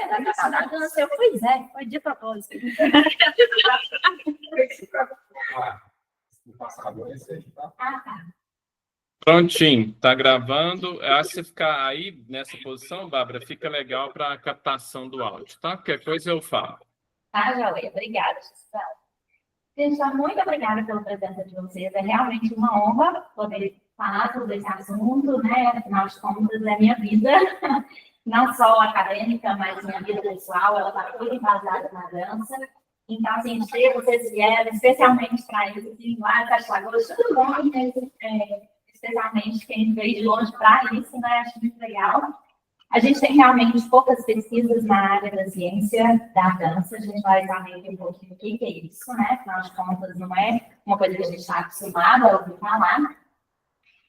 da questão da dança. Eu, pois é, foi de propósito. Prontinho, tá gravando. Se você ficar aí nessa posição, Bárbara, fica legal para a captação do áudio, tá? Qualquer coisa eu falo. Tá, Joia. Obrigada, Gisela. Gente, muito obrigada pela presença de vocês. É realmente uma honra poder falar sobre esse assunto, né? Afinal de contas, é minha vida, não só acadêmica, mas minha vida pessoal, ela está toda embasada na dança. Então, assim, vocês vieram especialmente para isso, assim, lá em Caxias, tudo bom, né? Especialmente quem veio de longe para isso, né? Acho muito legal. A gente tem realmente poucas pesquisas na área da ciência da dança. A gente vai saber um pouquinho o que é isso, né? Afinal de contas, não é uma coisa que a gente está acostumado a ouvir falar.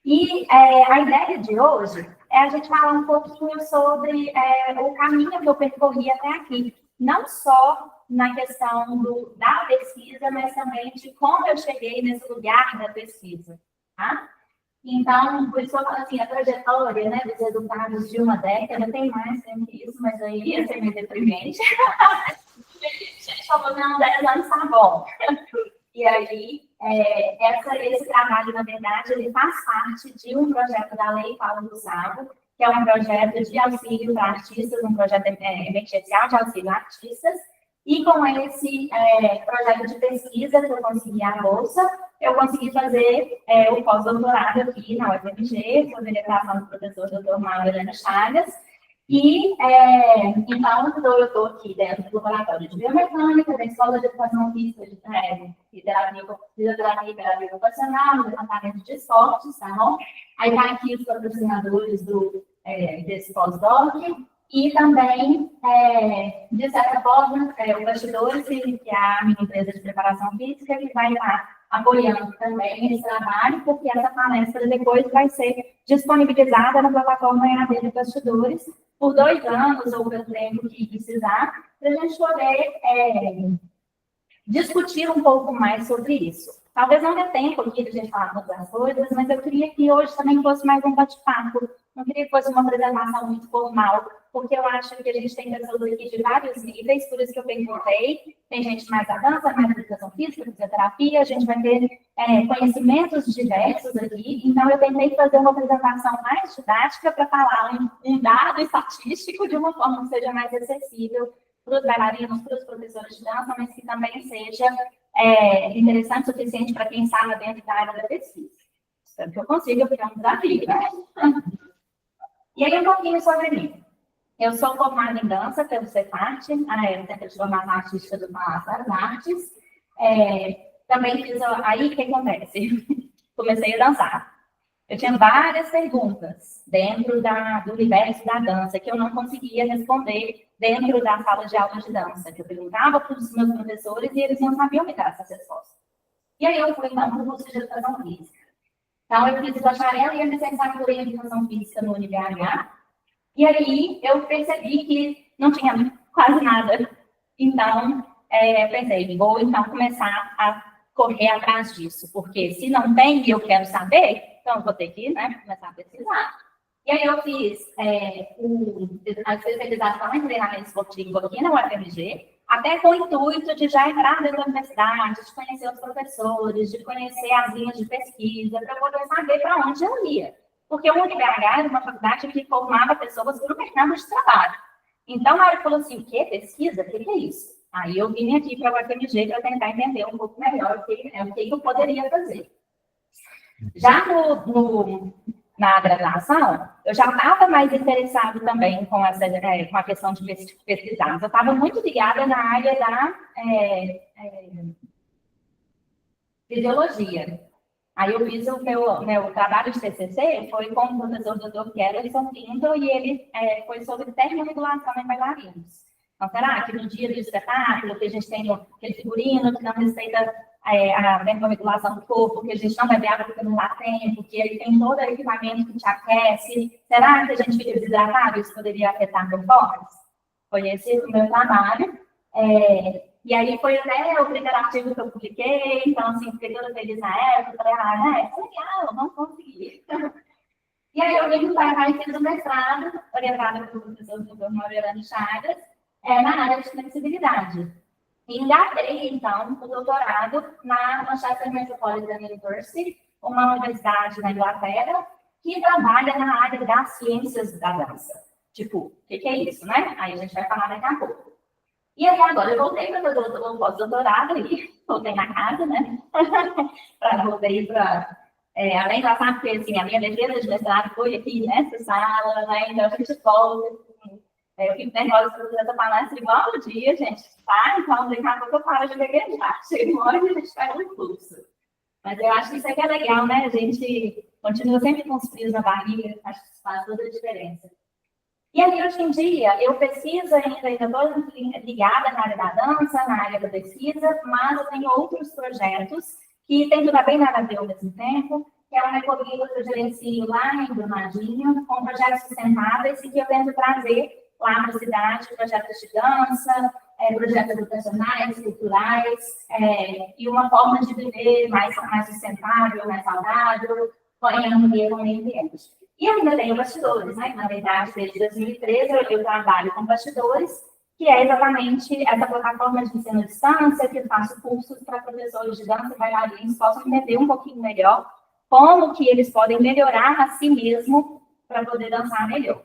E a ideia de hoje é a gente falar um pouquinho sobre o caminho que eu percorri até aqui. Não só na questão da pesquisa, mas também de como eu cheguei nesse lugar da pesquisa, tá? Então, por isso eu falo assim, a trajetória, né, dos resultados de uma década, tem mais tempo que isso, mas aí ia ser meio deprimente. A gente falou, não, 10 anos tá bom. E aí, esse trabalho, na verdade, ele faz parte de um projeto da Lei Paulo Gustavo, que é um projeto de auxílio para artistas, um projeto emergencial de auxílio a artistas. E com esse projeto de pesquisa que eu consegui a bolsa, eu consegui fazer o pós-doutorado aqui na UFMG, sob orientação do professor Dr. Mauro Chagas. E, então, eu estou aqui dentro do laboratório de biomecânica, da Escola de Educação Física e Fisioterapia e Terapia Ocupacional, no departamento de esportes, tá bom? Aí está aqui os patrocinadores desse pós-doc. E também, de certa forma, o Bastidores, que é a minha empresa de preparação física, que vai estar apoiando também esse trabalho, porque essa palestra depois vai ser disponibilizada na plataforma EAD de Bastidores por 2 anos, ou pelo tempo que precisar, para a gente poder discutir um pouco mais sobre isso. Talvez não dê tempo aqui de a gente falar todas as coisas, mas eu queria que hoje também fosse mais um bate-papo. Não queria que fosse uma apresentação muito formal, porque eu acho que a gente tem pessoas aqui de vários níveis, por isso que eu perguntei. Tem gente mais da dança, mais da educação física, fisioterapia, a gente vai ter conhecimentos diversos aqui. Então, eu tentei fazer uma apresentação mais didática para falar um dado estatístico de uma forma que seja mais acessível para os bailarinos, para os professores de dança, mas que também seja interessante o suficiente para quem está dentro da área da pesquisa. Espero que eu consiga, porque é um desafio, né? E aí, um pouquinho sobre mim. Eu sou formada em dança pelo CEPART, Centro de Formação Artística do Palácio das Artes. Também fiz... Aí, o que acontece? Comecei a dançar. Eu tinha várias perguntas dentro do universo da dança que eu não conseguia responder dentro da sala de aula de dança, que eu perguntava para os meus professores e eles não sabiam me dar essas respostas. E aí eu fui, então, para o curso de Educação Física. Então, eu fiz bacharel e a licenciatura em Educação Física no UniBH. E aí eu percebi que não tinha quase nada. Então, pensei, vou então começar a correr atrás disso, porque se não tem e eu quero saber, então eu vou ter que começar a pesquisar. E aí eu fiz a especialização em treinamento esportivo aqui na UFMG, até com o intuito de já entrar dentro da universidade, de conhecer os professores, de conhecer as linhas de pesquisa, para poder saber para onde eu ia. Porque o UniBH era uma faculdade que formava pessoas para o mercado de trabalho. Então, na hora que falou assim, o quê? Pesquisa? O que é isso? Aí eu vim aqui para o UFMG para tentar entender um pouco melhor o que eu poderia fazer. Já na graduação, eu já estava mais interessado também com a questão de pesquisar. Eu estava muito ligada na área da fisiologia. Aí eu fiz o meu trabalho de TCC, foi com o professor Dr. Kellerson Pinto, e ele foi sobre termorregulação em bailarinos. Então, será que no dia do espetáculo, que a gente tem aquele figurino que não respeita a termorregulação do corpo, que a gente não bebe água porque não dá tempo, que ele tem todo o equipamento que te aquece, será que a gente fica desidratado? Isso poderia afetar a performance? Foi esse o meu trabalho. E aí foi até o primeiro artigo que eu publiquei, então, assim, fiquei toda feliz na época, falei, isso é legal, vamos conseguir. E aí eu vim para cá e fiz o mestrado, orientada pelo professor Dr. Mauro Chagas, na área de flexibilidade. E engatei, então, o doutorado na Manchester Metropolitan University, uma universidade na Inglaterra, que trabalha na área das ciências da dança. Tipo, o que é isso, né? Aí a gente vai falar daqui a pouco. E aí agora eu voltei para o pós-doutorado e voltei na casa, né? Voltei para... além da parte, porque assim, a minha defesa de mestrado foi aqui nessa sala, né? Então a gente volta. Eu fico nervosa para fazer essa palestra igual o dia, gente. Tá? Então daqui a pouco eu paro de gaguejar. Chega uma hora e a gente faz um curso. Mas eu acho que isso aqui é legal, né? A gente continua sempre com os frios na barriga, acho que isso faz toda a diferença. E aí, hoje em dia, eu pesquiso ainda estou ligada na área da dança, na área da pesquisa, mas eu tenho outros projetos que tem tudo bem nada a ver ao mesmo tempo, que é uma ecovila que eu gerencio lá em Brumadinho, com projetos sustentáveis e que eu tento trazer lá para a cidade projetos de dança, projetos educacionais, culturais, e uma forma de viver mais sustentável, mais saudável, ganhando dinheiro no meio ambiente. E ainda tenho bastidores, né? Na verdade, desde 2013 eu trabalho com bastidores, que é exatamente essa plataforma de ensino à distância, que eu faço cursos para professores de dança e bailarinos possam entender um pouquinho melhor como que eles podem melhorar a si mesmo para poder dançar melhor.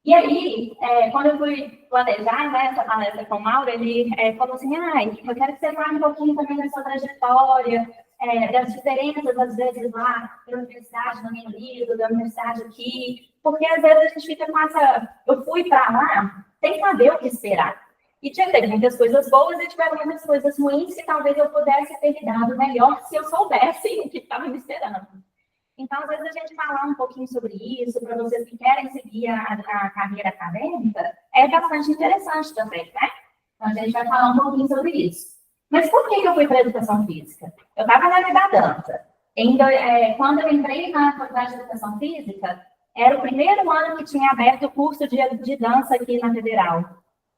E aí, quando eu fui planejar, né, essa palestra com o Mauro, ele falou assim, eu quero que você fale um pouquinho também da sua trajetória, das diferenças, às vezes, lá da universidade no Reino Unido, da universidade aqui, porque às vezes a gente fica com essa... Eu fui para lá sem saber o que esperar. E teve muitas coisas boas e tiveram muitas coisas ruins que talvez eu pudesse ter lidado melhor se eu soubesse o que estava me esperando. Então, às vezes, a gente falar um pouquinho sobre isso, para vocês que querem seguir a carreira acadêmica, é bastante interessante também, né? Então, a gente vai falar um pouquinho sobre isso. Mas por que eu fui para a educação física? Eu estava na área da dança. Quando eu entrei na faculdade de educação física, era o primeiro ano que tinha aberto o curso de dança aqui na Federal.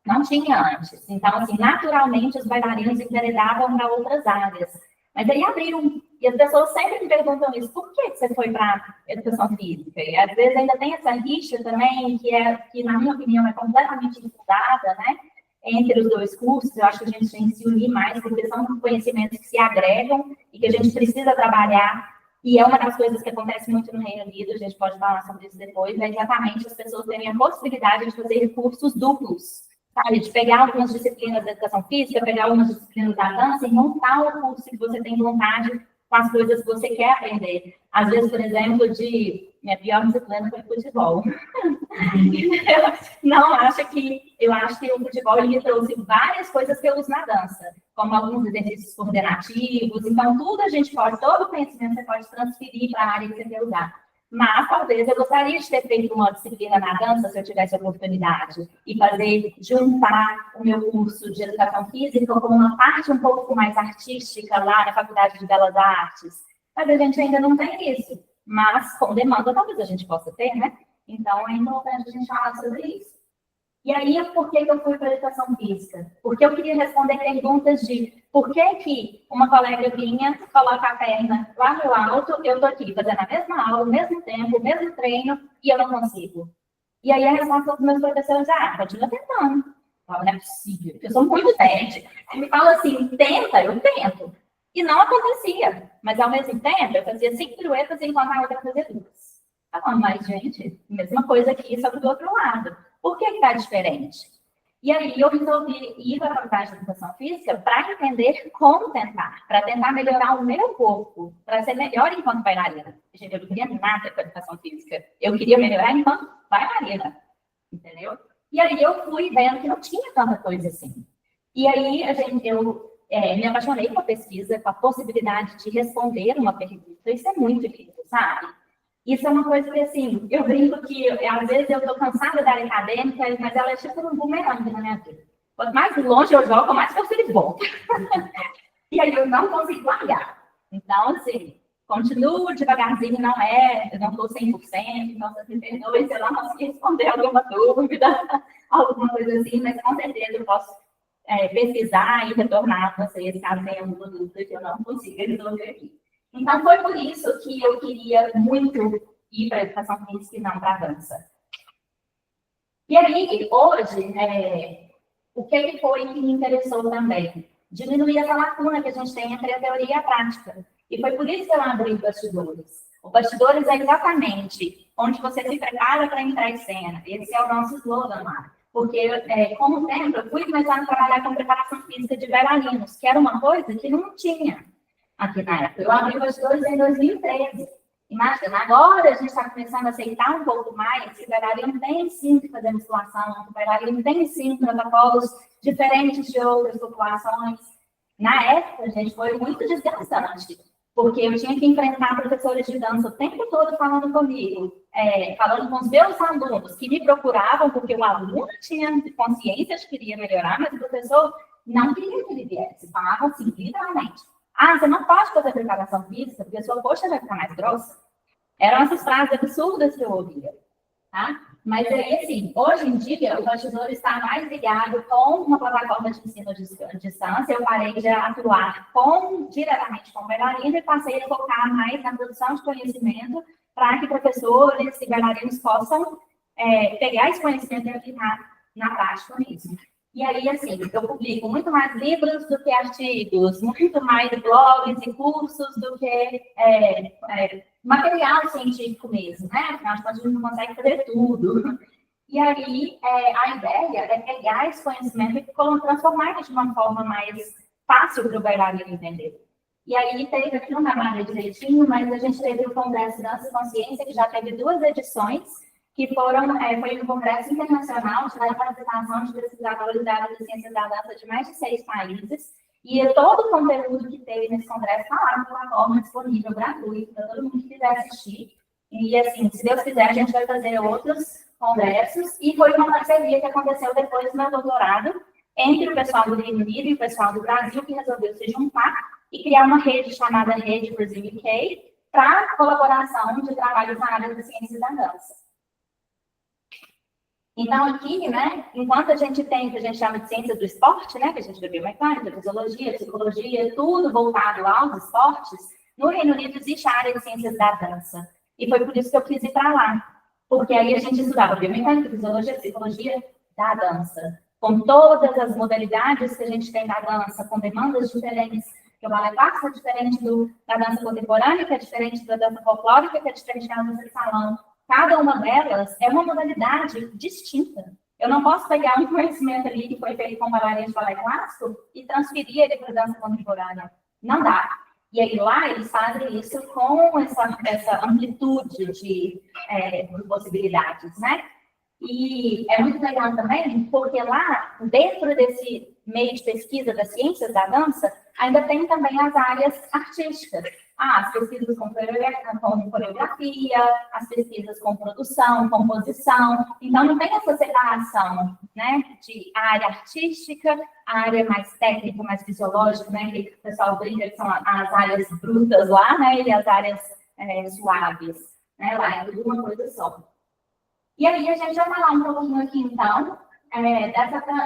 Não tinha antes. Então, assim, naturalmente, os bailarinos enveredavam para outras áreas. Mas aí abriram, e as pessoas sempre me perguntam isso, por que você foi para educação física? E às vezes ainda tem essa rixa também, que na minha opinião é completamente infundada, né? Entre os dois cursos, eu acho que a gente tem que se unir mais, porque são conhecimentos que se agregam e que a gente precisa trabalhar. E é uma das coisas que acontece muito no Reino Unido, a gente pode falar sobre isso depois, é exatamente as pessoas terem a possibilidade de fazer cursos duplos. Sabe, de pegar algumas disciplinas da educação física, pegar algumas disciplinas da dança e montar o curso que você tem vontade com as coisas que você quer aprender. Às vezes, por exemplo, minha pior disciplina foi futebol. Eu acho que o futebol ele me trouxe várias coisas que eu uso na dança, como alguns exercícios coordenativos. Então, todo o conhecimento você pode transferir para a área que você quer usar. Mas, talvez, eu gostaria de ter feito uma disciplina na dança, se eu tivesse a oportunidade, e juntar o meu curso de educação física com uma parte um pouco mais artística lá na Faculdade de Belas Artes. Mas a gente ainda não tem isso. Mas, com demanda, talvez a gente possa ter, né? Então, é importante a gente falar sobre isso. E aí, por que eu fui para a educação física? Porque eu queria responder perguntas de por que uma colega minha coloca a perna lá no alto, eu estou aqui fazendo a mesma aula, o mesmo tempo, o mesmo treino, e eu não consigo. E aí a resposta dos meus professores é, continua tentando. Não é possível, porque eu sou muito nerd. Me fala assim, tenta, eu tento. E não acontecia. Mas ao mesmo tempo, eu fazia 5 piruetas enquanto a outra fazia 2. Tá bom, mas, gente, mesma coisa aqui, só que do outro lado. Por que está diferente? E aí eu resolvi ir para a faculdade de educação física para entender como tentar, para tentar melhorar o meu corpo, para ser melhor enquanto bailarina. Gente, eu não queria nada com a educação física. Eu queria melhorar enquanto bailarina, entendeu? E aí eu fui vendo que não tinha tanta coisa assim. E aí eu me apaixonei com a pesquisa, com a possibilidade de responder uma pergunta. Isso é muito lindo, sabe? Isso é uma coisa que, assim, eu brinco que, às vezes, eu estou cansada da área acadêmica, mas ela é tipo um bumerangue na minha vida. Quanto mais longe eu jogo, mais força ele volta. E aí eu não consigo largar. Então, assim, continuo devagarzinho, eu não estou 100%, não estou 32%, se eu não conseguir responder alguma dúvida, alguma coisa assim, mas com certeza eu posso pesquisar e retornar para vocês, caso tenha alguma dúvida que eu não consiga resolver aqui. Então, foi por isso que eu queria muito ir para a educação física e não para a dança. E aí, hoje, o que foi que me interessou também? Diminuir essa lacuna que a gente tem entre a teoria e a prática. E foi por isso que eu abri o Bastidores. O Bastidores é exatamente onde você se prepara para entrar em cena. Esse é o nosso slogan lá. Porque, com o tempo, eu fui começar a trabalhar com preparação física de bailarinos, que era uma coisa que não tinha aqui na época. Eu abri o Bastidores em 2013. Imagina, agora a gente está começando a aceitar um pouco mais que o bailarino tem sim que fazer musculação, que o bailarino tem sim protocolos diferentes de outras populações. Na época, gente, foi muito desgastante, porque eu tinha que enfrentar professores de dança o tempo todo falando comigo, falando com os meus alunos, que me procuravam porque o aluno tinha consciência de que queria melhorar, mas o professor não queria que ele viesse, falava assim, literalmente. Ah, você não pode fazer preparação física, porque a sua coxa vai ficar mais grossa. Eram essas frases absurdas que eu ouvia, tá? Mas aí, assim, hoje em dia, o bastidor está mais ligado com uma plataforma de ensino de distância. Eu parei de atuar diretamente com bailarina e passei a focar mais na produção de conhecimento para que professores e bailarinos possam pegar esse conhecimento e aplicar na prática mesmo. E aí, assim, eu publico muito mais livros do que artigos, muito mais blogs e cursos do que material científico mesmo, né? Afinal de contas, a gente não consegue fazer tudo. E aí, a ideia é pegar esse conhecimento e transformar ele de uma forma mais fácil para o bailarino entender. E aí, teve aqui um trabalho direitinho, mas a gente teve o Congresso Dança e Consciência, que já teve 2 edições, que foi um congresso internacional de participação de pesquisadores da área de ciências da dança de mais de 6 países, e todo o conteúdo que teve nesse congresso está lá na plataforma disponível, gratuito, para todo mundo que quiser assistir. E, assim, se Deus quiser, a gente vai fazer outros congressos, e foi uma parceria que aconteceu depois do meu doutorado, entre o pessoal do Reino Unido e o pessoal do Brasil, que resolveu se juntar e criar uma rede chamada Rede Brasil UK, para colaboração de trabalhos na área das ciências da dança. Então, aqui, né, enquanto a gente tem o que a gente chama de ciências do esporte, né, que a gente vê biomecânica, fisiologia, psicologia, tudo voltado aos esportes, no Reino Unido existe a área de ciências da dança. E foi por isso que eu quis ir para lá. Porque aí a gente estudava biomecânica, fisiologia, psicologia da dança. Com todas as modalidades que a gente tem da dança, com demandas diferentes, que o balé clássico é diferente da dança contemporânea, que é diferente da dança folclórica, que é diferente da dança de salão. Cada uma delas é uma modalidade distinta. Eu não posso pegar um conhecimento ali que foi feito com bailarina de balé clássico e transferir ele para a dança contemporânea. Não dá. E aí lá eles fazem isso com essa amplitude de possibilidades, né? E é muito legal também, porque lá, dentro desse meio de pesquisa das ciências da dança, ainda tem também as áreas artísticas. As pesquisas com coreografia, as pesquisas com produção, composição. Então, não tem essa separação, né, de área artística, a área mais técnica, mais fisiológica, né, que o pessoal brinca que são as áreas brutas lá, né, e as áreas suaves, né, lá é tudo uma coisa só. E aí, a gente vai falar um pouquinho aqui, então,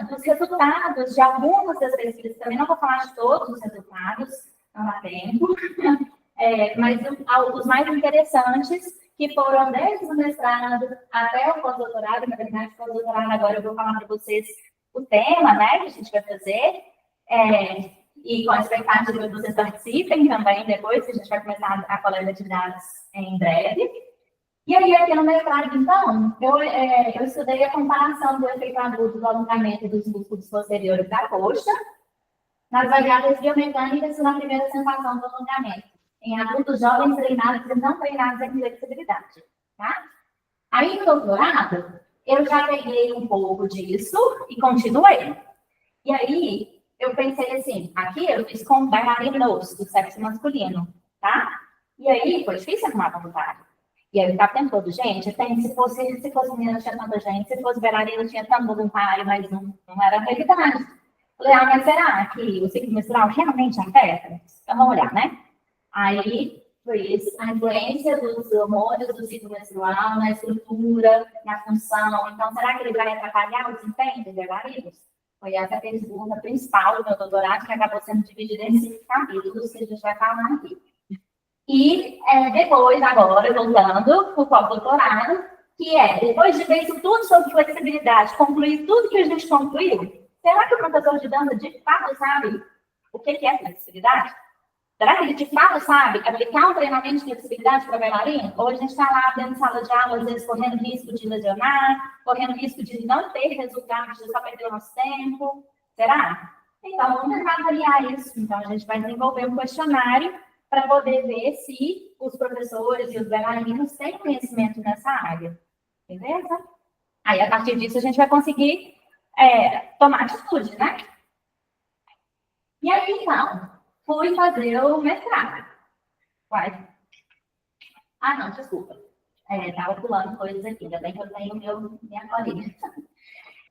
dos resultados de algumas das pesquisas. Também não vou falar de todos os resultados, não há tempo, mas os mais interessantes, que foram desde o mestrado até o pós-doutorado. Na verdade, o pós-doutorado agora eu vou falar para vocês o tema, né, que a gente vai fazer, e com a expectativa que vocês participem também depois, que a gente vai começar a coleta de dados em breve. E aí, aqui no mestrado, então, eu estudei a comparação do efeito agudo do alongamento dos músculos posteriores da coxa nas variáveis biomecânicas e na primeira sensação do alongamento, em adultos jovens treinados e não treinados em flexibilidade, tá? Aí, no doutorado, eu já peguei um pouco disso e continuei. E aí, eu pensei assim, aqui eu fiz com bailarinos do sexo masculino, tá? E aí, foi difícil arrumar voluntário. E aí, eu ficava o tempo todo, gente, se fosse menina, tinha tanta gente, se fosse bailarina, tinha tanto voluntário, mas não era a realidade. Falei, mas será que o ciclo menstrual realmente afeta? Então, vamos olhar, né? Aí, foi isso, a influência dos hormônios do ciclo menstrual na estrutura, na função. Então, será que ele vai atrapalhar o desempenho dos bailarinos? Foi essa a pergunta principal do meu doutorado, que acabou sendo dividida em 5 capítulos, que a gente vai falar aqui. E depois, agora, voltando para o pós-doutorado, que é, depois de ver isso tudo sobre flexibilidade, concluir tudo que a gente concluiu, será que o professor de dança de fato sabe o que é flexibilidade? Será que ele de fato sabe aplicar um treinamento de flexibilidade para bailarina? Ou a gente está lá dentro de sala de aula, às vezes correndo risco de lesionar, correndo risco de não ter resultados, de só perder o nosso tempo? Será? Então, vamos tentar avaliar isso. Então, a gente vai desenvolver um questionário para poder ver se os professores e os bailarinos têm conhecimento nessa área. Beleza? Aí, a partir disso, a gente vai conseguir tomar atitude, né? E aí, então, fui fazer o mestrado. Vai. Ah, não, desculpa. Estava pulando coisas aqui, ainda bem que eu tenho minha colinha.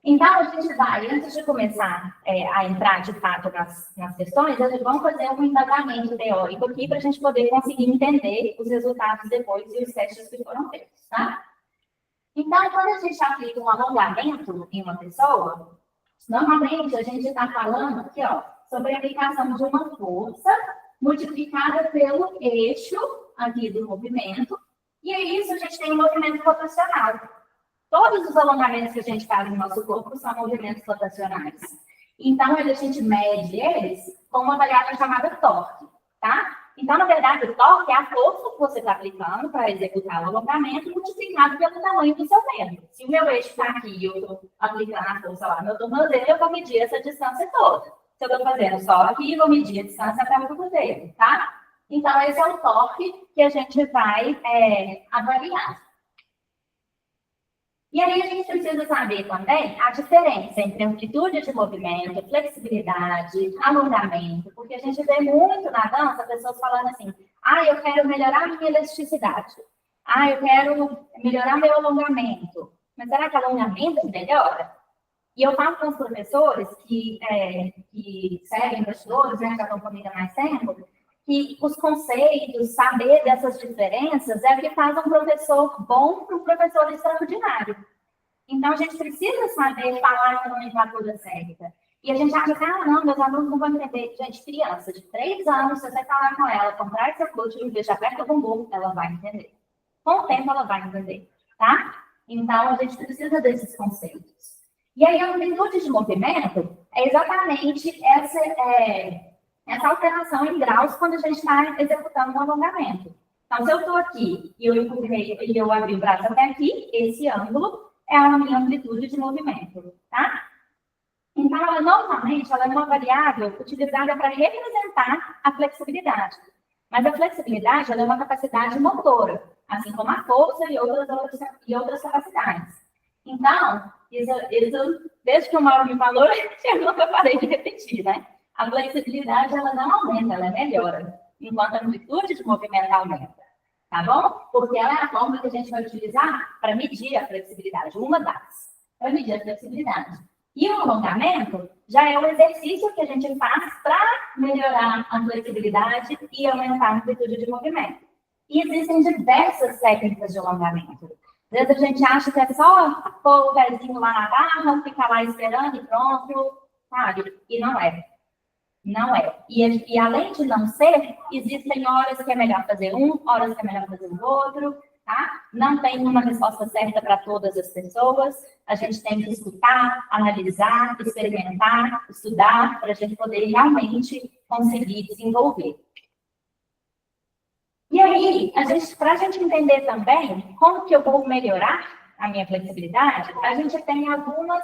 Então, a gente vai, antes de começar a entrar de fato nas questões, a gente vai fazer um embasamento teórico aqui para a gente poder conseguir entender os resultados depois e os testes que foram feitos, tá? Então, quando a gente aplica um alongamento em uma pessoa, normalmente a gente está falando aqui, ó, sobre a aplicação de uma força multiplicada pelo eixo aqui do movimento, e é isso, a gente tem um movimento rotacional. Todos os alongamentos que a gente faz no nosso corpo são movimentos rotacionais. Então, a gente mede eles com uma variável chamada torque, tá? Então, na verdade, o torque é a força que você está aplicando para executar o alongamento multiplicado pelo tamanho do seu dedo. Se o meu eixo está aqui e eu estou aplicando a força lá no meu tornozelo, eu vou medir essa distância toda. Se eu estou fazendo só aqui, eu vou medir a distância para o tornozelo, tá? Então, esse é o torque que a gente vai avaliar. E aí a gente precisa saber também a diferença entre amplitude de movimento, flexibilidade, alongamento, porque a gente vê muito na dança pessoas falando assim, eu quero melhorar minha elasticidade, eu quero melhorar meu alongamento, mas será que alongamento melhora? E eu falo com os professores que seguem bastidores, né, já estão comigo há mais tempo, que os conceitos, saber dessas diferenças é o que faz um professor bom para um professor extraordinário. Então, a gente precisa saber falar a nomenclatura certa. E a gente acha que, não, meus alunos não vão entender. Gente, criança de 3 anos, se você falar com ela, comprar esse coach e deixar perto do bumbum, ela vai entender. Com o tempo, ela vai entender, tá? Então, a gente precisa desses conceitos. E aí, a amplitude de movimento é exatamente essa alteração em graus quando a gente está executando um alongamento. Então, se eu estou aqui e eu empurrei e eu abri o braço até aqui, esse ângulo é a minha amplitude de movimento, tá? Então, normalmente, ela é uma variável utilizada para representar a flexibilidade. Mas a flexibilidade, ela é uma capacidade motora, assim como a força e outras capacidades. Então, isso desde que o Mauro me falou, eu nunca parei de repetir, né? A flexibilidade, ela não aumenta, ela melhora, enquanto a amplitude de movimento aumenta, tá bom? Porque ela é a forma que a gente vai utilizar para medir a flexibilidade, uma das, para medir a flexibilidade. E o alongamento já é o exercício que a gente faz para melhorar a flexibilidade e aumentar a amplitude de movimento. E existem diversas técnicas de alongamento. Às vezes a gente acha que é só pôr o pezinho lá na barra, ficar lá esperando e pronto, sabe? E não é. Não é. E além de não ser, existem horas que é melhor fazer um, horas que é melhor fazer o outro, tá? Não tem uma resposta certa para todas as pessoas. A gente tem que escutar, analisar, experimentar, estudar, para a gente poder realmente conseguir desenvolver. E aí, para a gente entender também como que eu vou melhorar a minha flexibilidade, a gente tem algumas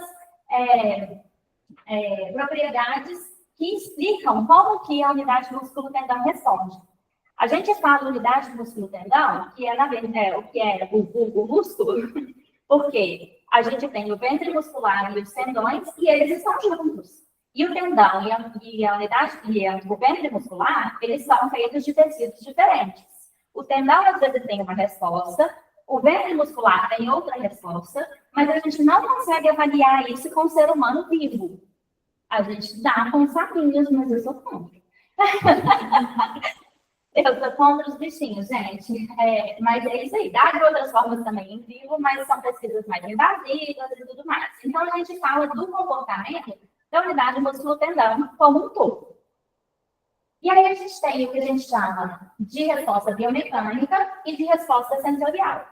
propriedades que explicam como que a unidade músculo-tendão responde. A gente fala unidade músculo-tendão, que é, o que é o músculo, porque a gente tem o ventre muscular e os tendões, e eles estão juntos. E o tendão e a unidade e o ventre muscular, eles são feitos de tecidos diferentes. O tendão, às vezes, tem uma resposta, o ventre muscular tem outra resposta, mas a gente não consegue avaliar isso com o ser humano vivo. A gente dá com sapinhos, mas eu sou contra. Eu sou contra os bichinhos, gente. Mas é isso aí. Dá de outras formas também em vivo, mas são pesquisas mais invasivas e tudo mais. Então, a gente fala do comportamento da unidade músculo-tendão como um todo. E aí a gente tem o que a gente chama de resposta biomecânica e de resposta sensorial.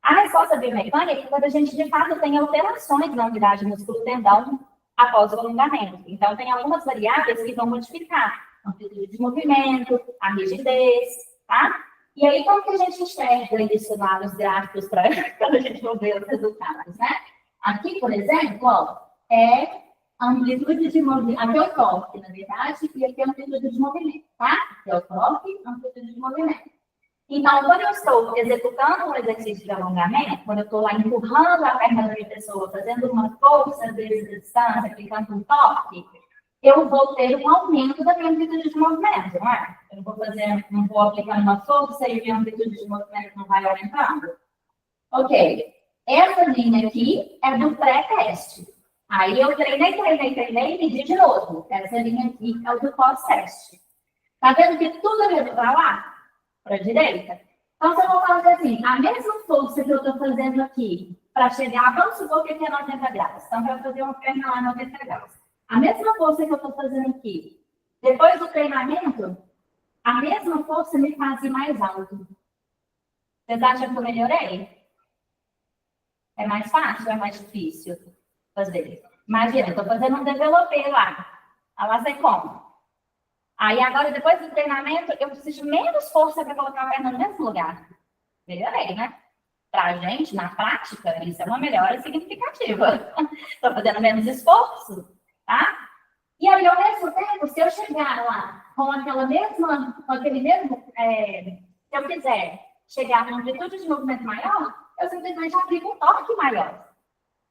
A resposta biomecânica é quando a gente, de fato, tem alterações na unidade músculo-tendão após o alongamento. Então, tem algumas variáveis que vão modificar a amplitude de movimento, a rigidez, tá? E aí, como que a gente enxerga isso lá nos gráficos para a gente ver os resultados, né? Aqui, por exemplo, ó, é a amplitude de movimento, aqui é o torque, na verdade, e aqui é a amplitude de movimento, tá? Aqui é o torque, a amplitude de movimento. Então, quando eu estou executando um exercício de alongamento, quando eu estou lá empurrando a perna da minha pessoa, fazendo uma força vezes a distância, aplicando um torque, eu vou ter um aumento da minha amplitude de movimento, não é? Eu não vou aplicar uma força e a minha amplitude de movimento não vai aumentando. Ok. Essa linha aqui é do pré-teste. Aí eu treinei, e medi de novo. Essa linha aqui é o do pós-teste. Tá vendo que tudo é para lá? Para a direita? Então, se eu vou fazer assim, a mesma força que eu estou fazendo aqui para chegar, vamos supor que aqui é 90 graus. Então, para fazer uma perna lá 90 graus. A mesma força que eu estou fazendo aqui, depois do treinamento, a mesma força me faz ir mais alto. Vocês acham que eu melhorei? É mais fácil ou é mais difícil fazer? Imagina, eu estou fazendo um developê lá. Lá sei como. Aí agora, depois do treinamento, eu preciso de menos força para colocar a perna no mesmo lugar. Melhorei, né? Para a gente, na prática, isso é uma melhora significativa. Estou fazendo menos esforço, tá? E aí, ao mesmo tempo, se eu chegar lá com aquele mesmo, se eu quiser chegar numa amplitude de movimento maior, eu simplesmente aplico um torque maior,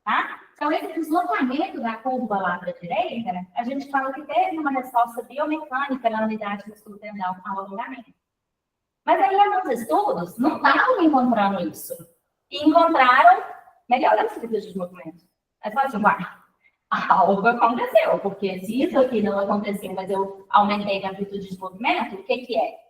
tá? Então, esse deslocamento da curva lá para a direita, a gente fala que teve uma resposta biomecânica na unidade músculo-tendão ao alongamento. Mas aí, alguns estudos não estavam encontrando isso. E encontraram melhor amplitude de movimento. É só assim, algo aconteceu, porque se isso aqui não aconteceu, mas eu aumentei a amplitude de movimento, o que é?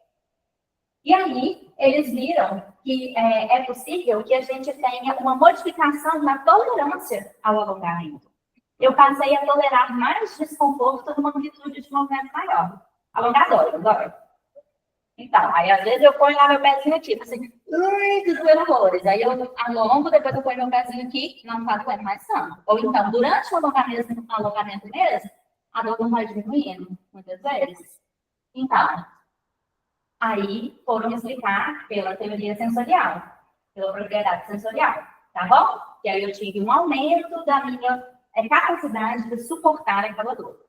E aí, eles viram que é possível que a gente tenha uma modificação na tolerância ao alongamento. Eu passei a tolerar mais desconforto numa amplitude de movimento maior. Alongador, agora. Então, aí às vezes eu ponho lá meu pezinho aqui, assim, que doendo horrores. Aí eu alongo, depois eu ponho meu pezinho aqui, não está doendo mais tanto. Ou então, durante o alongamento mesmo, a dor não vai diminuindo, muitas vezes. Então, aí foram explicar pela teoria sensorial, pela propriedade sensorial, tá bom? E aí eu tive um aumento da minha capacidade de suportar aquela dor.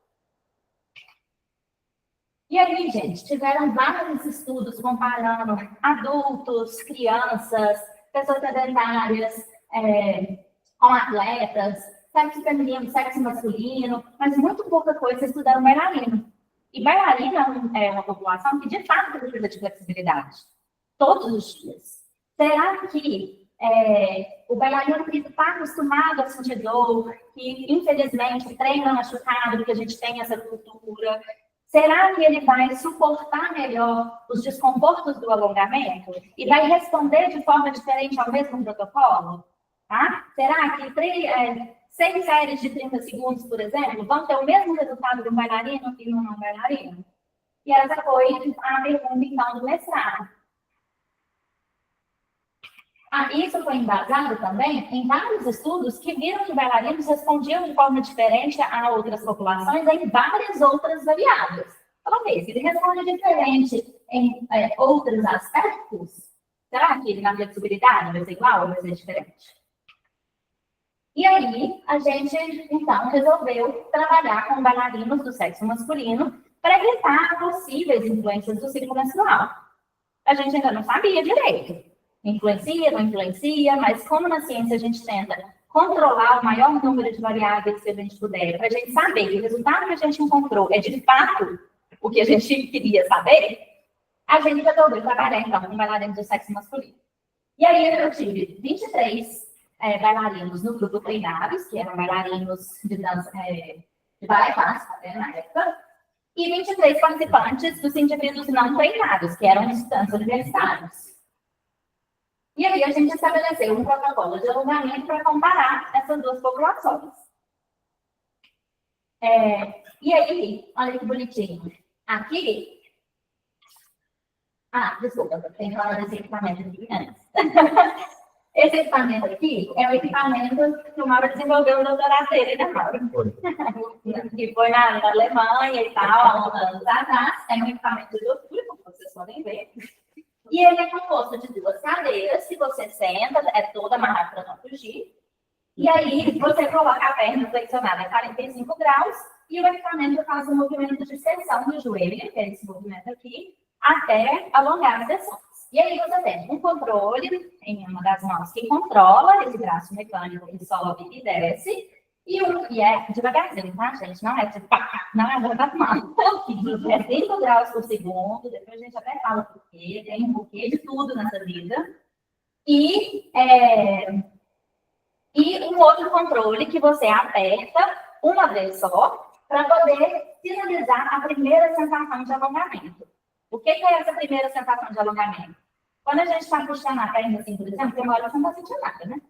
E aí, gente, tiveram vários estudos comparando adultos, crianças, pessoas sedentárias, com atletas, sexo feminino, sexo masculino, mas muito pouca coisa estudaram bailarina. E bailarina é uma população que, de fato, precisa de flexibilidade. Todos os dias. Será que o bailarino que está acostumado a sentir dor, que, infelizmente, treina machucado, porque a gente tem essa cultura, será que ele vai suportar melhor os desconfortos do alongamento e vai responder de forma diferente ao mesmo protocolo? Tá? Será que 6 séries de 30 segundos, por exemplo, vão ter o mesmo resultado de um bailarino que de um não bailarino? E essa foi a pergunta, então, do mestrado. Isso foi embasado também em vários estudos que viram que bailarinos respondiam de forma diferente a outras populações em várias outras variáveis. Talvez, se ele responde diferente em outros aspectos, será que na flexibilidade vai ser igual ou vai ser diferente? E aí, a gente, então, resolveu trabalhar com bailarinos do sexo masculino para evitar possíveis influências do ciclo menstrual. A gente ainda não sabia direito. Influencia, não influencia, mas como na ciência a gente tenta controlar o maior número de variáveis que a gente puder, para a gente saber que o resultado que a gente encontrou é de fato o que a gente queria saber, a gente resolveu trabalhar, então, com bailarinos do sexo masculino. E aí eu tive 23 bailarinos no grupo treinados, que eram bailarinos de dança de balé clássico, na época, e 23 participantes dos indivíduos não treinados, que eram estudantes universitários. E aí a gente estabeleceu um protocolo de alongamento para comparar essas duas populações. E aí, olha que bonitinho. Aqui... desculpa, eu tenho que falar desse equipamento aqui antes. Esse equipamento aqui é o equipamento que o Mauro desenvolveu no doutorado dele, né, Mauro? Que foi na Alemanha e tal, há uns anos atrás. É um equipamento de altura, como vocês podem ver. E ele é composto de duas cadeiras, que você senta, é toda amarrada para não fugir. E aí, você coloca a perna flexionada a 45 graus e o equipamento faz um movimento de extensão do joelho, que é esse movimento aqui, até alongar as sessões. E aí você tem um controle em uma das mãos que controla esse braço mecânico que sobe e desce, e é devagarzinho, tá, gente? Não é tipo, não é das mãos. É 5 graus por segundo, depois a gente até fala por quê, tem um porquê de tudo nessa vida. E um outro controle que você aperta uma vez só, para poder finalizar a primeira sensação de alongamento. O que é essa primeira sensação de alongamento? Quando a gente está puxando a perna assim, por exemplo, tem uma hora que você não está sentindo nada, né?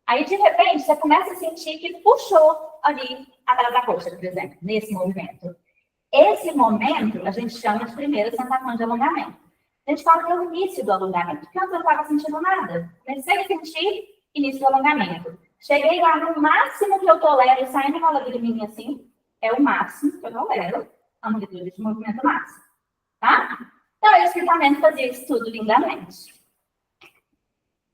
Aí, de repente, você começa a sentir que puxou ali atrás da coxa, por exemplo, nesse movimento. Esse momento, a gente chama de primeira sensação de alongamento. A gente fala que é o início do alongamento, porque antes eu não estava sentindo nada. Comecei a sentir início do alongamento. Cheguei lá no máximo que eu tolero, saindo uma ladeira minha assim, é o máximo que eu tolero, a amplitude de movimento máximo. Tá? Então, esse equipamento fazia isso tudo lindamente.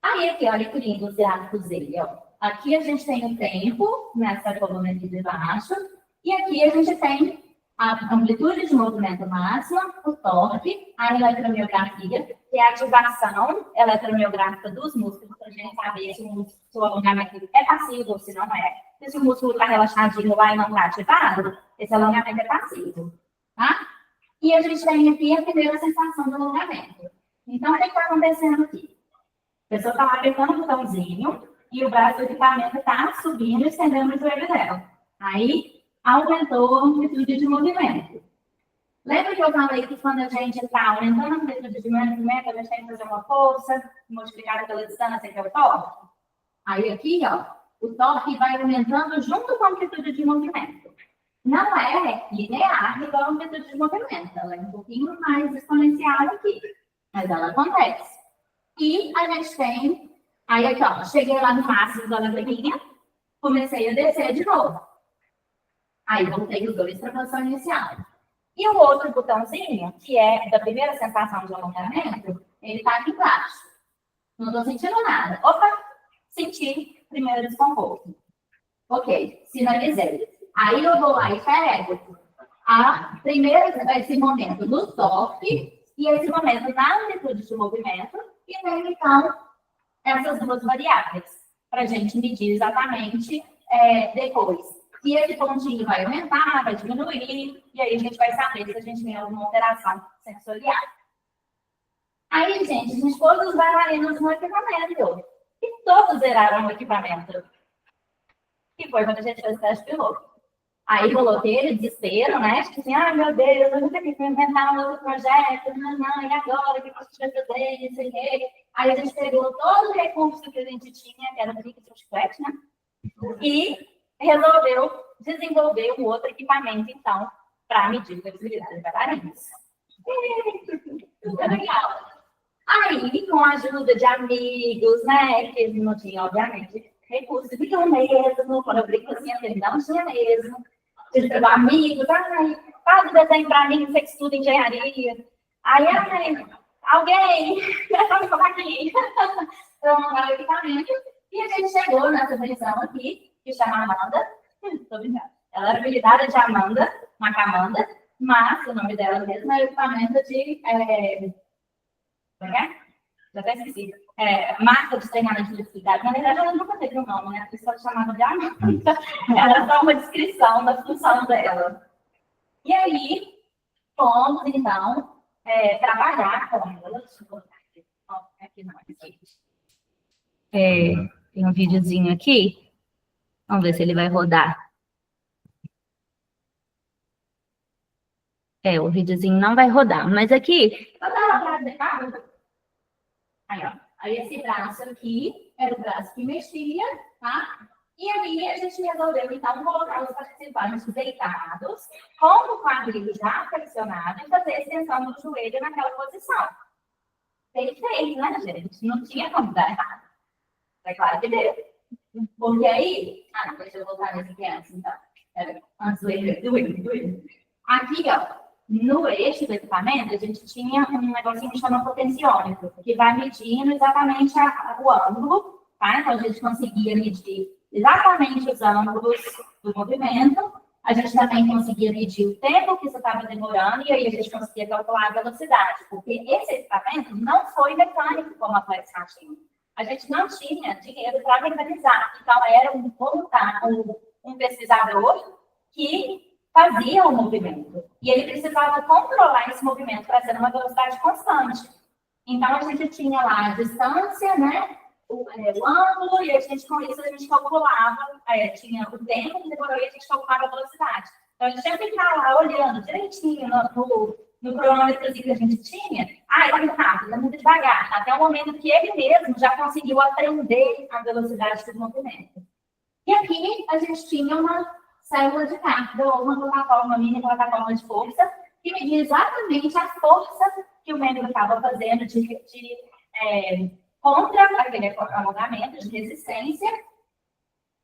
Aí, aqui, olha que lindo os gráficos dele, ó. Aqui a gente tem o tempo, nessa coluna aqui de baixo, e aqui a gente tem a amplitude de movimento máxima, o torque, a eletromiografia, que é a ativação eletromiográfica dos músculos, para a gente saber se o alongamento é passivo ou se não é. Se o músculo está relaxadinho lá e não está ativado, esse alongamento é passivo. Tá? E a gente tem aqui a primeira sensação do alongamento. Então, o que está acontecendo aqui? A pessoa está lá apertando o botãozinho e o braço do equipamento está subindo e estendendo o joelho dela. Aí, aumentou a amplitude de movimento. Lembra que eu falei que quando a gente está aumentando a amplitude de movimento, a gente tem que fazer uma força multiplicada pela distância, que é o torque? Aí aqui, ó, o torque vai aumentando junto com a amplitude de movimento. Não é linear igual a amplitude de movimento, ela é um pouquinho mais exponencial aqui, mas ela acontece. E a gente tem, aí aqui, ó, cheguei lá no máximo da ladeirinha, comecei a descer de novo. Aí voltei os dois para a posição inicial. E o outro botãozinho, que é da primeira sensação de alongamento, ele está aqui embaixo. Não estou sentindo nada. Opa, senti primeiro desconforto. Ok, sinalizei. Aí eu vou lá e pego esse momento do torque e esse momento da amplitude de movimento e tenho, então, essas duas variáveis para a gente medir exatamente depois. E esse pontinho vai aumentar, vai diminuir, e aí a gente vai saber se a gente tem alguma alteração sensorial. Aí, gente, a gente pôs os bailarinos no equipamento. E todos zeraram o equipamento. E foi quando a gente fez o teste piloto. Aí rolou aquele desespero, né? Tipo assim, meu Deus, eu vou ter que inventar um outro projeto, não, e agora, o que a gente vai fazer, não sei o quê. Aí a gente pegou todo o recurso que a gente tinha, que era o Brick Chiclete, né? E resolveu desenvolver um outro equipamento, então, para medir a flexibilidade de bailarinos. Legal. Aí, com a ajuda de amigos, né, que não tinha, obviamente, recursos de mesmo, quando eu brinco assim, ele não tinha mesmo. Ele pegou amigos, faz o desenho para mim, você que estuda engenharia. Aí, alguém, vamos colocar aqui, para montar o equipamento. E a gente chegou nessa versão aqui, que chama Amanda. Estou brincando. Ela era habilitada de Amanda, Macamanda, mas o nome dela mesmo é equipamento de. Já até esqueci. Marca de treinamento de flexibilidade. Na verdade, ela nunca teve um nome, né? A pessoa chamava de Amanda. Era só uma descrição da função dela. E aí, fomos, então, trabalhar com ela. Deixa eu botar aqui. Aqui não, aqui. Tem um videozinho aqui. Vamos ver se ele vai rodar. O videozinho não vai rodar, mas aqui. Aí, ó. Aí esse braço aqui era o braço que mexia, tá? E aí a gente resolveu, então, colocar os participantes deitados, com o quadril já flexionado e fazer a extensão do joelho naquela posição. Perfeito, né, gente? Não tinha como dar errado. É claro que deu. Porque aí... Ah, não, deixa eu voltar nesse aqui antes, então. Antes do eixo. Aqui, ó, no eixo do equipamento, a gente tinha um negocinho que chama potenciômetro, que vai medindo exatamente o ângulo, tá? Então, a gente conseguia medir exatamente os ângulos do movimento. A gente também conseguia medir o tempo que isso estava demorando, e aí a gente conseguia calcular a velocidade, porque esse equipamento não foi mecânico como a Flexar tinha. A gente não tinha dinheiro para mecanizar. Então, era um pesquisador que fazia o movimento. E ele precisava controlar esse movimento para ser uma velocidade constante. Então, a gente tinha lá a distância, né? O ângulo, e a gente, com isso, a gente calculava, tinha o tempo que demorou e a gente calculava a velocidade. Então, a gente tinha que ficar lá olhando direitinho no cronômetro que a gente tinha. Ah, é muito rápido, é muito devagar. Até o momento que ele mesmo já conseguiu aprender a velocidade do movimento. E aqui a gente tinha uma célula de cálculo, ou uma mini plataforma de força, que media exatamente a força que o membro estava fazendo contra aquele alongamento de resistência.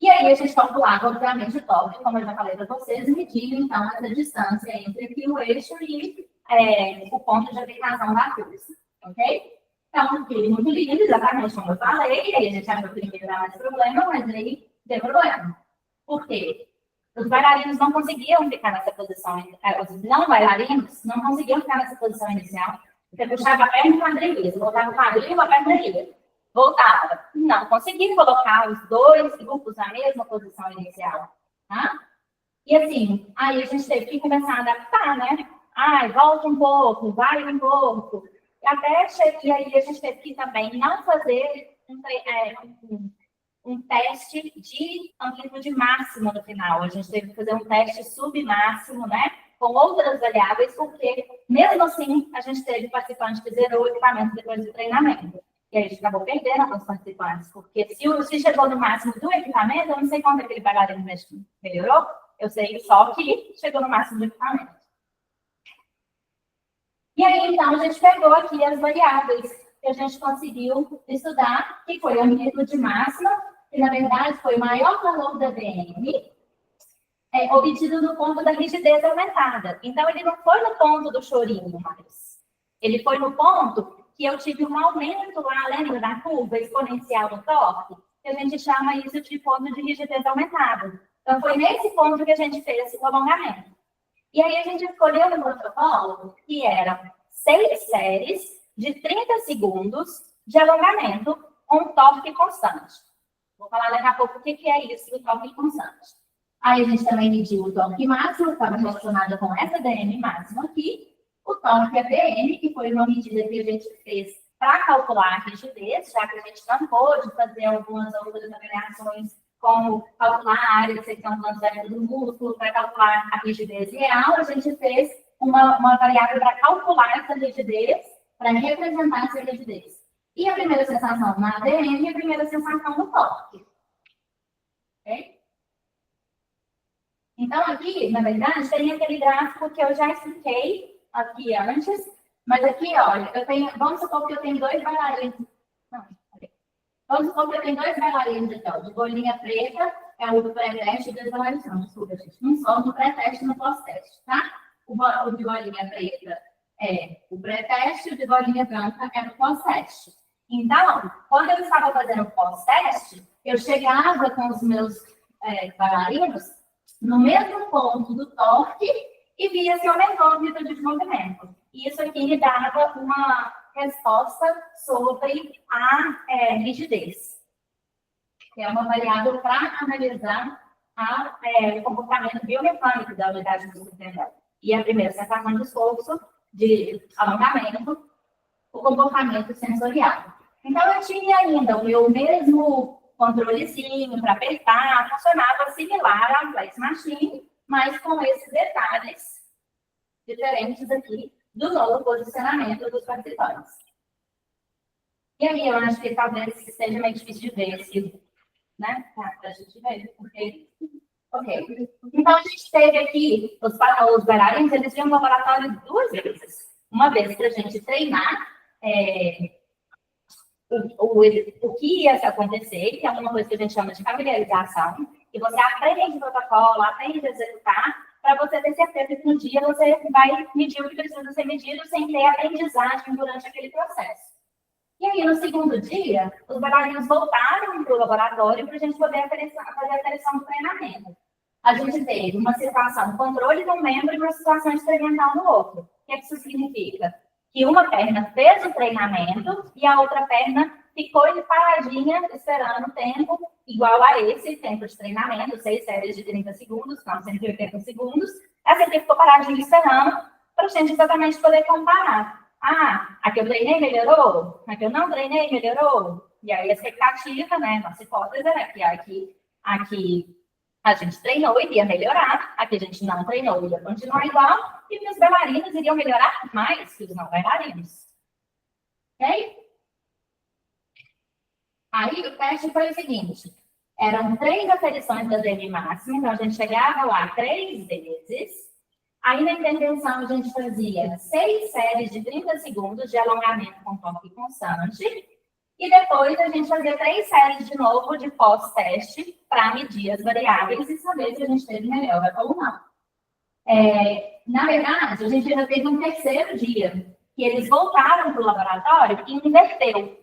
E aí a gente calculava, obviamente, o torque, como eu já falei para vocês, e media, então, essa distância entre aqui o eixo e o ponto de aplicação da força, ok? Então, aqui, muito lindo, exatamente como eu falei, e aí a gente achou que não ia dar mais problema, mas aí deu problema. Por quê? Os bailarinos não conseguiam ficar nessa posição, os não bailarinos não conseguiam ficar nessa posição inicial. Você puxava a perna e quadrilha, voltava o quadril, a perna ia. Voltava. Não conseguia colocar os dois grupos na mesma posição inicial. Tá? E assim, aí a gente teve que começar a adaptar, né? Ai, volta um pouco, vai um pouco. E aí a gente teve que também não fazer um teste de amplitude máxima no final. A gente teve que fazer um teste submáximo, né? Com outras variáveis, porque mesmo assim a gente teve participante que zerou o equipamento depois do treinamento. E aí a gente acabou perdendo alguns participantes, porque se chegou no máximo do equipamento, eu não sei quanto aquele bailarino melhorou, eu sei só que chegou no máximo do equipamento. E aí, então, a gente pegou aqui as variáveis que a gente conseguiu estudar, que foi a amplitude máxima, que na verdade foi o maior valor da DM, obtido no ponto da rigidez aumentada. Então, ele não foi no ponto do chorinho mais. Ele foi no ponto que eu tive um aumento lá, lembra da curva exponencial do torque? Que a gente chama isso de ponto de rigidez aumentada. Então, foi nesse ponto que a gente fez o alongamento. E aí, a gente escolheu no protocolo que eram 6 séries de 30 segundos de alongamento com torque constante. Vou falar daqui a pouco o que é isso do torque constante. Aí a gente também mediu o torque máximo, estava relacionado com essa DM máxima aqui. O torque ADM, que foi uma medida que a gente fez para calcular a rigidez, já que a gente não pôde fazer algumas outras avaliações, como calcular a área de secção transversa do músculo, para calcular a rigidez real, a gente fez uma variável para calcular essa rigidez, para representar essa rigidez. E a primeira sensação na ADM e a primeira sensação no torque. Ok? Então, aqui, na verdade, tem aquele gráfico que eu já expliquei aqui antes, mas aqui, olha, vamos supor que eu tenho 2 bailarinos. Vamos supor que eu tenho 2 bailarinos aqui, ó, de bolinha preta, é o do pré-teste e do bailarinos. Não, desculpa, gente. Um só do pré-teste e no pós-teste, tá? O de bolinha preta é o pré-teste e o de bolinha branca é o pós-teste. Então, quando eu estava fazendo o pós-teste, eu chegava com os meus bailarinos no mesmo ponto do torque e via se aumentou a amplitude de movimento. E isso aqui me dava uma resposta sobre a rigidez, que é uma variável para analisar o comportamento biomecânico da unidade muscular. E a primeira sensação de esforço, de alongamento, o comportamento sensorial. Então, eu tinha ainda o meu mesmo controlezinho para apertar, funcionava similar à Flex Machine, mas com esses detalhes diferentes aqui do novo posicionamento dos participantes. E aí, eu acho que talvez seja meio difícil de ver esse, né? Para a gente ver, porque... Ok. Então, a gente teve aqui, os bailarinos, eles vinham no laboratório 2 vezes. Uma vez para a gente treinar o que ia acontecer, que é uma coisa que a gente chama de familiarização, e você aprende o protocolo, aprende a executar, para você ter certeza que no dia você vai medir o que precisa ser medido sem ter aprendizagem durante aquele processo. E aí, no segundo dia, os bailarinos voltaram para o laboratório para a gente poder fazer a aferição do treinamento. A gente teve uma situação de controle de um membro e uma situação experimental no outro. O que isso significa? Que uma perna fez o treinamento e a outra perna ficou paradinha, esperando o tempo igual a esse tempo de treinamento, 6 séries de 30 segundos, então 180 segundos. Essa aqui ficou paradinha esperando para a gente exatamente poder comparar. Ah, a que eu treinei melhorou? A que eu não treinei melhorou? E aí a expectativa, né, nossa hipótese é que aqui a gente treinou e iria melhorar, aqui a gente não treinou e ia continuar igual, e os bailarinos iriam melhorar mais que os não bailarinos. Ok? Aí o teste foi o seguinte, eram 3 aferições da DM máxima, então a gente chegava lá 3 vezes. Aí, na intervenção, a gente fazia 6 séries de 30 segundos de alongamento com toque constante. E depois a gente fazia 3 séries de novo de pós-teste para medir as variáveis e saber se a gente teve melhora ou não. Na verdade, a gente já teve um terceiro dia, que eles voltaram para o laboratório e inverteu.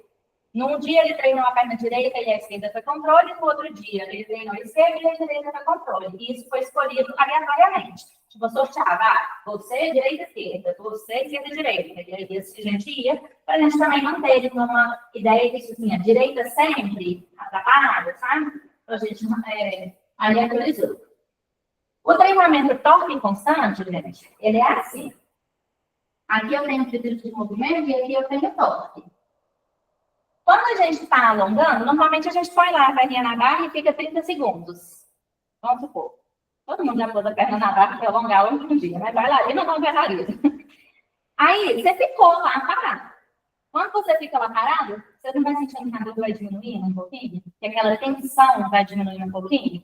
Num dia ele treinou a perna direita e a esquerda foi controle, no outro dia ele treinou a esquerda e a direita foi controle. E isso foi escolhido aleatoriamente. Tipo, sorteava, você direita esquerda, você esquerda direita. E aí a gente ia, para a gente também manter ele numa ideia que assim, a direita sempre atrapalhada, sabe? Então a gente aleatorizou. O treinamento torque constante, gente, ele é assim. Aqui eu tenho amplitude de movimento e aqui eu tenho torque. Quando a gente está alongando, normalmente a gente põe lá a perninha na barra e fica 30 segundos. Vamos supor. Todo mundo já pôs a perna na barra para alongar um dia, mas bailarina não bailarina. Aí, você ficou lá parado. Quando você fica lá parado, você não vai sentindo que a dor vai diminuindo um pouquinho? Que aquela tensão vai diminuindo um pouquinho?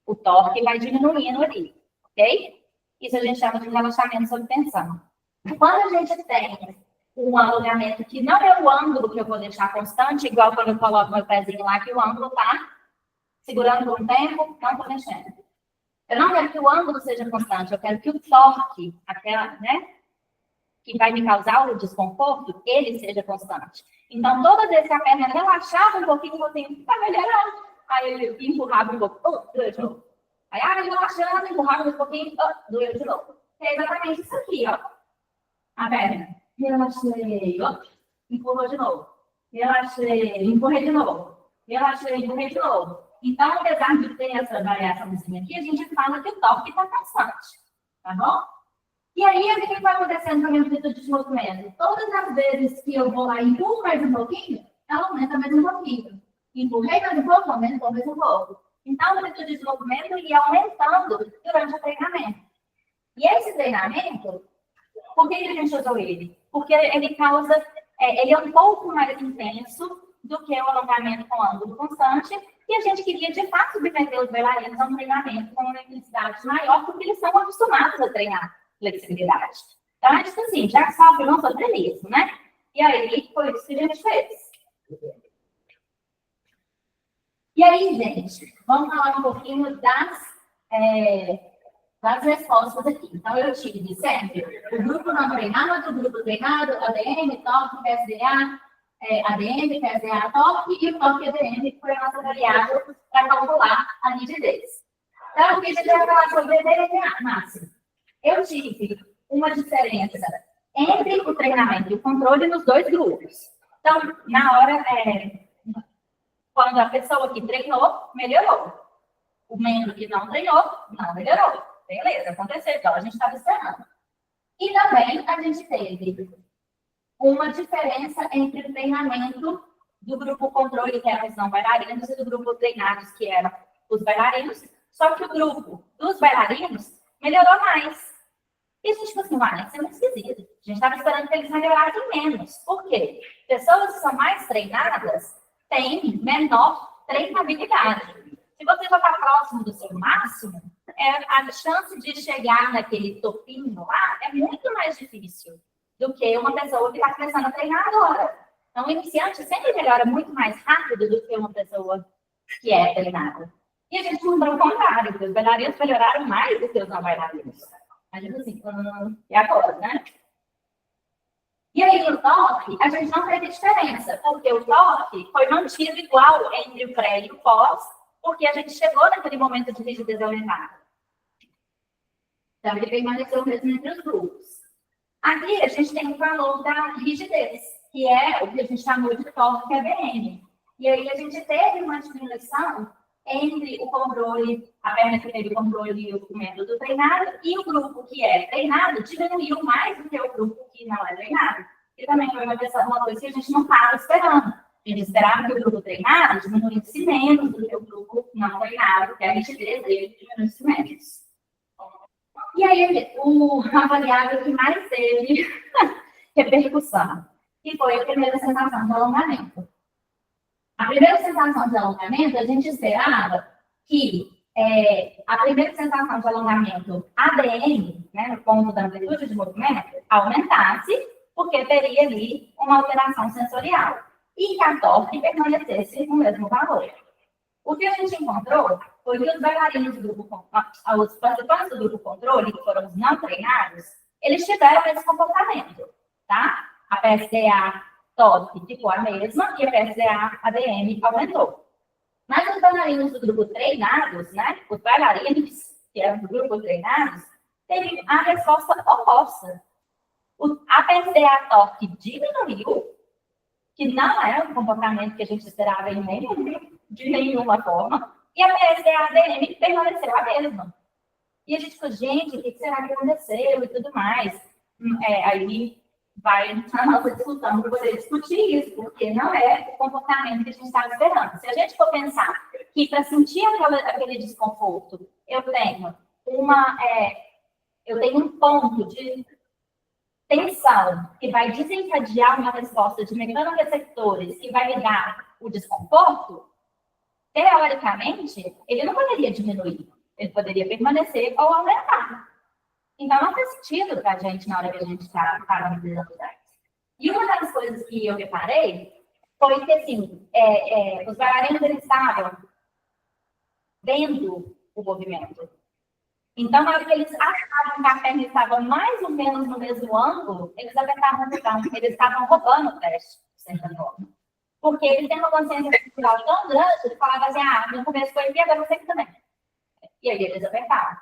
O torque vai diminuindo ali, ok? Isso a gente chama de relaxamento sob tensão. Quando a gente tem um alongamento que não é o ângulo que eu vou deixar constante, igual quando eu coloco meu pezinho lá, que o ângulo está segurando por um tempo, não estou mexendo. Eu não quero que o ângulo seja constante, eu quero que o torque, aquela, né, que vai me causar o desconforto, ele seja constante. Então, toda vez que a perna relaxava um pouquinho, eu tenho que estar melhorando. Aí ele empurrava um pouco, doeu de novo. Aí, relaxando, empurrava um pouquinho, doeu de novo. É exatamente isso aqui, ó. A perna. Relaxei, empurrou de novo. Relaxei, empurrei de novo. Relaxei, empurrei de novo. Então, apesar de ter essa variaçãozinha aqui, a gente fala que o torque está constante. Tá bom? E aí, o que vai acontecendo com a minha amplitude de movimento? Todas as vezes que eu vou lá e empurro mais um pouquinho, ela aumenta mais um pouquinho. Empurrei mais um pouco, aumentou mais um pouco. Então, a amplitude de movimento ia aumentando durante o treinamento. E esse treinamento, por que a gente usou ele? Porque ele causa, ele é um pouco mais intenso do que o alongamento com ângulo constante, e a gente queria, de fato, submeter os bailarinos a um treinamento com uma intensidade maior, porque eles são acostumados a treinar flexibilidade. Então, a gente assim, já sabe, não sofrer isso, né? E aí, foi isso que a gente fez. E aí, gente, vamos falar um pouquinho das respostas aqui. Então, eu tive sempre o grupo não treinado, o grupo treinado, ADM, TOC, PSDA, ADM, PSDA, TOC e o TOC ADM, que foi a nossa variável para calcular a rigidez. Então, o que a gente vai falar sobre DDA máximo? Eu tive uma diferença entre o treinamento e o controle nos 2 grupos. Então, na hora, quando a pessoa que treinou, melhorou. O membro que não treinou, não melhorou. Beleza, aconteceu, então a gente estava esperando. E também a gente teve uma diferença entre o treinamento do grupo controle, que eram os não bailarinos, e do grupo treinados, que eram os bailarinos. Só que o grupo dos bailarinos melhorou mais. E a gente falou assim, isso é muito esquisito. A gente estava esperando que eles melhorassem menos. Por quê? Pessoas que são mais treinadas têm menor treinabilidade. Se você já está próximo do seu máximo, a chance de chegar naquele topinho lá é muito mais difícil do que uma pessoa que está começando a treinar agora. Então, o iniciante sempre melhora muito mais rápido do que uma pessoa que é treinada. E a gente mudou o contrário, porque os bailarinos melhoraram mais do que os não bailarinos. A gente assim, e agora, né? E aí, no toque, a gente não teve diferença, porque o toque foi mantido igual entre o pré e o pós, porque a gente chegou naquele momento de rigidez aumentada. Então, ele permaneceu mesmo entre os grupos. Aqui, a gente tem o valor da rigidez, que é o que a gente chamou de torque ABM. E aí, a gente teve uma diminuição entre o controle, a perna que teve o controle e o método treinado, e o grupo que é treinado diminuiu mais do que o grupo que não é treinado. E também foi uma coisa que a gente não estava esperando. A gente esperava que o grupo treinado diminuísse menos do que o grupo não treinado, que a rigidez dele diminuísse menos. E aí, a variável que mais teve repercussão, que foi a primeira sensação de alongamento. A primeira sensação de alongamento, a gente esperava que a primeira sensação de alongamento ADM, né, no ponto da amplitude de movimento, aumentasse, porque teria ali uma alteração sensorial. E que a torque permanecesse no mesmo valor. O que a gente encontrou foi que os bailarinos do grupo, os participantes do grupo controle, que foram os não treinados, eles tiveram esse comportamento, tá? A PSDA torque ficou a mesma e a PSDA ADM aumentou. Mas os bailarinos do grupo treinados, né? Os bailarinos que eram do grupo treinados, teve a resposta oposta. A PSDA torque diminuiu, que não é um comportamento que a gente esperava de nenhuma forma, e a PSDA-ADM permaneceu a mesma. E a gente falou, gente, o que será que aconteceu e tudo mais. Aí vai a nossa discussão para poder discutir isso, porque não é o comportamento que a gente estava esperando. Se a gente for pensar que para sentir aquele desconforto, eu tenho um ponto de tensão que vai desencadear uma resposta de mecanoreceptores que vai me dar o desconforto, teoricamente, ele não poderia diminuir, ele poderia permanecer ou aumentar. Então, não faz sentido para a gente na hora que a gente está analisando os dados. E uma das coisas que eu reparei foi que, assim, os bailarinos eles estavam vendo o movimento. Então, na hora que eles achavam que a perna estava mais ou menos no mesmo ângulo, eles estavam roubando o teste, de certa forma. Porque eles têm uma consciência cultural tão grande, eles falavam assim, no começo foi aqui, agora você aqui também. E aí eles apertavam.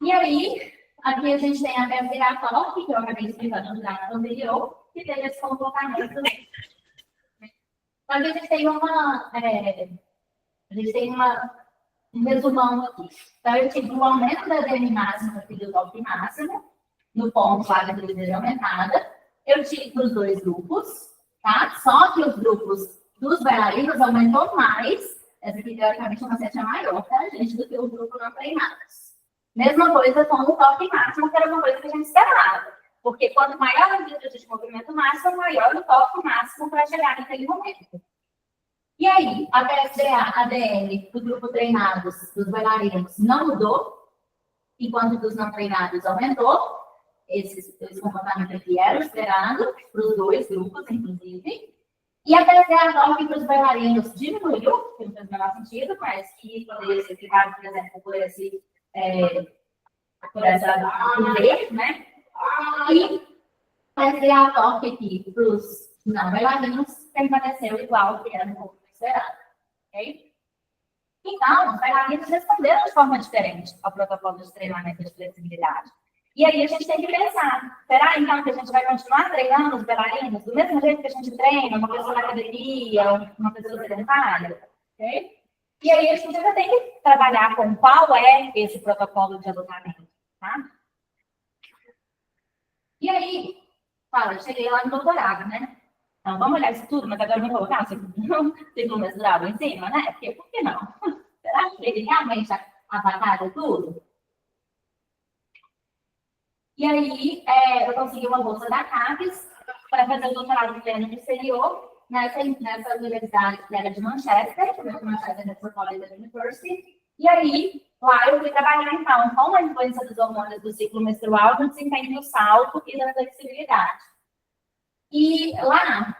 E aí, aqui a gente tem a PSDA torque, que eu acabei explicando no slide anterior, que teve esse comportamento também. Então, a gente tem um resumão aqui. Então, eu tive um aumento da ADM máxima aqui do torque máximo, no ponto lá da rigidez aumentada. Eu tive para os dois grupos, tá? Só que os grupos dos bailarinos aumentou mais. Essa aqui, teoricamente, é uma seta maior, tá, gente, do que o grupo não treinados. Mesma coisa com o torque máximo, que era uma coisa que a gente esperava. Porque quanto maior a amplitude de movimento máximo, maior o torque máximo para chegar naquele momento. E aí, a PSDA, ADM, do grupo treinados, dos bailarinos, não mudou, enquanto dos não treinados aumentou. Esse comportamento aqui era esperado para os dois grupos, inclusive. E a PSDA torque para os bailarinos diminuiu, que não fez o menor sentido, mas que poderia ser explicado, por exemplo, por essa lei, né? E a PSDA torque aqui para os não bailarinos permaneceu igual que era no pouco esperado. Ok? Então, os bailarinos responderam de forma diferente ao protocolo de treinamento de flexibilidade. E aí a gente tem que pensar, será então que a gente vai continuar treinando os bailarinos do mesmo jeito que a gente treina uma pessoa na academia, uma pessoa sedentária? Okay? E aí a gente ainda tem que trabalhar com qual é esse protocolo de alongamento, tá? E aí, eu cheguei lá no doutorado, né? Então, vamos olhar isso tudo, mas agora vamos colocar o ciclo menstrual em cima, né? Porque, por que não? Será que ele realmente abatalha tudo? E aí, eu consegui uma bolsa da CAPES para fazer o doutorado pleno no exterior, nessa universidade que era de Manchester, Manchester Metropolitan University. E aí, lá eu fui trabalhar, então, com a influência dos hormônios do ciclo menstrual no desempenho do salto e da flexibilidade. E lá,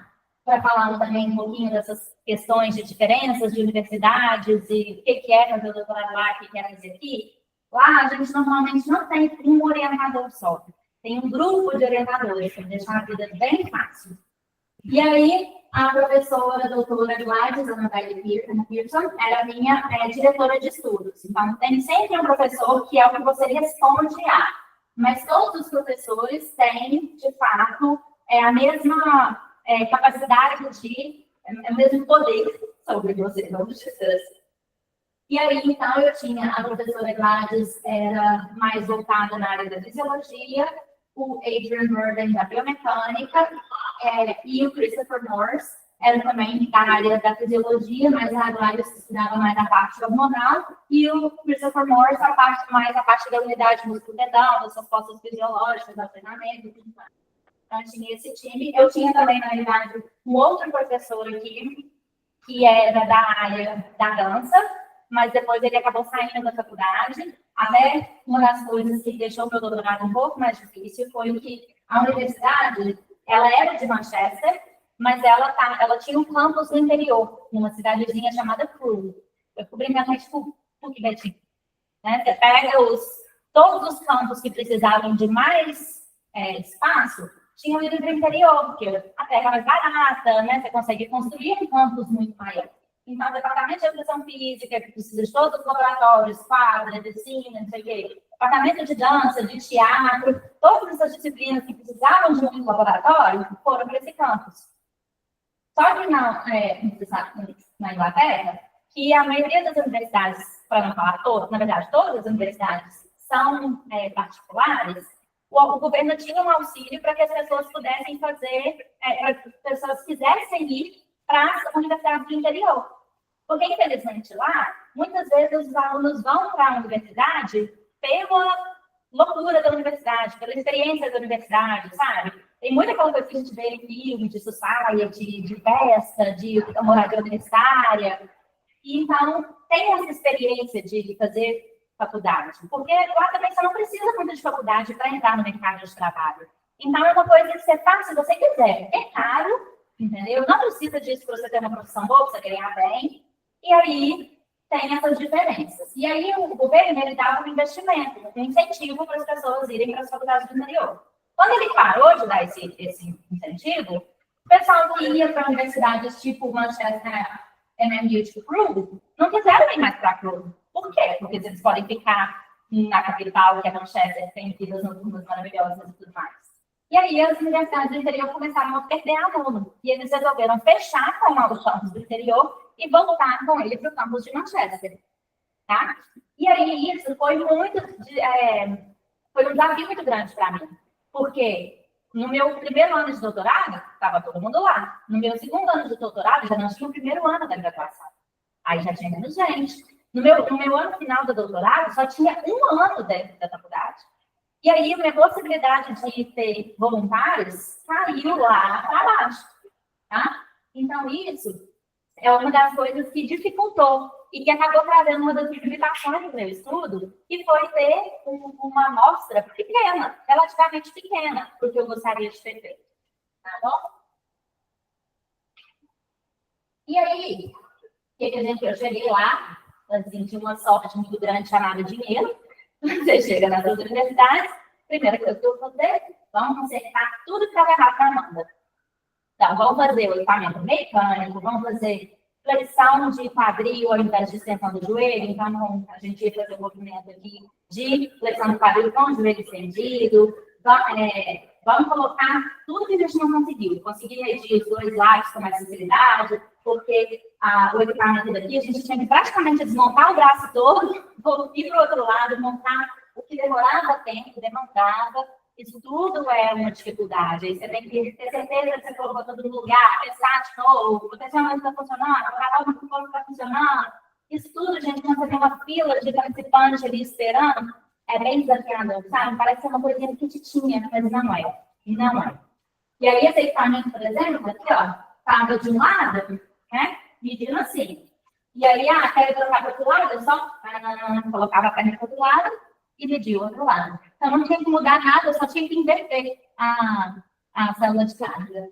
para falar também um pouquinho dessas questões de diferenças de universidades e o que é fazer o doutorado lá, o que é fazer aqui, lá a gente normalmente não tem um orientador só. Tem um grupo de orientadores, para deixar a vida bem fácil. E aí, a professora, a doutora Gladys Annabelle Pearson, era a minha diretora de estudos. Então, tem sempre um professor que é o que você responde a. Mas todos os professores têm, de fato, a mesma capacidade o mesmo poder sobre você, vamos dizer assim. E aí, então, eu tinha a professora Gladys, era mais voltada na área da fisiologia, o Adrian Burden da biomecânica, e o Christopher Morse era também da área da fisiologia, mas a Gladys estudava mais a parte hormonal, e o Christopher Morse a parte da unidade musculoesquelética, das respostas fisiológicas, do treinamento, tudo mais. Então, tinha esse time. Eu tinha também, na verdade, um outro professor aqui, que era da área da dança, mas depois ele acabou saindo da faculdade. Até uma das coisas que deixou o meu doutorado um pouco mais difícil foi que a universidade, ela era de Manchester, mas ela tinha um campus no interior, numa cidadezinha chamada Crewe. Eu fui brincando mais PUC, Betinho. Né? Você pega todos os campos que precisavam de mais espaço, tinham ido para o interior, porque a terra é mais barata, né? Você consegue construir um campus muito maior. Então, o departamento de educação física, que precisa de todos os laboratórios, quadra, piscina, não sei o quê, departamento de dança, de teatro, todas essas disciplinas que precisavam de um laboratório foram para esse campus. Só que na Inglaterra, que a maioria das universidades, para não falar todas, na verdade, todas as universidades são particulares, o governo tinha um auxílio para que as pessoas pudessem fazer, para que as pessoas quisessem ir para as universidades do interior. Porque, infelizmente, lá, muitas vezes os alunos vão para a universidade pela loucura da universidade, pela experiência da universidade, sabe? Tem muita coisa que a gente vê em filme, de society, de festa, de moradia universitária. E, então, tem essa experiência de fazer faculdade. Porque lá também você não precisa muito de faculdade para entrar no mercado de trabalho. Então, é uma coisa que você faz se você quiser. É caro, entendeu? Não precisa disso para você ter uma profissão boa, para você ganhar bem. E aí, tem essas diferenças. E aí, o governo, ele dava um investimento, um incentivo para as pessoas irem para as faculdades do interior. Quando ele parou de dar esse incentivo, o pessoal que ia para universidades tipo Manchester, MMU de Crewe, não quiseram ir mais para Crewe. Por quê? Porque eles podem ficar na capital, que é Manchester, tem vidas noturnas maravilhosas e tudo mais. E aí, as universidades do interior começaram a perder aluno. E eles resolveram fechar com o campus do interior e voltar com ele para o campus de Manchester. Tá? E aí, isso foi um desafio muito grande para mim. Porque no meu primeiro ano de doutorado, estava todo mundo lá. No meu segundo ano de doutorado, já não tinha o primeiro ano da graduação. Aí já tinha menos gente. No meu ano final do doutorado, só tinha um ano dentro da faculdade. E aí, a minha possibilidade de ter voluntários caiu lá para baixo. Tá? Então, isso é uma das coisas que dificultou e que acabou trazendo uma das limitações do meu estudo, que foi ter uma amostra pequena, relativamente pequena, porque eu gostaria de ter feito. Tá bom? E aí, eu cheguei lá, assim, tinha uma sorte muito grande chamada dinheiro. Você chega nas duas universidades, primeira coisa que eu vou fazer, vamos consertar tudo que estava errado na Amanda. Então, vamos fazer o equipamento mecânico, vamos fazer flexão de quadril ao invés de extensão do joelho. Então, a gente ia fazer um movimento aqui de flexão de quadril com o joelho estendido. Vamos colocar tudo que a gente não conseguiu. Consegui medir os dois lados com mais facilidade, porque o equipamento daqui, a gente tinha que praticamente desmontar o braço todo, ir para o outro lado, montar o que demorava tempo, demandava. Isso tudo é uma dificuldade. Aí você tem que ter certeza que você colocou tudo no lugar, pensar de novo, o tensionamento está funcionando, o canal do corpo está funcionando. Isso tudo, gente, quando você tem uma fila de participantes ali esperando, é bem desafiador, sabe? Parece ser uma coisinha pequitinha, mas não é. Não é. E aí, esse equipamento, por exemplo, aqui, ó, estava de um lado, né? Medindo assim. E aí, quero trocar para o outro lado, eu só colocava a perna para o outro lado e media o outro lado. Então, não tinha que mudar nada, eu só tinha que inverter a célula de carga.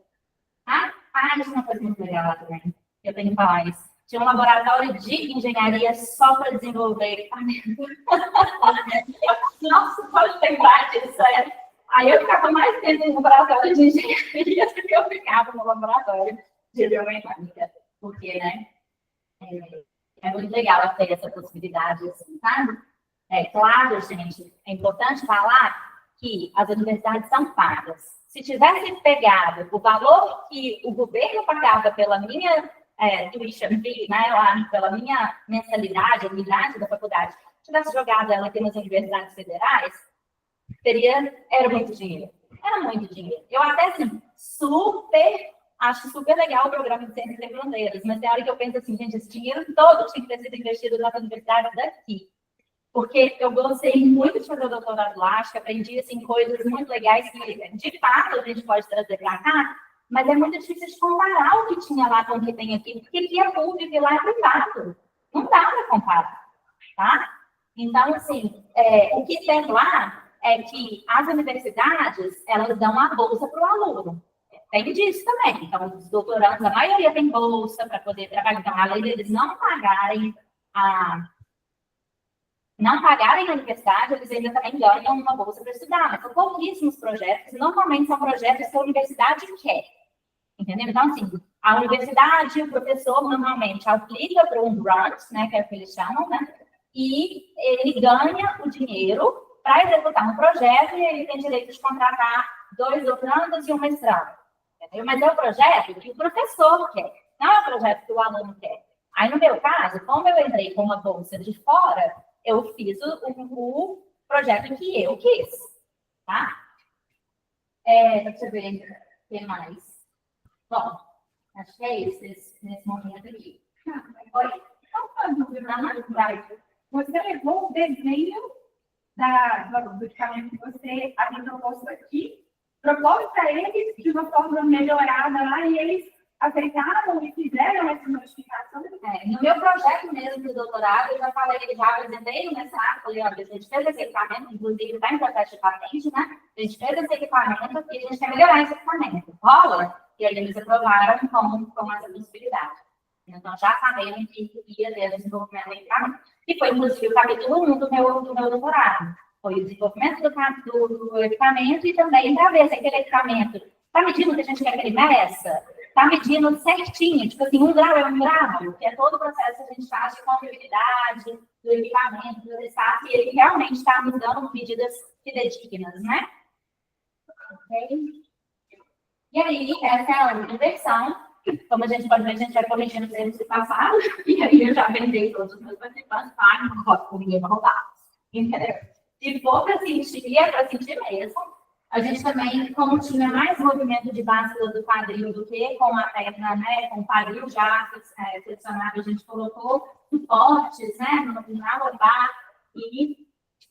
Tá? Isso é uma coisa muito legal lá também. Eu tenho que falar isso. Tinha um laboratório de engenharia só para desenvolver equipamento. Nossa, pode lembrar disso, Aí eu ficava mais tempo no laboratório de engenharia do que eu ficava no laboratório de biomecânica. Porque, né? É muito legal ter essa possibilidade, assim, sabe? Claro, gente, é importante falar que as universidades são pagas. Se tivesse pegado o valor que o governo pagava pela minha tuition fee, né, lá, pela minha mensalidade, a unidade da faculdade, tivesse jogado ela aqui nas universidades federais, era muito dinheiro. Era muito dinheiro. Eu até, assim, acho super legal o programa de Ciências Sem Fronteiras, mas tem hora que eu penso assim, gente, esse dinheiro todo tinha que ter sido investido nas universidades daqui. Porque eu gostei muito de fazer o doutorado lá, acho que aprendi assim, coisas muito legais que, de fato, a gente pode trazer para cá, mas é muito difícil de comparar o que tinha lá com o que tem aqui, porque aqui é público e lá é privado. Não dá para comparar, tá? Então, assim, o que tem lá é que as universidades, elas dão a bolsa para o aluno. Tem disso também. Então, os doutorandos, a maioria tem bolsa para poder trabalhar. Então, além deles não pagarem a universidade, eles ainda também ganham uma bolsa para estudar, mas são pouquíssimos projetos, normalmente são projetos que a universidade quer, entendeu? Então, assim, a universidade, o professor, normalmente, aplica para um grant, né, que é o que eles chamam, né, e ele ganha o dinheiro para executar um projeto e ele tem direito de contratar 2 doutorandos e um mestrado, entendeu? Mas é o projeto que o professor quer, não é o projeto que o aluno quer. Aí, no meu caso, como eu entrei com uma bolsa de fora, eu fiz o projeto que eu quis, tá? Deixa eu ver o que mais. Bom, acho que é isso nesse momento aqui. Oi? Você levou o desenho do equipamento que você havia proposto aqui, propôs para eles de uma forma melhorada lá e eles aceitaram e fizeram essa modificação? No meu projeto mesmo de doutorado, eu já apresentei no mestrado, falei, olha, a gente fez esse equipamento, inclusive está em processo de patente, né? A gente fez esse equipamento e a gente quer melhorar esse equipamento. Rola? E aí eles aprovaram com essa possibilidade. Então, já sabendo que ia ter desenvolvimento do equipamento. E foi, inclusive, o capítulo 1 do meu doutorado. Foi o desenvolvimento do equipamento e também para ver se aquele equipamento está medindo o que a gente quer que ele meça, está medindo certinho, tipo assim, 1 grau é 1 grau, que é todo o processo que a gente faz de confiabilidade do equipamento, do espaço, e ele realmente está nos dando medidas fidedignas, né? Ok? E aí, essa é a única versão. Como a gente pode ver, a gente vai corrigindo os erros do passado, e aí eu já vendei todos os meus participantes, não rodo, ninguém vai roubar. Entendeu? Se for para sentir, é para sentir mesmo. A gente também, como tinha mais movimento de báscula do quadril do que com a perna, né, com o quadril já flexionado, a gente colocou suportes, né, na lombar e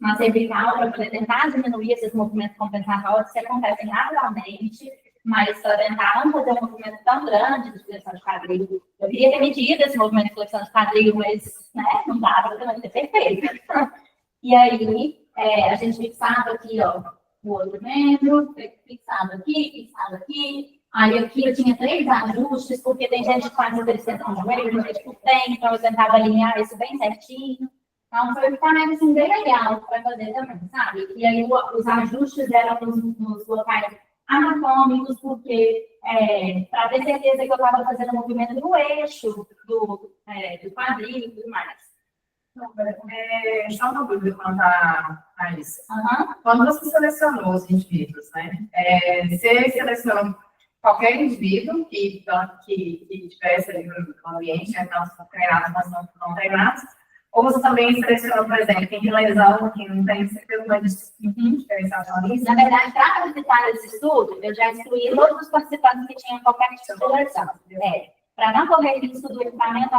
na cervical para poder tentar diminuir esses movimentos compensatórios que acontecem naturalmente, mas para tentar não fazer um movimento tão grande de flexão de quadril. Eu queria ter medido esse movimento de flexão de quadril, mas né, não dava para ser perfeito. E aí, a gente fixava aqui, ó, o outro membro, fixado aqui. Aí aqui eu tinha 3 ajustes, porque tem gente que faz a extensão de joelho, tem gente que tem, então eu tentava alinhar isso bem certinho. Então foi um equipamento assim, bem legal para fazer também, sabe? E aí os ajustes eram nos locais anatômicos, porque para ter certeza que eu estava fazendo o movimento no eixo do quadril e tudo mais. Só uma dúvida quanto a isso. Quando você selecionou os indivíduos, né? Você selecionou qualquer indivíduo que estivesse ali no ambiente, né? Então, são treinados, mas não treinados. Ou você também selecionou, por exemplo, quem tem lesão, quem não tem, você fez uma diferenciação nisso? Na verdade, para participar desse estudo, eu já excluí todos os participantes que tinham qualquer tipo de lesão. Para não correr risco do equipamento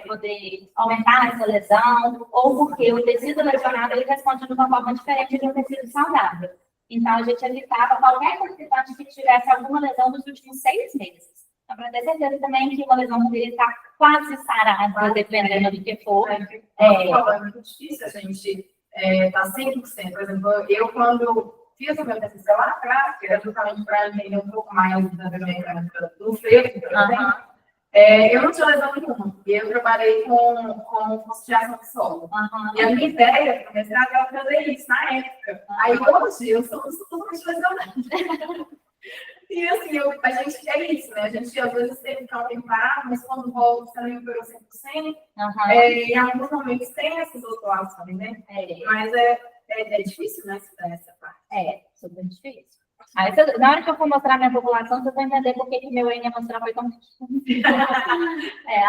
poder aumentar essa lesão, ou porque o tecido lesionado ele responde de uma forma diferente de um tecido saudável. Então, a gente evitava qualquer participante que tivesse alguma lesão nos últimos 6 meses. Então, para ter certeza também que uma lesão poderia estar quase sarada, dependendo do que for. É muito difícil a gente estar 100%. Por exemplo, eu quando fiz o meu TCC lá atrás, que era justamente para entender um pouco mais da biomecânica do feto, por exemplo. Eu não tinha lesão nenhuma. E eu trabalhei com fossilação de solo. E a minha ideia para o mestrado era fazer isso na época. Aí hoje eu sou totalmente lesionada. E assim, a gente é isso, né? A gente às vezes tem que ficar um tempo parado, mas quando volta, você não recuperou 100%. E em alguns momentos tem essas oscilações, né? Mas é difícil, né? Essa parte. Super difícil. Aí, na hora que eu for mostrar a minha população, você vai entender por que meu N amostral foi tão difícil.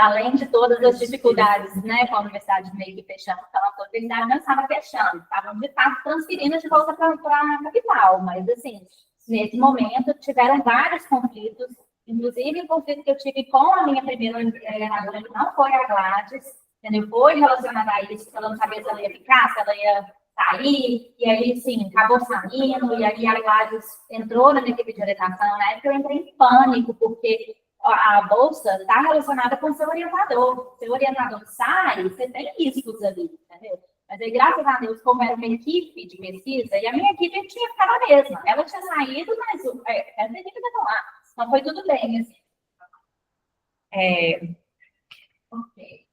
Além de todas as dificuldades, né, com a universidade meio que fechando, então a universidade não estava fechando, estavam de fato transferindo de volta para a capital, mas assim, nesse momento tiveram vários conflitos, inclusive o conflito que eu tive com a minha primeira orientadora, que não foi a Gladys, entendeu? Foi relacionada a isso, ela não sabia se ela ia ficar, se ela ia sair, e aí, sim, acabou saindo, e aí a Gladys entrou na minha equipe de orientação. Na época eu entrei em pânico, porque a bolsa está relacionada com o seu orientador. Se o orientador sai, você tem riscos ali, entendeu? Mas aí, graças a Deus, como era uma equipe de pesquisa, e a minha equipe tinha ficado a mesma. Ela tinha saído, mas essa equipe estava lá. Então, foi tudo bem, assim. Ok.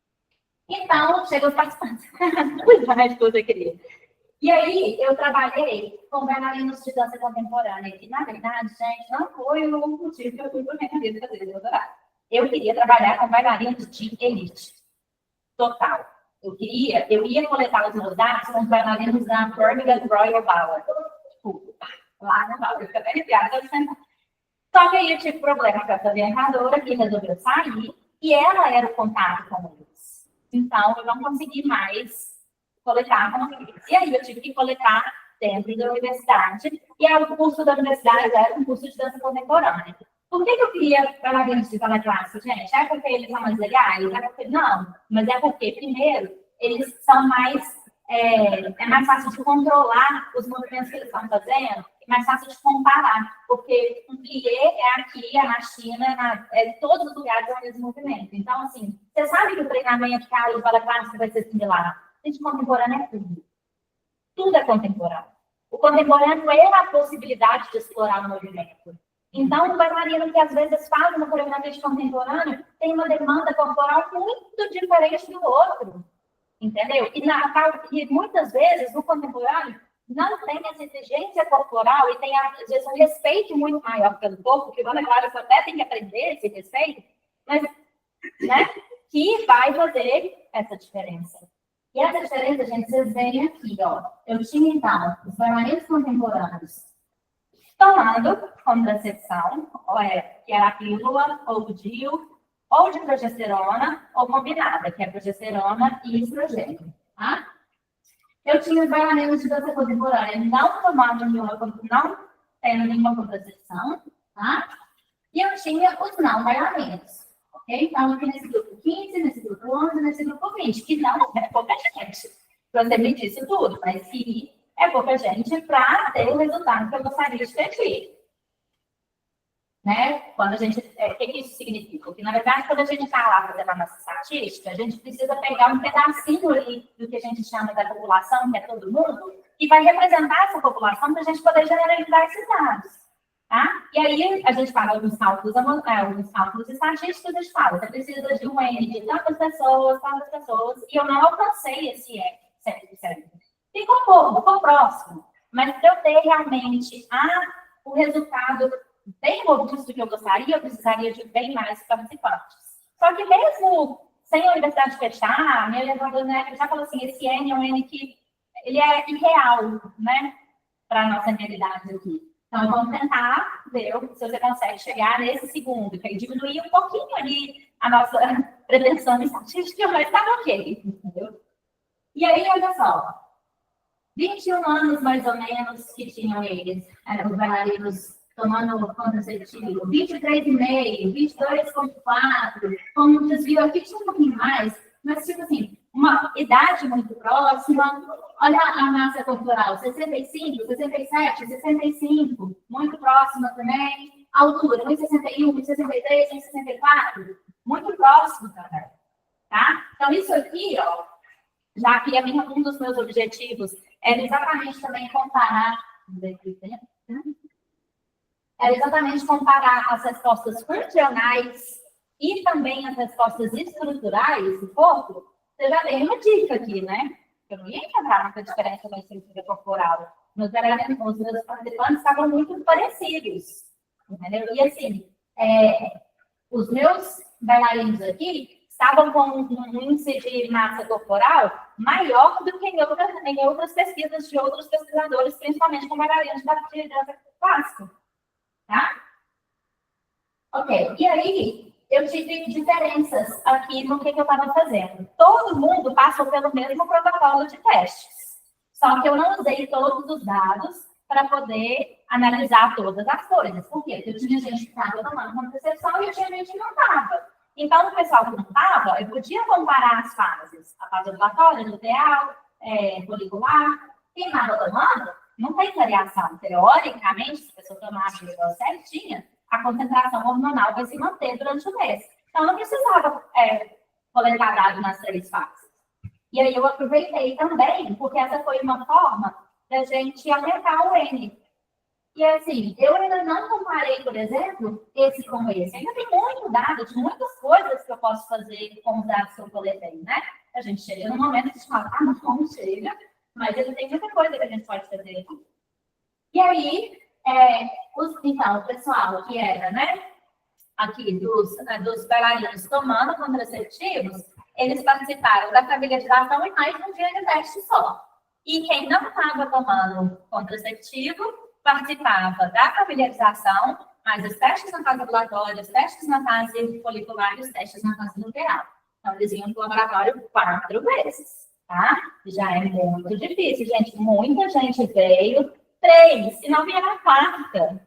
Então, chegou os participantes. Muito mais coisa que eu queria. E aí, eu trabalhei com bailarinos de dança contemporânea, que, na verdade, gente, não foi o motivo que eu fui para minha carreira fazer doutorado. Eu queria trabalhar com bailarinos de elite. Total. Eu ia coletar os meus dados com os bailarinos da Birmingham Royal Ballet. Tipo, lá na Ballet, eu fico até arrepiada. Só que aí eu tive problema com essa orientadora, que resolveu sair, e ela era o contato com eles. Então, eu não consegui mais coletar com eles. E aí eu tive que coletar dentro da universidade, e o curso da universidade era um curso de dança contemporânea. Por que eu queria bailarinos de cada classe, gente? É porque eles são mais legais? É porque... Não, mas é porque, primeiro, eles são mais... É mais fácil de controlar os movimentos que eles estão fazendo, é mais fácil de comparar, porque um plié é aqui, é na China, em todos os lugares é o mesmo movimento. Então, assim, você sabe que o treinamento que a aula para classe vai ser similar. Gente, contemporâneo é tudo. Tudo é contemporâneo. O contemporâneo é a possibilidade de explorar o movimento. Então, o bailarino que às vezes faz uma coreografia de contemporâneo tem uma demanda corporal muito diferente do outro. Entendeu? E muitas vezes, no contemporâneo, não tem essa exigência corporal e tem, às vezes, um respeito muito maior pelo corpo, que, claro, você até tem que aprender esse respeito, mas, né, que vai fazer essa diferença. E essa diferença, gente, vocês veem aqui, ó. Eu tinha, então, os bailarinos contemporâneos tomando contracepção, que era a pílula, ou o DIU, ou de progesterona, ou combinada, que é progesterona e estrogênio, tá? Eu tinha os bailarinos de dança contemporânea não tomando não tendo nenhuma contracepção, tá? E eu tinha os não bailarinos, ok? Então, aqui nesse grupo 15, nesse grupo 11, nesse grupo 20, que não é pouca gente. Você me disse tudo, mas que é pouca gente para ter o resultado que eu gostaria de ter tido. Né? Quando a gente, o que isso significa? Porque, na verdade, quando a gente está lá fazendo a nossa estatística, a gente precisa pegar um pedacinho ali do que a gente chama da população, que é todo mundo, e vai representar essa população para a gente poder generalizar esses dados. Tá? E aí, a gente fala nos cálculos estatísticos, a gente fala, você precisa de um N de tantas pessoas, e eu não alcancei esse N, 100%. Ficou próximo, mas para eu ter realmente o resultado bem robusto que eu gostaria, eu precisaria de bem mais participantes. Só que mesmo sem a universidade fechar, minha orientadora já falou assim, esse N é um N que ele é irreal, né, para a nossa realidade aqui. Então, vamos tentar ver se você consegue chegar nesse segundo, que aí diminuir um pouquinho ali a nossa pretensão estatística, mas está ok, entendeu? E aí, olha só, 21 anos mais ou menos que tinham eles, os bailarinos tomando contraceptivo, 23,5, 22,4, com um desvio aqui tinha um pouquinho mais, mas tipo assim, uma idade muito próxima, olha a massa corporal, 65, 67, 65, muito próxima também, altura, 1,61, 1,63, 1,64, muito próximo também, tá? Então isso aqui, ó, já que um dos meus objetivos era exatamente também comparar Era exatamente comparar as respostas funcionais e também as respostas estruturais do corpo. Você já tem uma dica aqui, né? Eu não ia encontrar muita diferença na estrutura corporal. Os meus participantes estavam muito parecidos, entendeu? E assim, os meus bailarinos aqui estavam com um índice de massa corporal maior do que em outras pesquisas de outros pesquisadores, principalmente com bailarinos de dança clássica. Tá? Ok, e aí eu tive diferenças aqui no que eu estava fazendo. Todo mundo passou pelo mesmo protocolo de testes, só que eu não usei todos os dados para poder analisar todas as coisas. Por quê? Porque eu tinha gente que estava tomando contracepção e eu tinha gente que não estava. Então, o pessoal que não estava, eu podia comparar as fases, a fase ovulatória, luteal, folicular. Quem estava tomando, não tem variação. Teoricamente, se a pessoa tomar a pílula certinha, a concentração hormonal vai se manter durante o mês. Então, não precisava coletar dados nas 3 fases. E aí, eu aproveitei também, porque essa foi uma forma da gente aumentar o N. E assim, eu ainda não comparei, por exemplo, esse com esse. Ainda tem muito dado de muitas coisas que eu posso fazer com os dados que eu coletei, né? A gente chega no momento de falar, não chega, mas ainda tem muita coisa que a gente pode fazer aqui. E aí, então, o pessoal que era, né, aqui dos bailarinos tomando contraceptivos, eles participaram da familiarização e mais um dia de teste só. E quem não estava tomando contraceptivo participava da familiarização, mas os testes na fase ovulatória, os testes na fase folicular e os testes na fase luteal. Então, eles iam para o laboratório 4 vezes, tá? Já é muito difícil, gente. Muita gente veio 3, e não vieram a 4ª.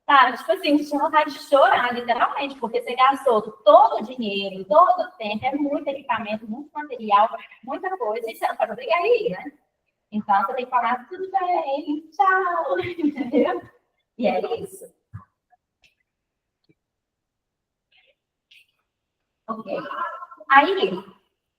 Tá? Tipo assim, tinha vontade de chorar, literalmente, porque você gastou todo o dinheiro, todo o tempo, é muito equipamento, muito material, muita coisa, e você não pode obrigar aí, né? Então, você tem que falar, tudo bem, tchau, entendeu? E é isso. Ok. Aí,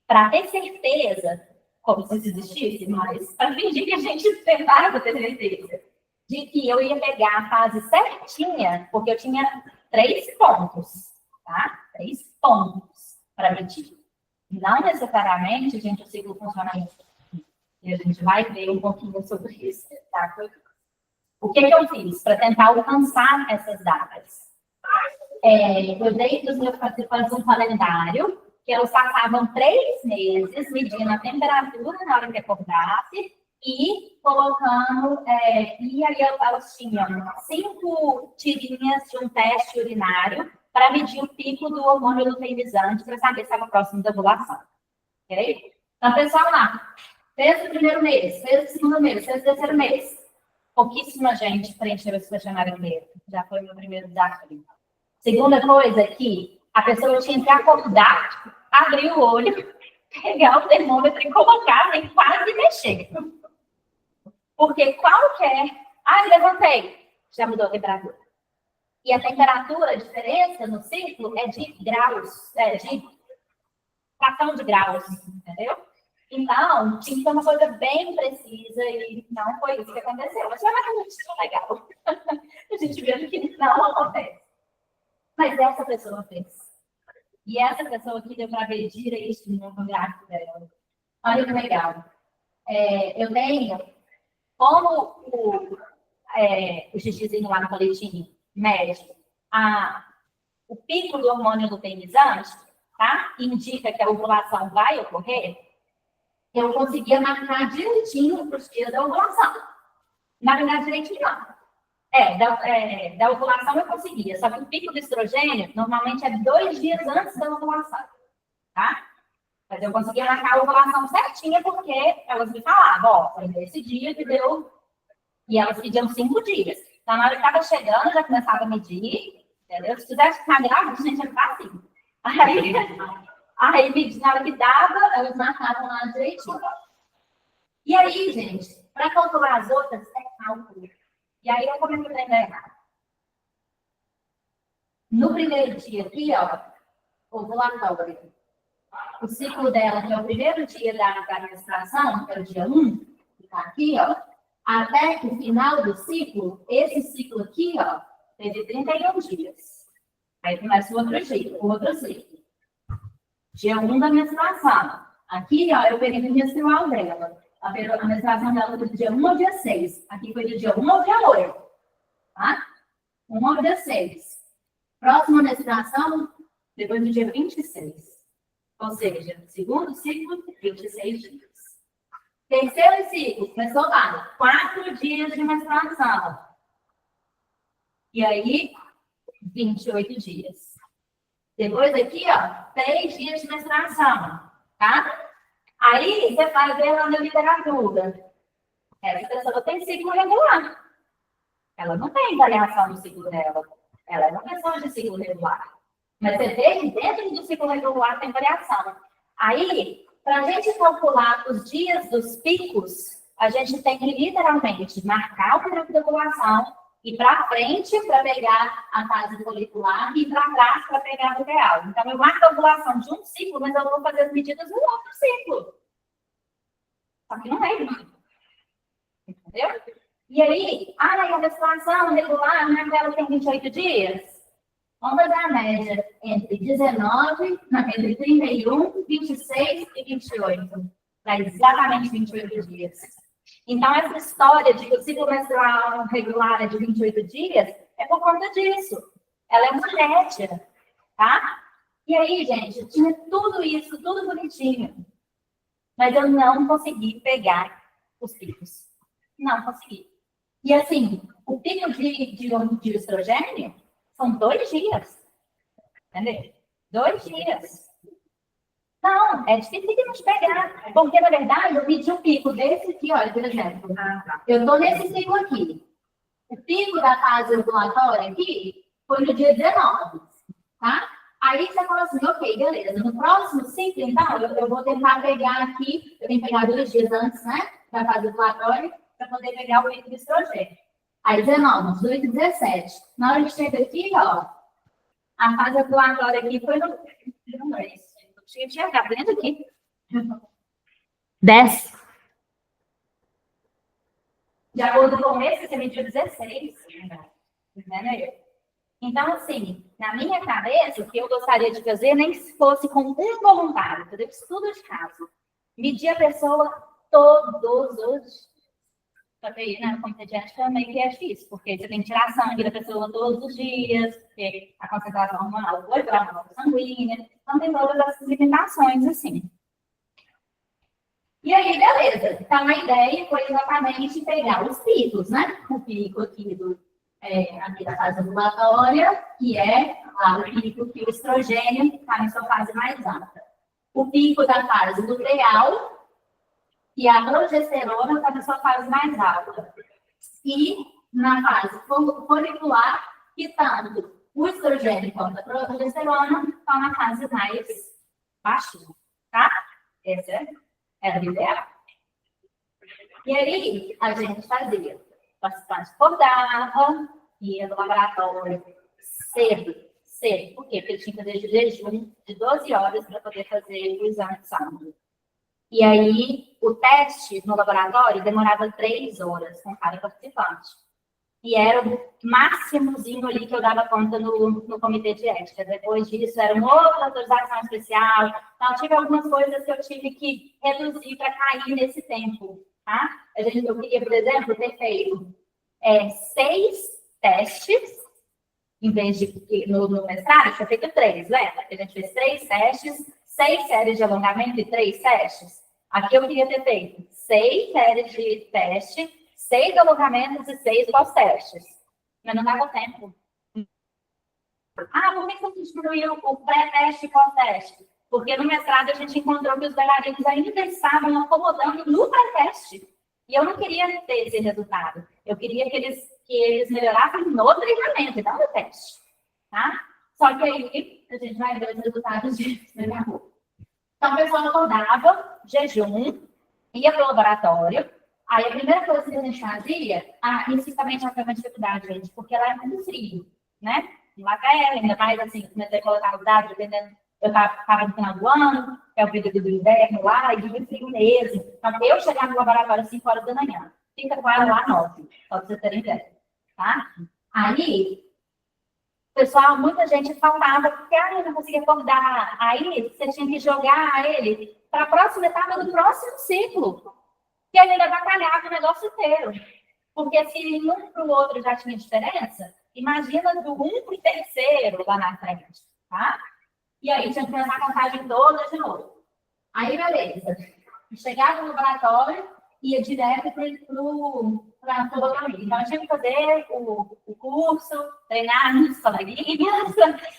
para ter certeza, como se existisse, mas para fingir que a gente tentava ter certeza de que eu ia pegar a fase certinha, porque eu tinha 3 pontos, tá? 3 pontos para medir. Não necessariamente, gente, o ciclo funcionamento. E a gente vai ver um pouquinho sobre isso, tá? O que eu fiz para tentar alcançar essas datas? Eu dei para os meus participantes um calendário, que eles passavam 3 meses medindo a temperatura na hora que acordasse e colocando, e aí elas tinham 5 tirinhas de um teste urinário para medir o pico do hormônio luteinizante para saber se estava próximo da ovulação. Ok? Então, pessoal lá, fez o primeiro mês, fez o segundo mês, fez o terceiro mês. Pouquíssima gente preencheu esse questionário mesmo. Já foi o meu primeiro desafio. Segunda coisa é que a pessoa tinha que acordar, abrir o olho, pegar o termômetro e colocar, nem quase mexer. Porque qualquer... levantei. Já mudou a temperatura. E a temperatura, a diferença no ciclo é de graus, de fração de graus, entendeu? Então, tinha que ser uma coisa bem precisa e não foi isso que aconteceu. Mas é uma coisa legal. A gente vê que não acontece. Mas essa pessoa fez. E essa pessoa aqui deu para ver direitinho no gráfico dela. Olha que legal. Eu tenho, como o xixizinho lá no coletinho mede o pico do hormônio luteinizante, tá? Indica que a ovulação vai ocorrer. Eu conseguia marcar direitinho para os dias da ovulação. Na verdade, direitinho não. Da ovulação eu conseguia, só que o pico do estrogênio normalmente é 2 dias antes da ovulação, tá? Mas eu conseguia marcar a ovulação certinha porque elas me falavam, foi nesse dia que deu, e elas pediam 5 dias. Então, na hora que estava chegando, já começava a medir, entendeu? Se tivesse que estar grávida, gente, ia ficar assim. Aí, na hora que dava, elas marcavam lá direitinho. E aí, gente, para calcular as outras, é cálculo. E aí, eu comecei a aprender errado. No primeiro dia aqui, ó, ovulatório. O ciclo dela, que é o primeiro dia da menstruação, que é o dia 1, que está aqui, ó. até o final do ciclo, esse ciclo aqui, ó, teve 31 dias. Aí começa o outro ciclo. Dia 1 da menstruação. Aqui, ó, é o período menstrual dela. A menstruação dela foi do dia 1 ao dia 6. Aqui foi do dia 1 ao dia 8. Tá? 1 ao dia 6. Próxima menstruação, depois do dia 26. Ou seja, segundo ciclo, 26 dias. Terceiro ciclo, começou lá, 4 dias de menstruação. E aí, 28 dias. Depois aqui, ó, 3 dias de menstruação, tá? Aí, você vai ver lá na literatura. Essa pessoa tem ciclo regular. Ela não tem variação no ciclo dela. Ela é uma pessoa de ciclo regular. Mas você vê que dentro do ciclo regular tem variação. Aí, para a gente calcular os dias dos picos, a gente tem que literalmente marcar o período da ovulação, ir para frente para pegar a fase folicular e ir para trás para pegar a luteal. Então, eu marco a ovulação de um ciclo, mas eu vou fazer as medidas no outro ciclo. Só que não é igual. Entendeu? E aí, a menstruação regular, né, ela tem 28 dias? Vamos fazer a média entre 31, 26 e 28. Dá exatamente 28 dias. Então, essa história de que o ciclo menstrual regular é de 28 dias é por conta disso. Ela é uma média, tá? E aí, gente, tinha tudo isso, tudo bonitinho. Mas eu não consegui pegar os picos. Não consegui. E assim, o pico de estrogênio são 2 dias. Entendeu? 2 dias. Não, é difícil de pegar. Porque, na verdade, eu medi um pico desse aqui, olha, por exemplo. Eu estou nesse ciclo aqui. O pico da fase ovulatória aqui foi no dia 19. Tá? Aí você fala assim, ok, beleza. No próximo ciclo, então, eu vou tentar pegar aqui, eu tenho que pegar 2 dias antes, né? Da fase ovulatória, para poder pegar o pico do estrogênio. Aí 19, 18 e 17. Na hora que chega aqui, ó, a fase ovulatória aqui foi no. Não é isso. Tinha que chegar dentro aqui. 10. De acordo com esse, você mediu 16. Entendeu? Então, assim, na minha cabeça, o que eu gostaria de fazer, nem se fosse com um voluntário, fazer estudo de caso. Medir a pessoa todos os. Só que aí, né, no comitê de ética, meio que é difícil, porque você tem que tirar sangue da pessoa todos os dias, porque a concentração hormonal foi para a sanguínea, então tem todas essas limitações, assim. E aí, beleza. Então, a ideia foi exatamente pegar os picos, né? O pico aqui, aqui da fase ovulatória, que é lá, o pico que o estrogênio está na sua fase mais alta. O pico da fase luteal, e a progesterona está na sua fase mais alta. E na fase folicular, que tanto o estrogênio quanto a progesterona estão na fase mais baixa, tá? Essa era o ideal. E aí, a gente fazia bastante acordava, ia no laboratório cedo. Por quê? Porque ele tinha que fazer jejum de 12 horas para poder fazer o exame de sangue. E aí, o teste no laboratório demorava 3 horas com cada participante. E era o máximozinho ali que eu dava conta no comitê de ética. Depois disso, era uma outra autorização especial. Então, tive algumas coisas que eu tive que reduzir para cair nesse tempo. Tá? Eu queria, por exemplo, ter feito 6 testes, em vez de no mestrado, tinha feito 3, lembra? A gente fez 3 testes, 6 séries de alongamento e 3 testes. Aqui eu queria ter feito 6 séries de teste, 6 alongamentos e 6 pós-testes. Mas não dava tempo. Por que você excluiu o pré-teste e pós-teste? Porque no mestrado a gente encontrou que os bailarinos ainda estavam acomodando no pré-teste. E eu não queria ter esse resultado. Eu queria que eles melhorassem no treinamento, e não no teste. Tá? Só que aí a gente vai ver os resultados disso. Então, a pessoa acordava, jejum, ia para o laboratório. Aí, a primeira coisa que a gente fazia, isso também já foi uma dificuldade, gente, porque ela é muito frio, né? Lá para ela, ainda mais assim, comecei a colocar os dados, dependendo, eu estava no final do ano, que é o período do inverno lá, e de frio mesmo. Então, eu chegava no laboratório às 5 horas da manhã. fica com ela lá 9, só para vocês terem ideia, tá? Aí, pessoal, muita gente faltava, porque eu não conseguia acordar. Aí, você tinha que jogar ele para a próxima etapa do próximo ciclo. E aí, ele avacalhava o negócio inteiro. Porque se um para o outro já tinha diferença, imagina do 1 para o terceiro lá na frente, tá? E aí, tinha que fazer a contagem toda de novo. Aí, beleza. Chegava no laboratório, ia direto para a flebotomia. Então, eu tinha que fazer o curso, treinar nos coleguinhas.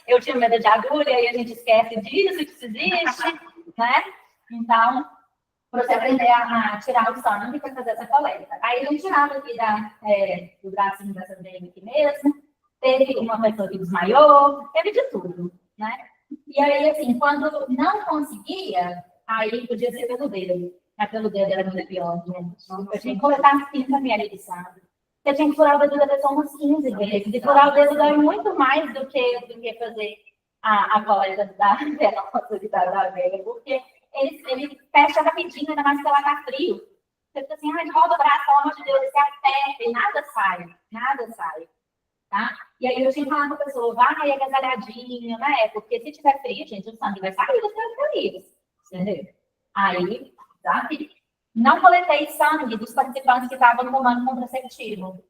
Eu tinha medo de agulha e a gente esquece disso, que isso existe, né? Então, para você aprender a tirar o sangue para fazer essa coleta. Aí, eu tirava aqui do bracinho dessa veia aqui mesmo. Teve uma pessoa que desmaiou, teve de tudo, né? E aí, assim, quando não conseguia, aí podia ser pelo dedo. Mas pelo dedo era muito pior, gente. Eu tinha que coletar 5 ml de sangue. Você tinha que furar o dedo da pessoa umas 15 vezes. E furar o dedo dói muito mais do que fazer a coleta da venosa da veia, porque ele fecha rapidinho, ainda mais que ela tá frio. Você fica assim, roda o braço, pelo amor de Deus, você aperta e nada sai. Tá? E aí eu tinha que falar com a pessoa, vai agasalhadinho, né? Porque se tiver frio, gente, o sangue vai sair dos seus caminhos. Entendeu? Aí, sabe? Não coletei sangue dos participantes que estavam tomando contraceptivo.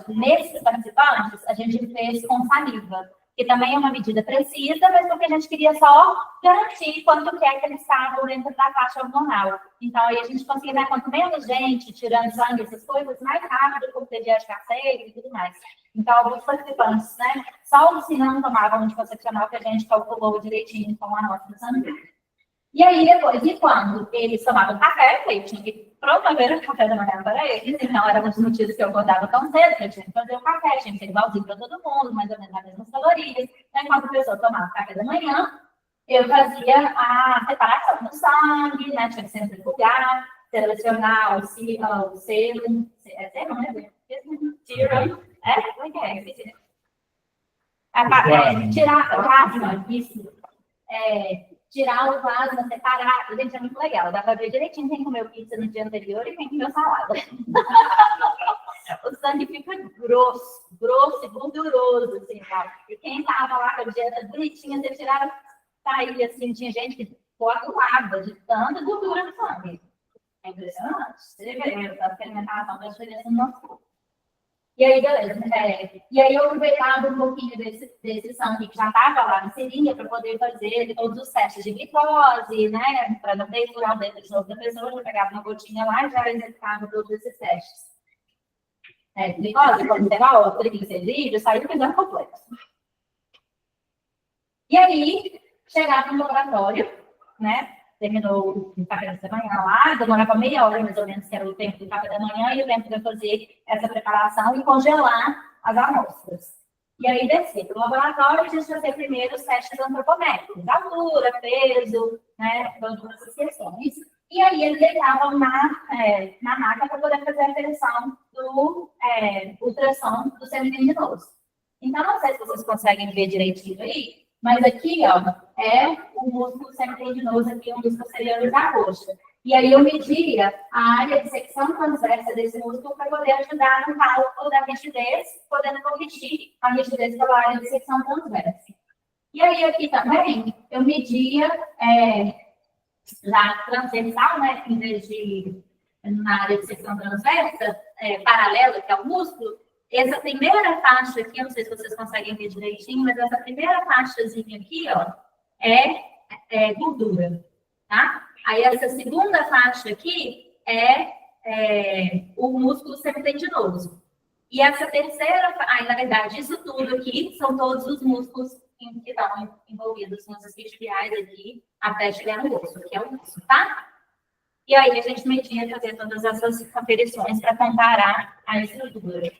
Nesses participantes, a gente fez com saliva, que também é uma medida precisa, mas porque a gente queria só garantir quanto que é que eles estavam dentro da faixa hormonal. Então, aí a gente conseguia dar quanto menos gente tirando sangue, essas coisas, mais rápido, por ter dias caseiros e tudo mais. Então, alguns participantes, né, só se não tomavam anticoncepcional que a gente calculou direitinho com a nossa sangue. E aí, depois, e quando eles tomavam café, eu tinha que promover o café da manhã para eles, então era um dos motivos que eu acordava tão cedo, que eu tinha que fazer o café, tinha que ser igualzinho para todo mundo, mais ou menos as mesmas calorias. Então, enquanto a pessoa tomava café da manhã, eu fazia a separação do sangue, né, tinha que centrifugar, selecionar o serum, é serum, né? Serum, como é que é? Tirar o plasma, isso. Tirar o plasma, separar. Gente, é muito legal. Dá para ver direitinho quem comeu pizza no dia anterior e quem comeu salada. O sangue fica grosso e gorduroso, assim, tá? E quem tava lá com a dieta bonitinha, você tirava, saía, assim, tinha gente que coagulava de tanta gordura no sangue. É impressionante. Você vê a fermentação da diferença no nosso corpo. E aí, beleza. E aí, eu aproveitava um pouquinho desse sangue que já estava lá na seringa para poder fazer todos os testes de glicose, né? Para não ter furar dentro de novo da pessoa, eu pegava uma gotinha lá e já executava todos esses testes. Glicose, colesterol, triglicerídeos, saiu fazendo complexo. E aí, chegava no laboratório, né? Terminou o café da manhã lá, demorava meia hora mais ou menos, que era o tempo do café da manhã, e o tempo de eu fazer essa preparação e congelar as amostras. E aí, descer para o laboratório, a gente fazia primeiro os testes antropométricos, altura, peso, né, todas essas questões. E aí, eles deitavam na maca para poder fazer a aferição do ultrassom do semitendinoso. Então, não sei se vocês conseguem ver direitinho aí, mas aqui, ó, é o músculo semitendinoso aqui, um dos posteriores da coxa. E aí eu media a área de secção transversa desse músculo para poder ajudar no cálculo da rigidez, podendo corrigir a rigidez pela área de secção transversa. E aí aqui também eu media na transversal, né, em vez de na área de secção transversa, paralela, que é o músculo. Essa primeira faixa aqui, eu não sei se vocês conseguem ver direitinho, mas essa primeira faixazinha aqui, ó, é gordura, tá? Aí essa segunda faixa aqui é o músculo semitendinoso. E essa terceira, na verdade, isso tudo aqui são todos os músculos que estão envolvidos nos isquiotibiais aqui, até chegar no osso, que é o osso, tá? E aí a gente media fazer todas essas aferições para comparar a estrutura.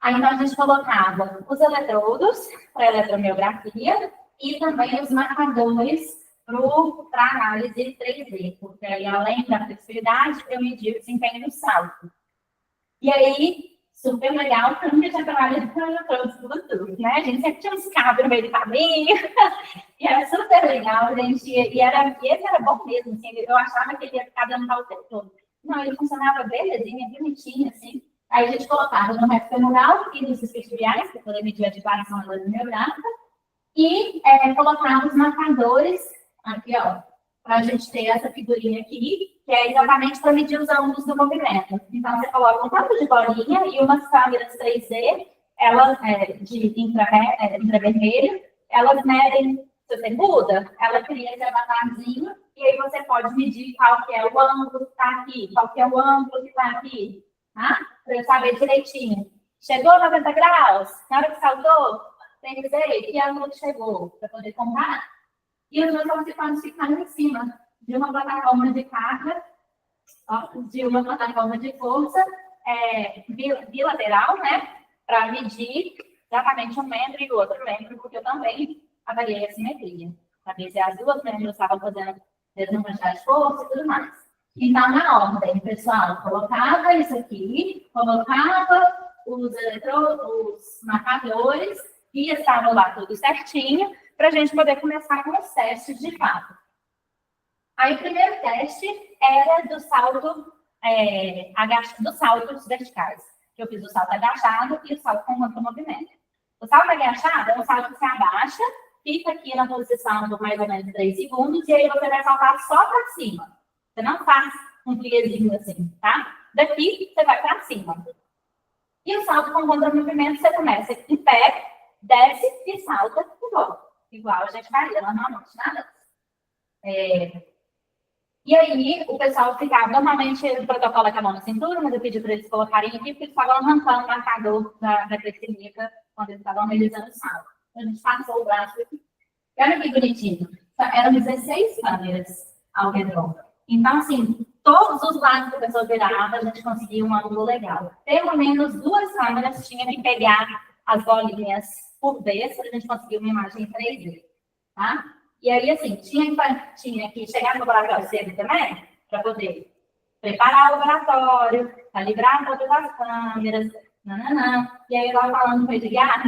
Aí, então, a gente colocava os eletrodos para eletromiografia e também os marcadores para análise 3D, porque aí, além da flexibilidade, eu medi o desempenho do salto. E aí, super legal, porque eu nunca tinha trabalhado com eletrodos Bluetooth, né? A gente sempre tinha uns cabos no meio do caminho, e era super legal, gente. E esse era bom mesmo, assim, eu achava que ele ia ficar dando tal tempo todo. Não, ele funcionava belezinha, bonitinho, assim. Aí a gente colocava no reto femoral e nos isquiotibiais, para poder medir a ativação da neurônica, e colocava os marcadores, aqui, ó, para a gente ter essa figurinha aqui, que é exatamente para medir os ângulos do movimento. Então, você coloca um tanto de bolinha e umas câmeras 3D, elas, de infravermelho, elas medem, se você muda, ela cria esse avatarzinho, e aí você pode medir qual que é o ângulo que está aqui, qual que é o ângulo que está aqui, tá? Para eu saber direitinho. Chegou a 90 graus, na hora que saltou, tem que dizer que ângulo que chegou, para poder comparar. E os meus participantes ficaram em cima de uma plataforma de carga, de uma plataforma de força bilateral, né? Para medir exatamente um membro e o outro membro, porque eu também avaliei a simetria. Saber se as duas membros estavam fazendo mesma quantidade de força e tudo mais. Então, na ordem, pessoal, colocava isso aqui, colocava os marcadores, e estava lá tudo certinho, para a gente poder começar com os testes de fato. Aí, o primeiro teste era do salto, dos saltos verticais. Eu fiz o salto agachado e o salto com movimento. O salto agachado é um salto que você abaixa, fica aqui na posição por mais ou menos 3 segundos, e aí você vai saltar só para cima. Você não faz um pliezinho assim, tá? Daqui, você vai para cima. E o salto com contra-movimento, você começa em pé, desce e salta e volta. Igual a gente faria normalmente, nada. E aí, o pessoal ficava, normalmente, o protocolo é com a mão na cintura, mas eu pedi para eles colocarem aqui, porque eles estavam arrancando o marcador da glicemia quando eles estavam realizando o salto. A gente passou o braço aqui. Olha que bonitinho. Eram 16 câmeras ao redor. Então, assim, todos os lados que a pessoa virava, a gente conseguia um ângulo legal. Pelo menos 2 câmeras tinham que pegar as bolinhas por vez, para a gente conseguir uma imagem 3D. Tá? E aí, assim, tinha que chegar no laboratório cedo também, para poder preparar o laboratório, calibrar todas as câmeras, nananã. E aí, eu estava falando com o Edgar,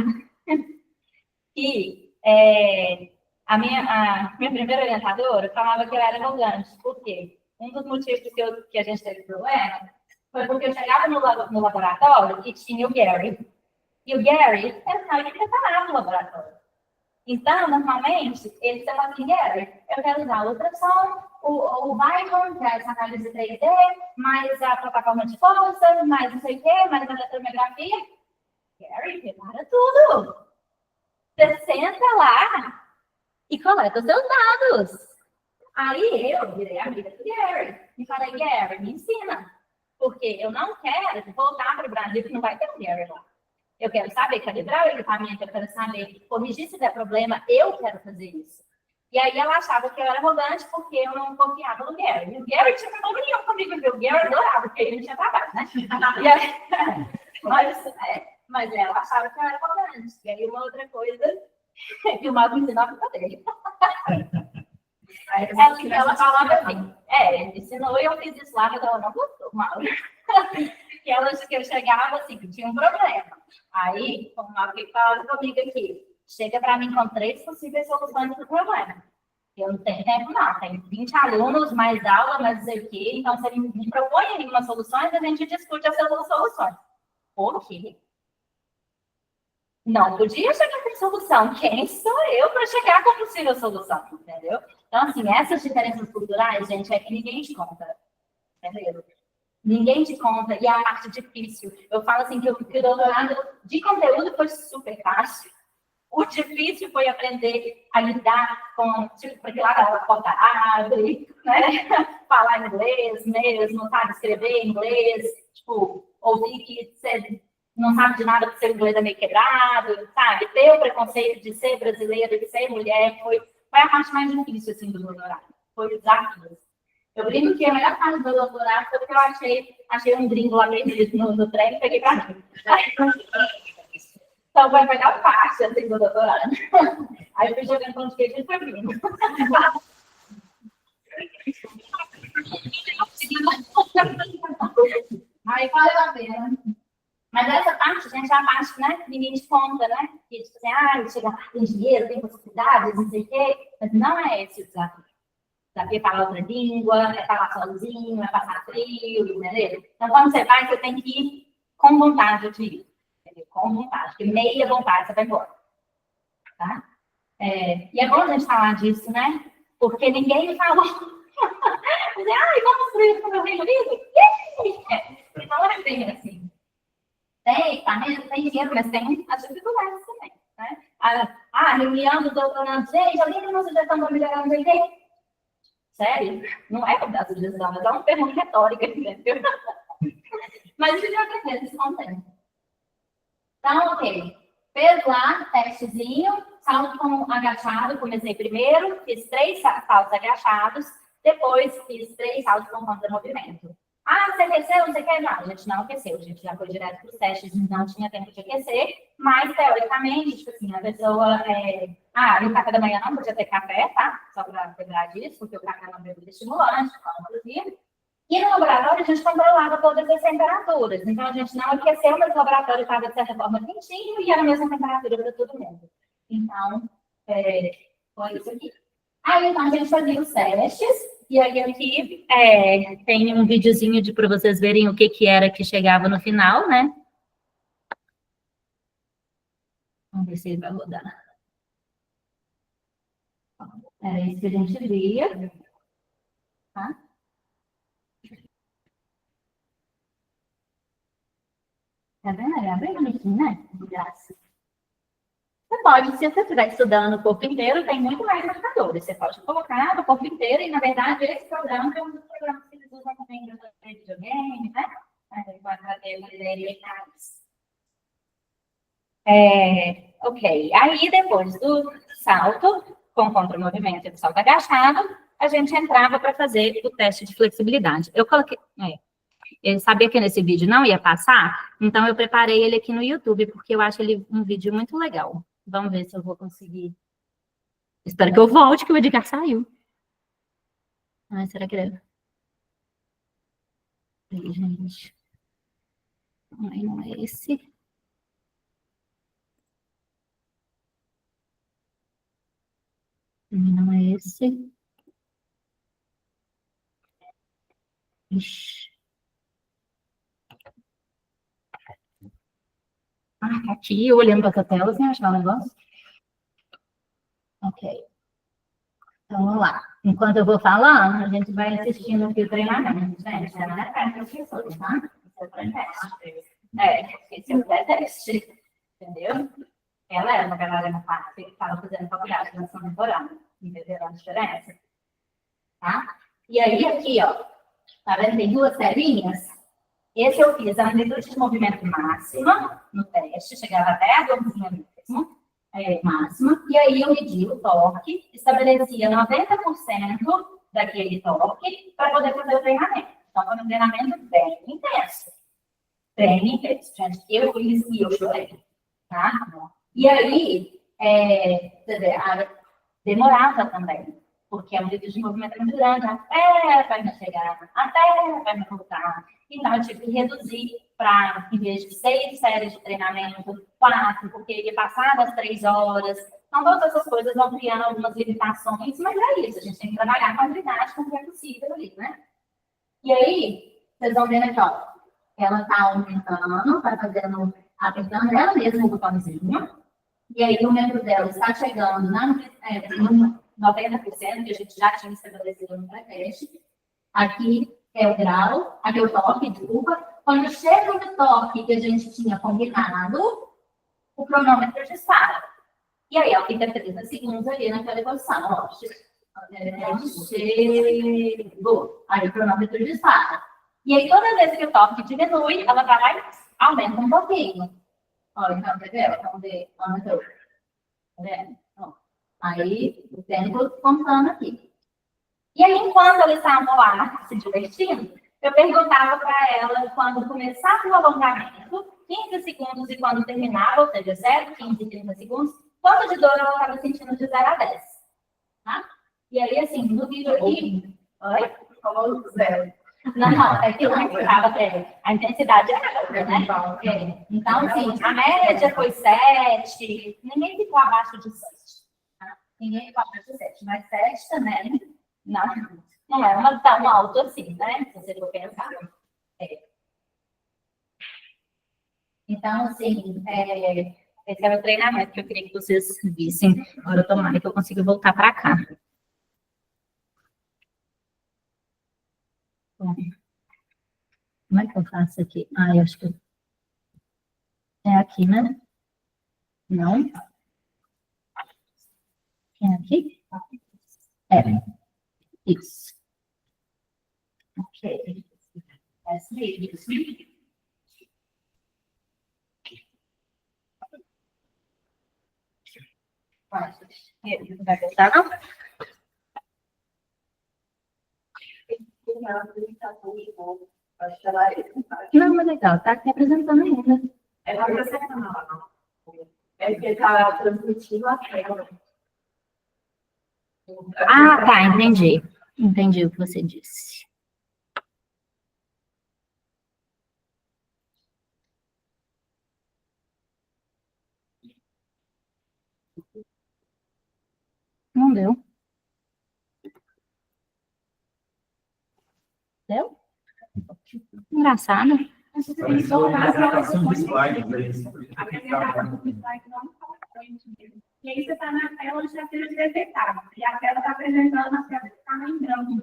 que a minha primeira orientadora falava que eu era arrogante. Por quê? Um dos motivos que a gente teve problema foi porque eu chegava no laboratório e tinha o Gary. E o Gary era o cara que preparava o laboratório. Então, normalmente, eles falam assim, Gary, eu quero usar o ultrassom, o Viacom, que é essa análise 3D, mais a plataforma de força, mais não sei o quê, mais a eletromiografia. Gary, prepara tudo. Você senta lá e coleta os seus dados. Aí eu virei amiga do Gary e falei, Gary, me ensina. Porque eu não quero voltar para o Brasil que não vai ter um Gary lá. Eu quero saber calibrar o equipamento, eu quero saber corrigir se der problema, eu quero fazer isso. E aí ela achava que eu era arrogante porque eu não confiava no Gary. E o Gary tinha problema nenhum comigo, porque o Gary adorava, porque ele não tinha trabalho, né? E aí, mas ela achava que eu era arrogante. E aí uma outra coisa que o Mauro ensinava para ele. Ela falava assim, ele ensinou e eu fiz isso lá, mas ela não gostou, Mauro. Que eu chegava assim, que tinha um problema. Aí, como o Mauro falava comigo aqui, chega para mim com 3 possíveis soluções do problema. Eu não tenho tempo, não. Tem 20 alunos, mais aula, mais dizer o quê. Então, se ele me propõe aí umas soluções, a gente discute essas soluções. Por quê? Não podia chegar com solução. Quem sou eu para chegar com possível solução? Entendeu? Então, assim, essas diferenças culturais, gente, é que ninguém te conta. Entendeu? Ninguém te conta. E a parte difícil. Eu falo assim que o doutorado de conteúdo foi super fácil. O difícil foi aprender a lidar com, tipo, porque lá ela porta abre, né? Falar inglês mesmo, sabe? Escrever inglês, tipo, ouvir que você não sabe de nada porque seu inglês é meio quebrado, sabe? Ter o preconceito de ser brasileira, de ser mulher, foi a parte mais difícil, assim, do doutorado. Foi o desafio. Eu brinco que a melhor parte do doutorado foi porque eu achei um gringo lá perdido no trem e peguei pra mim. Então, foi a melhor parte, assim, do doutorado. Aí eu fui jogando pão de queijo e foi vindo. Aí valeu a pena. Mas essa parte, gente, é a parte, né, que ninguém te conta, né? Que, tipo assim, chega, tem dinheiro, tem possibilidades, não sei o quê. Mas não é esse o desafio. saber falar outra língua, é falar sozinho, é passar frio, entendeu? Então, quando você vai, você tem que ir com vontade de ir, entendeu? Com vontade, porque meia vontade você vai embora, tá? E é bom a gente falar disso, né? Porque ninguém falou. Ai, vamos para o meu Reino Unido? Não é bem assim. Tem dinheiro, mas tem as dificuldades também, né? A reunião do doutorado, gente, alguém tem uma sugestão para melhorar o jeito? Sério? Não é para dar sugestão, mas é uma pergunta retórica, entendeu? Mas a gente vai aprender isso com o tempo. Então, ok. Fez lá, testezinho, salto com agachado, comecei primeiro, fiz 3 saltos agachados, depois fiz 3 saltos com contra-movimento. Ah, você aqueceu? Você quer? Não, a gente não aqueceu, a gente já foi direto para os testes, não tinha tempo de aquecer, mas teoricamente, tipo assim, a pessoa. No café da manhã não podia ter café, tá? Só para lembrar disso, porque o café é uma bebida estimulante, inclusive. E no laboratório a gente controlava todas as temperaturas. Então a gente não aqueceu, mas o laboratório estava de certa forma quentinho e era a mesma temperatura para todo mundo. Então, foi isso aqui. Aí então a gente fazia os testes. E aí aqui tem um videozinho para vocês verem o que era que chegava no final, né? Vamos ver se ele vai rodar. Era isso que a gente via. Tá? Tá vendo? Era bem bonitinho, né? De graça. Você pode, se você estiver estudando o corpo inteiro, tem muito mais marcadores. Você pode colocar no corpo inteiro e, na verdade, esse programa é um dos programas que eles usam também para fazer videogame, né? Para fazer uma ideia ok. Aí, depois do salto, com contra-movimento e do salto agachado, a gente entrava para fazer o teste de flexibilidade. Eu coloquei... Eu sabia que nesse vídeo não ia passar, então eu preparei ele aqui no YouTube, porque eu acho ele um vídeo muito legal. Vamos ver se eu vou conseguir. Espero que eu volte, que o Edgar saiu. Ai, será que ele... Aí, gente. Ai, não é esse. Não é esse. Ixi. Aqui, eu olhando para a tela, sem achar o negócio. Ok. Então, vamos lá. Enquanto eu vou falando, a gente vai assistindo aqui o treinamento. Gente, não é para professores, tá? Isso é pré-teste. Esse é o pré-teste. Entendeu? Ela era uma galera na parte que estava fazendo faculdade de nação temporal. Entenderam a diferença? Tá? E aí, aqui, ó. Tá vendo? Tem 2 telinhas. Esse eu fiz a amplitude de movimento máxima no teste, chegava até a dorzinha mesmo, máxima, e aí eu medi o torque, estabelecia 90% daquele torque para poder fazer o treinamento. Então, foi um treinamento bem intenso. Bem intenso, gente. Eu fiz e eu chorei. Tá? E aí, demorava também, porque a amplitude de movimento é muito grande, até a perna chegar, até a perna voltar. Então, eu tive que reduzir para, em vez de 6 séries de treinamento, 4, porque ia passar das 3 horas. Então, todas essas coisas vão criando algumas limitações, mas é isso, a gente tem que trabalhar com a habilidade com o que é possível ali, né? E aí, vocês vão vendo aqui, ó, ela está aumentando, está fazendo, apertando ela mesma o botãozinho, e aí o membro dela está chegando no 90%, que a gente já tinha estabelecido no pré-teste. Aqui é o grau, aqui é o toque, desculpa. Quando chega no toque que a gente tinha combinado, o cronômetro dispara. E aí, ela fica 30 segundos ali naquela posição. Ó, chegou. Aí o cronômetro dispara. E aí, toda vez que o toque diminui, ela vai lá e aumenta um pouquinho. Ó, então, entendeu? Vamos ver, aumentou. Tá vendo? Ó, aí, o tempo contando aqui. E aí, enquanto eles estavam lá se divertindo, eu perguntava para ela, quando começava o alongamento, 15 segundos e quando terminava, ou seja, 0, 15 e 30 segundos, quanto de dor ela estava sentindo de 0 a 10. Tá? E aí, assim, no vídeo aqui... Oi? Falou 0. Não, é que lá estava a intensidade era outra, né? Então, assim, a média foi 7, ninguém ficou abaixo de 7. Tá? Ninguém ficou abaixo de 7, mas 7 também Não, não é uma tão alto assim, né? Se você for pensar. Então, assim, esse era o treinamento que eu queria que vocês vissem. Agora, tomara que eu consiga voltar para cá. Bom, como é que eu faço aqui? Eu acho que é aqui, né? Não? É aqui? Isso. Ok. Essa aí, isso. Vai gostar, não? Não, mas legal, tá aqui apresentando ainda. É apresentando, não. É porque está transmitindo a tela. Tá, entendi. Entendi o que você disse. Não deu. Deu? Engraçado. E aí você está na tela de carteira de detectável. E a tela está apresentando na tela que está lembrando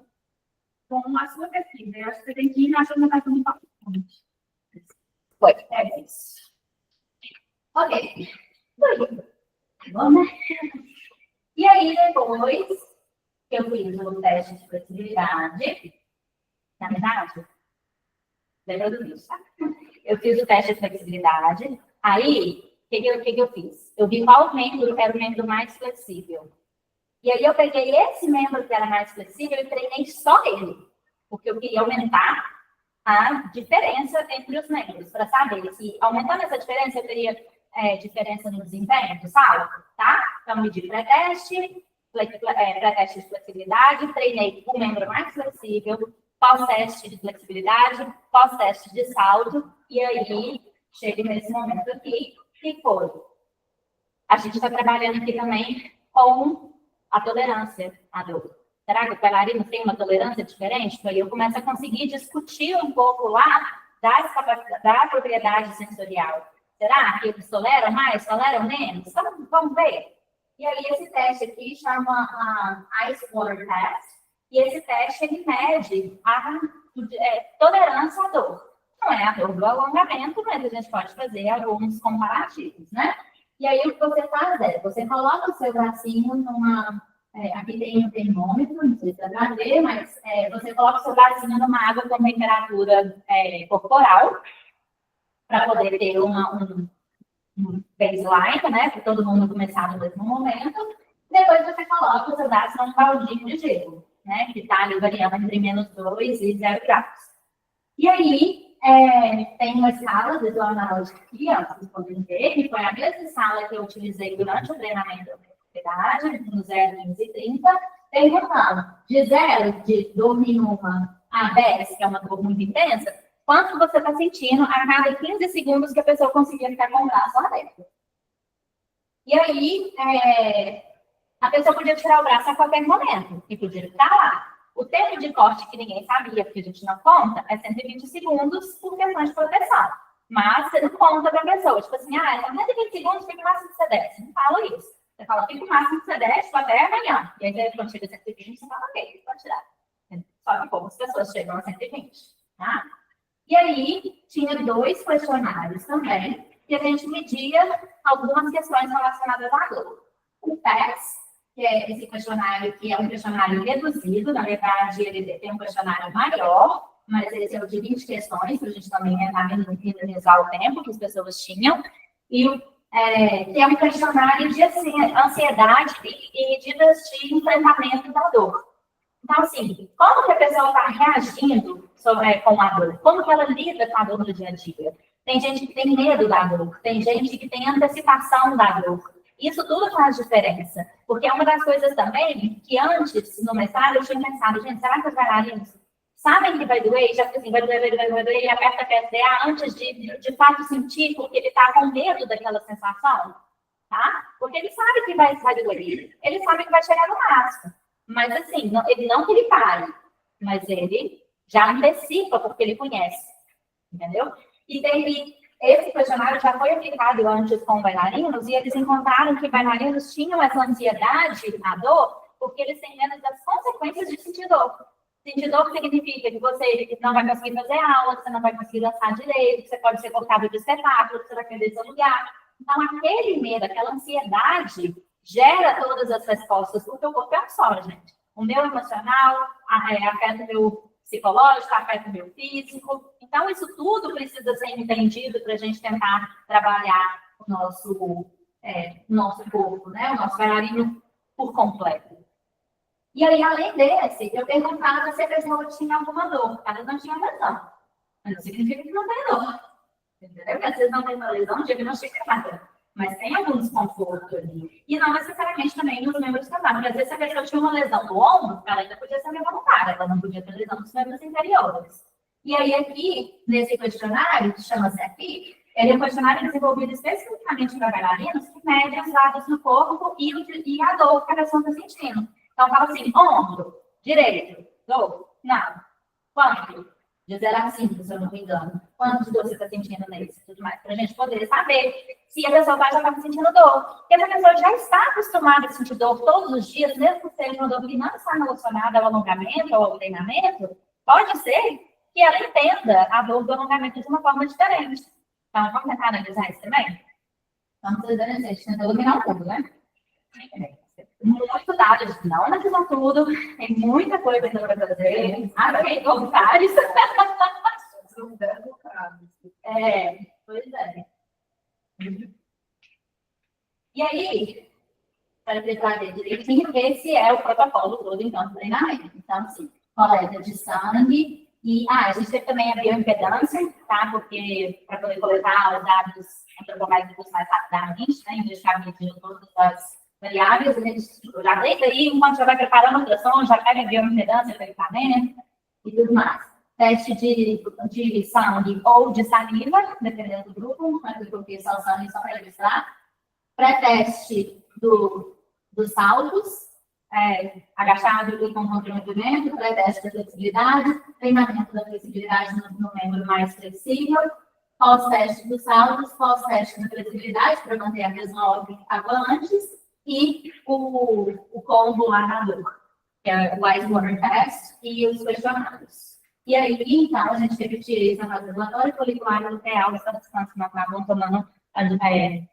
com a sua pesquisa. Eu acho que você tem que ir na apresentação do PowerPoint. Foi. É isso. Ok. Vamos. E aí, depois que eu fiz o teste de flexibilidade, na verdade, lembra do vídeo, tá? Eu fiz o teste de flexibilidade, aí, o que eu fiz? Eu vi qual membro era o membro mais flexível. E aí eu peguei esse membro que era mais flexível e treinei só ele, porque eu queria aumentar a diferença entre os membros, para saber se, aumentando essa diferença, eu teria diferença no desempenho do salto, tá? Então, medi pré-teste, pré-teste de flexibilidade, treinei o membro mais flexível, pós-teste de flexibilidade, pós-teste de salto, e aí, chego nesse momento aqui, que foi. A gente está trabalhando aqui também com a tolerância à dor. Será que o bailarino tem uma tolerância diferente? Então, aí eu começo a conseguir discutir um pouco lá da propriedade sensorial. Será que eles toleram mais, toleram menos? Então, vamos ver. E aí, esse teste aqui chama Ice Water Test. E esse teste, ele mede a tolerância à dor. Não é a dor do alongamento, mas a gente pode fazer alguns comparativos, né? E aí, o que você faz você coloca o seu bracinho numa... aqui tem um termômetro, não sei se dá para ver, mas você coloca o seu bracinho numa água com temperatura corporal, para poder ter um baseline, né? Para todo mundo começar no mesmo momento. Depois você coloca o seu braço num baldinho de gelo, né? Que está ali variando entre -2 e 0 graus. E aí, tem uma escala visual analógica aqui, ó, vocês podem ver, que foi a mesma escala que eu utilizei durante o treinamento da flexibilidade, no 0, 15 e 30, perguntando de 0, de dor nenhuma, a 10, que é uma dor muito intensa, quanto você está sentindo a cada 15 segundos que a pessoa conseguia ficar com o braço aberto. E aí, a pessoa podia tirar o braço a qualquer momento, e podia ficar lá. O tempo de corte que ninguém sabia, porque a gente não conta, é 120 segundos por questão de proteção. Mas você não conta para a pessoa. Tipo assim, 120 segundos, fica o máximo que você desce. Não fala isso. Você fala, fica o máximo que você desce até amanhã. E aí, quando chega a 120, você fala, ok, pode tirar. Só que poucas pessoas chegam a 120. Tá? E aí, tinha 2 questionários também, que a gente media algumas questões relacionadas à dor. O PES, que é esse questionário, que é um questionário reduzido, na verdade, ele tem um questionário maior, mas esse é o de 20 questões, para a gente também tentar minimizar o tempo que as pessoas tinham, e que é um questionário de ansiedade e medidas de enfrentamento da dor. Então, assim, como que a pessoa está reagindo com a dor? Como que ela lida com a dor no dia a dia? Tem gente que tem medo da dor, tem gente que tem antecipação da dor. Isso tudo faz diferença, porque é uma das coisas também que antes, no mestrado, eu tinha pensado, gente, será que os bailarinos sabem que vai doer? Já assim, vai doer, e aperta a PSDA antes de fato sentir, porque ele está com medo daquela sensação, tá? Porque ele sabe que vai doer, ele sabe que vai chegar no máximo. Mas assim, ele não que ele pare, mas ele já antecipa porque ele conhece, entendeu? E esse questionário já foi aplicado antes com bailarinos e eles encontraram que bailarinos tinham essa ansiedade, a dor, porque eles têm medo das consequências de sentir dor. Sentir dor significa que você não vai conseguir fazer aula, que você não vai conseguir dançar direito, que você pode ser cortado de espetáculo, que você vai perder seu lugar. Então, aquele medo, aquela ansiedade gera todas as respostas, porque o corpo é um só, gente. O meu emocional afeta o meu psicológico, afeta o meu físico. Então, isso tudo precisa ser entendido para a gente tentar trabalhar o nosso corpo, né? O nosso bailarino por completo. E aí, além desse, eu perguntava se a pessoa tinha alguma dor. Ela não tinha lesão. Mas não significa que não tem dor. Entendeu? Porque às vezes não tem uma lesão diagnosticada. Mas tem algum desconforto ali. E não necessariamente também nos membros casais. Porque às vezes, se a pessoa tinha uma lesão no ombro, ela ainda podia ser membro voluntária. Ela não podia ter lesão nos membros inferiores. E aí, aqui, nesse questionário, que chama-se aqui, ele é um questionário desenvolvido especificamente para bailarinos que medem os lados do corpo e a dor que a pessoa está sentindo. Então, fala assim, ombro, direito, dor, não. Quanto? De 0 a 5, se eu não me engano. Quanto de dor você está sentindo nesse e tudo mais? Para a gente poder saber se a pessoa já está sentindo dor. Porque se a pessoa já está acostumada a sentir dor todos os dias, mesmo que seja uma dor que não está relacionada ao alongamento ou ao treinamento, pode ser que ela entenda a dor do alongamento de uma forma diferente. Então, vamos tentar analisar isso também? Vamos fazer a gente tentar dominar tudo, né? Muito dado, não analisar tudo, tem muita coisa ainda para fazer. Tem comentários. Pois é. E aí, para preparar direitinho, esse é o protocolo todo, então, do treinamento. Então, assim, coleta de sangue. E, a gente teve também a bioimpedância, tá? Porque para poder coletar os dados antropológicos mais rapidamente, né? Em vez de ficar medindo todas as variáveis, a gente já deita aí, enquanto já vai preparando a ultrassom, já pega a bioimpedância para equipamento e tudo mais. Teste de sangue ou de saliva, dependendo do grupo, mas eu coloquei só o sangue só para registrar. Pré-teste dos saltos, agachado e com comprometimento, pré-teste da flexibilidade, treinamento da flexibilidade no membro mais flexível, pós-teste dos saltos, pós-teste da flexibilidade, para manter a mesma ordem que estava antes, e o combo nadador, que é o Ice Water Test, e os questionários. E aí, então, a gente repetia isso na fase ambulatória, folicular, luteal, essa distância que nós estávamos tomando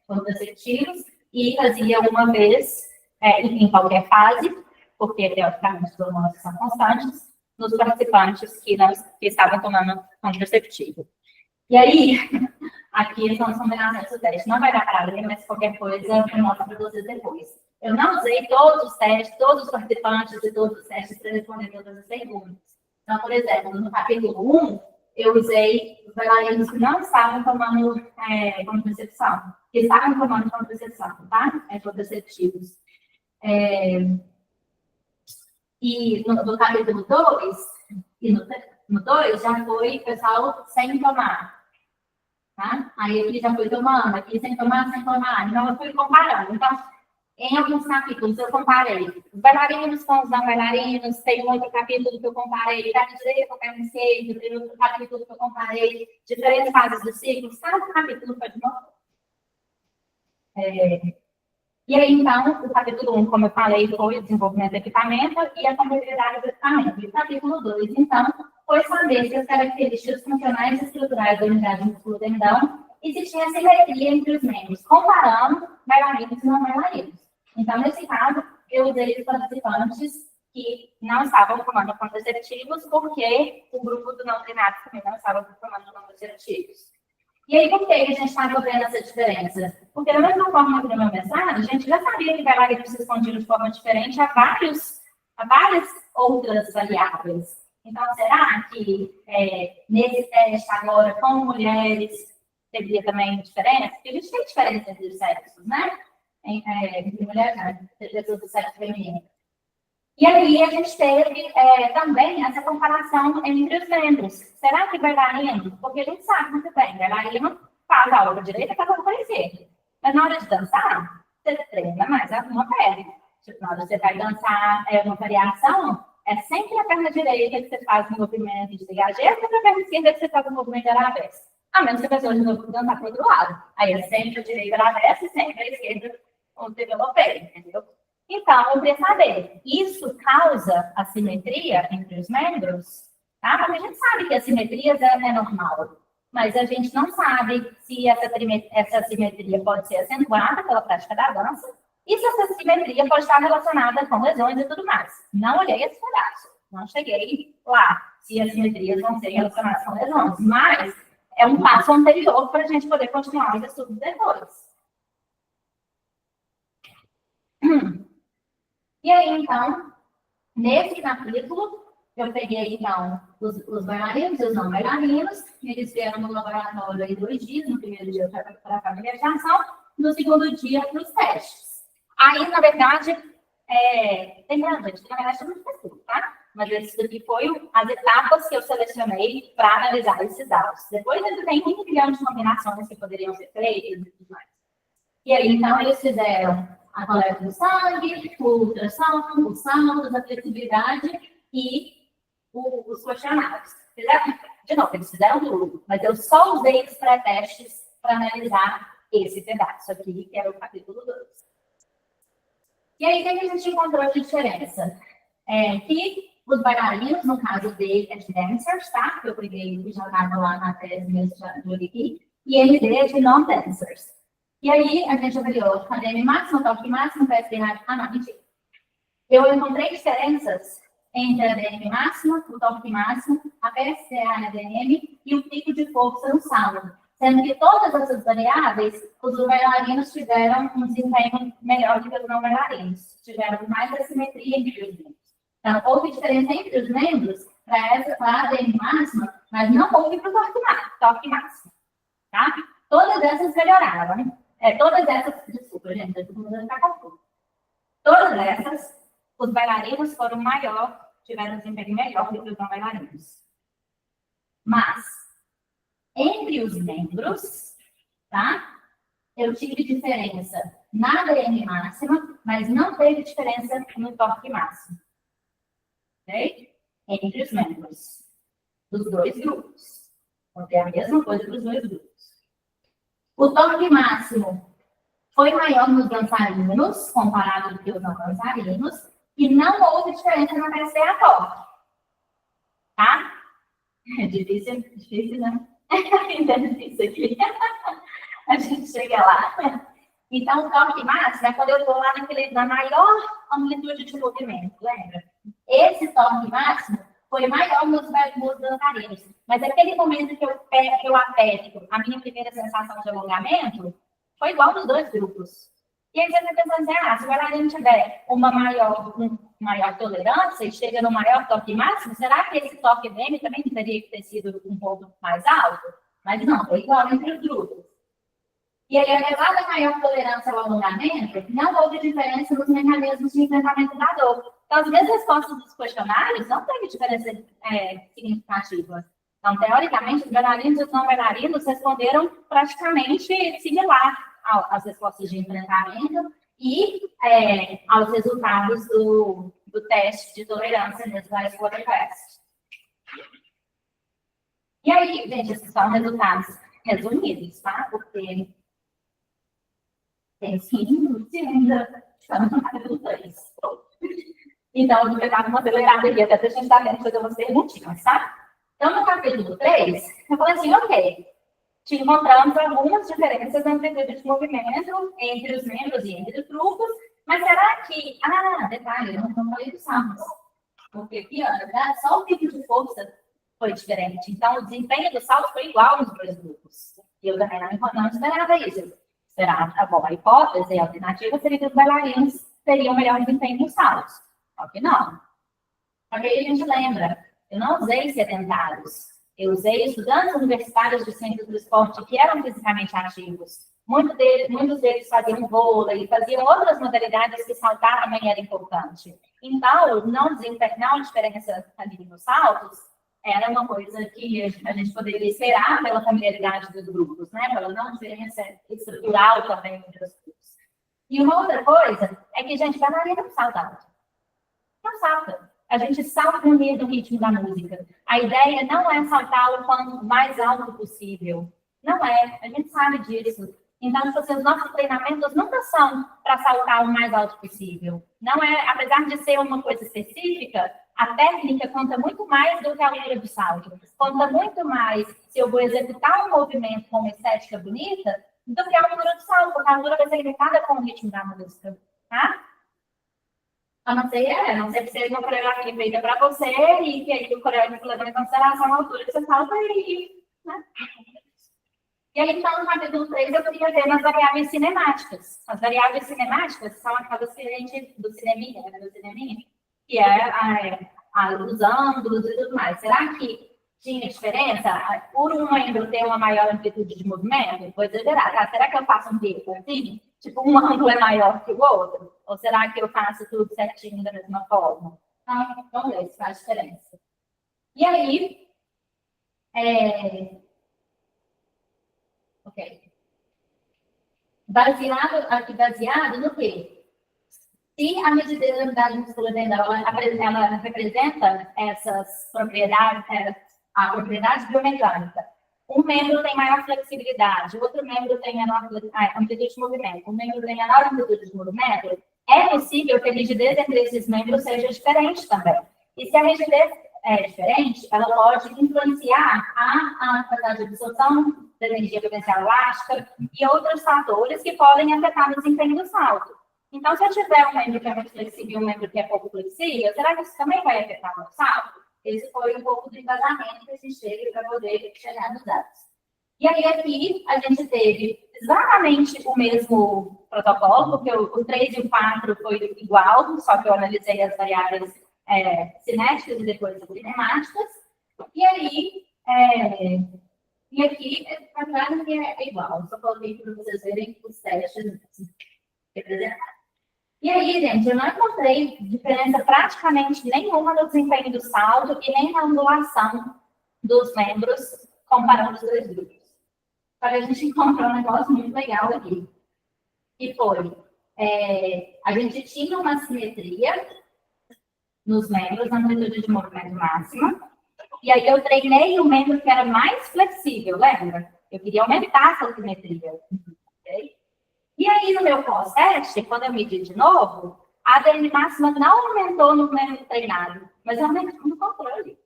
contraceptivos, e fazia uma vez, em qualquer fase, porque, teoricamente, as hormonas são constantes, nos participantes que estavam tomando contraceptivo. E aí, aqui são as combinações do teste. Não vai dar para ler, mas qualquer coisa eu mostro para vocês depois. Eu não usei todos os testes, todos os participantes de todos os testes para responder todas as perguntas. Então, por exemplo, no capítulo 1, eu usei os bailarinos que não estavam tomando contracepção, que estavam tomando contracepção, tá? Contraceptivos. E no capítulo 2, e no 2 já foi pessoal sem tomar. Tá? Aí aqui já foi tomando, aqui sem tomar. Então, eu fui comparando. Então, em alguns capítulos eu comparei os bailarinos com os não bailarinos, tem um outro capítulo que eu comparei da direita com a esquerda, tem outro capítulo que eu comparei diferentes fases do ciclo, cada capítulo foi de novo. E aí, então, o capítulo 1, como eu falei, foi o desenvolvimento do equipamento e a compatibilidade do equipamento. E o capítulo 2, então, foi saber se as características funcionais e estruturais da unidade musculo-tendão e se tinha simetria entre os membros, comparando bailarinos e não bailarinos. Então, nesse caso, eu usei os participantes que não estavam tomando contraceptivos, porque o grupo do não treinado também não estava tomando contraceptivos. E aí, por que a gente estava vendo essa diferença? Porque, da mesma forma que no meu mestrado, a gente já sabia que bailarinos se respondiam de forma diferente a várias outras variáveis. Então, será que nesse teste agora, com mulheres, teria também diferença? Porque a gente tem diferença entre os sexos, né? Entre mulheres, né? Pessoas do sexo feminino. E aí, a gente teve também essa comparação entre os membros. Será que bailarino? Porque a gente sabe muito bem, bailarino faz a aula direita e faz a aula esquerda. Mas na hora de dançar, você treina mais uma pele. Tipo, na hora que você vai dançar uma variação, é sempre a perna direita que você faz o movimento de ligageiro, é sempre a perna esquerda que você faz o movimento de arabesk. A menos que a pessoa resolva dançar para o outro lado. Aí é sempre a direita arabesk e sempre a esquerda o developer, entendeu? Então, eu queria saber, isso causa assimetria entre os membros? Tá? Porque a gente sabe que a assimetria é normal, mas a gente não sabe se essa assimetria pode ser acentuada pela prática da dança e se essa assimetria pode estar relacionada com lesões e tudo mais. Não olhei esse pedaço, não cheguei lá se as assimetrias vão ser relacionadas com lesões, mas é um passo anterior para a gente poder continuar os estudos depois. E aí, então, nesse capítulo, eu peguei, então, os bailarinos e os não bailarinos, eles vieram no laboratório aí 2 dias, no primeiro dia para a familiarização, no segundo dia para os testes. Aí, na verdade, lembrando, gente, na verdade, é muito pesquisa, tá? Mas esse daqui foi as etapas que eu selecionei para analisar esses dados. Depois, ele tem 1 milhão de combinações que poderiam ser feitas e tudo mais. E aí, então, eles fizeram a coleta do sangue, o ultrassom, os saltos, a flexibilidade e os questionários. De novo, eles fizeram tudo, mas eu só usei os pré-testes para analisar esse pedaço aqui, que era o capítulo 2. E aí, o que a gente encontrou de diferença? Que os bailarinos, no caso dele, é de dancers, tá? Que eu peguei e já estava lá na tese mesmo de Oligi, e MD é de non-dancers. E aí, a gente avaliou a DM máxima, toque máximo, PSD rádio. Não, mentira. Eu encontrei diferenças entre a DM máxima, o toque máximo, a PSA na DM e o pico de força no salto. Sendo que todas essas variáveis, os bailarinos tiveram um desempenho melhor do que os não bailarinos. Tiveram mais assimetria entre os membros. Então, houve diferença entre os membros para a ADM máxima, mas não houve para o toque máximo. Tá? Todas essas melhoraram. Todas essas, desculpa, gente, eu estou mudando para calculo. Todas essas, os bailarinos tiveram um desempenho melhor do que os não bailarinos. Mas, entre os membros, tá? Eu tive diferença na ADM máxima, mas não teve diferença no toque máximo. Ok? Entre os membros dos 2 grupos. Vou ter a mesma coisa para os 2 grupos. O toque máximo foi maior nos dançarinos, comparado com os não dançarinos, e não houve diferença na PSA toque. Tá? É difícil, né? Entender isso aqui. A gente chega lá. Então, o toque máximo é quando eu estou lá na maior amplitude de movimento, lembra? Esse toque máximo foi maior nos dançarinos. Mas aquele momento que eu aperto, a minha primeira sensação de alongamento, foi igual nos 2 grupos. E aí você vai pensando assim, se o bailarino tiver uma maior tolerância e chega no maior toque máximo, será que esse toque dele também teria que ter sido um pouco mais alto? Mas não, foi igual entre os grupos. E aí, apesar da maior tolerância ao alongamento, não houve diferença nos mecanismos de enfrentamento da dor. Então, as mesmas respostas dos questionários não teve diferença significativa. Então, teoricamente, os bailarinos e os não bailarinos responderam praticamente similar às respostas de enfrentamento e aos resultados do teste de tolerância mesmo da Score Test. E aí, gente, esses são resultados resumidos, tá? Porque tem 5 minutos e ainda estamos no capítulo 3. Então, eu vou pegar uma acelerada aqui, até a gente dar tempo de fazer umas perguntinhas, tá? Então, no capítulo 3, eu falei assim, ok, encontramos algumas diferenças na amplitude de movimento entre os membros e entre os grupos, mas será que... detalhe, eu não falei dos saltos. Porque aqui, na verdade, só o pico de força foi diferente. Então, o desempenho do salto foi igual nos 2 grupos. E eu também não esperava isso. A hipótese, a alternativa seria que os bailarinos teriam melhor desempenho nos saltos. Só que não. Porque aí a gente lembra, eu não usei sedentários. Eu usei estudantes universitários de centros do esporte que eram fisicamente ativos. Muitos deles faziam vôlei, faziam outras modalidades que saltar também era importante. Então, não diferença ali nos saltos era uma coisa que a gente poderia esperar pela familiaridade dos grupos, né? Pela não diferença estrutural também entre os grupos. E uma outra coisa é que, gente, bailarina não salta alto. Não salta. A gente salta no meio do ritmo da música. A ideia não é saltá-lo quanto mais alto possível. Não é. A gente sabe disso. Então, os nossos treinamentos nunca são para saltar o mais alto possível. Não é, apesar de ser uma coisa específica, a técnica conta muito mais do que a altura do salto. Conta muito mais se eu vou executar um movimento com uma estética bonita do que a altura do salto, porque a altura vai ser limitada com o ritmo da música, tá? A não ser que seja uma coreografia feita para você e que aí o coreógrafo leva em consideração a altura que você salta né? E aí, então, no capítulo 3, eu queria ver nas variáveis cinemáticas. As variáveis cinemáticas são aquelas que a gente, do cineminha, que é os ângulos e tudo mais. Será que tinha diferença? Por um membro ter uma maior amplitude de movimento? Vou exagerar, tá? Será que eu faço um bico assim? Tipo, um ângulo é maior que o outro? Ou será que eu faço tudo certinho da mesma forma? Então, vamos ver se faz diferença. E aí, ok. Baseado no quê? Se a medida da unidade muscular ela representa essas propriedades, a propriedade biomecânica. Um membro tem maior flexibilidade, o outro membro tem menor amplitude de movimento, um membro tem menor amplitude de movimento, é possível que a rigidez entre esses membros seja diferente também. E se a rigidez é diferente, ela pode influenciar a capacidade de absorção da energia potencial elástica e outros fatores que podem afetar o desempenho do salto. Então, se eu tiver um membro que é muito flexível e um membro que é pouco flexível, será que isso também vai afetar o salto? Esse foi um pouco do embasamento que a gente teve para poder chegar nos dados. E aí, aqui, a gente teve exatamente o mesmo protocolo, porque o 3 e o 4 foi igual, só que eu analisei as variáveis cinéticas e depois as cinemáticas. E aí, e aqui, a verdade que é igual, só coloquei para vocês verem os testes representados. E aí, gente, eu não encontrei diferença praticamente nenhuma no desempenho do salto e nem na angulação dos membros comparando os dois grupos. Para a gente encontrar um negócio muito legal aqui. E foi, a gente tinha uma simetria nos membros, na amplitude de movimento máxima, e aí eu treinei o membro que era mais flexível, lembra? Eu queria aumentar essa simetria. Okay? E aí, no meu pós-teste, quando eu medi de novo, a ADM máxima não aumentou no membro treinado, mas aumentou no controle.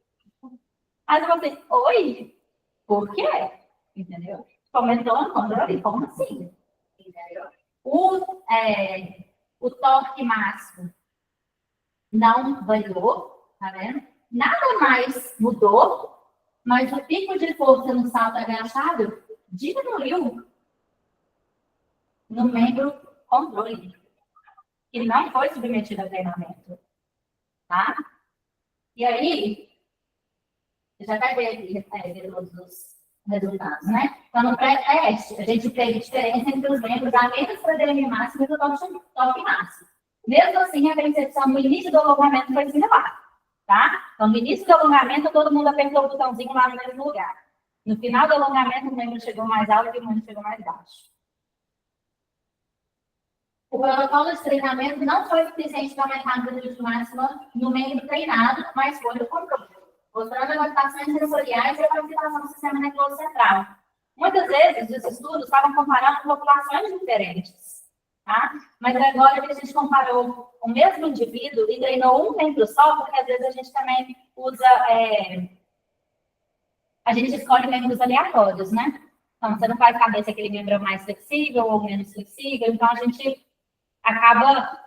Aí eu falei, oi? Por quê? Entendeu? Aumentou no controle? Como assim? Entendeu? O torque máximo não variou, tá vendo? Nada mais mudou, mas o pico de força no salto agachado diminuiu no membro controle, que não foi submetido a treinamento, tá? E aí, eu já vai ver aqui todos os resultados, né? Então, no pré-teste, a gente teve diferença entre os membros da mesma ADM máxima e do torque máximo. Mesmo assim, a percepção no início do alongamento foi similar, tá? Então, no início do alongamento, todo mundo apertou o botãozinho lá no mesmo lugar. No final do alongamento, o membro chegou mais alto e o membro chegou mais baixo. O protocolo de treinamento não foi suficiente para aumentar a amplitude máxima no membro treinado, mas foi no controle, mostrando adaptações sensoriais e a capacitação do sistema nervoso central. Muitas vezes, os estudos estavam comparando populações diferentes, tá? Mas agora que a gente comparou o mesmo indivíduo e treinou um membro só, porque às vezes a gente também usa, a gente escolhe membros aleatórios, né? Então, você não vai saber se aquele membro é mais flexível ou menos flexível, então a gente acaba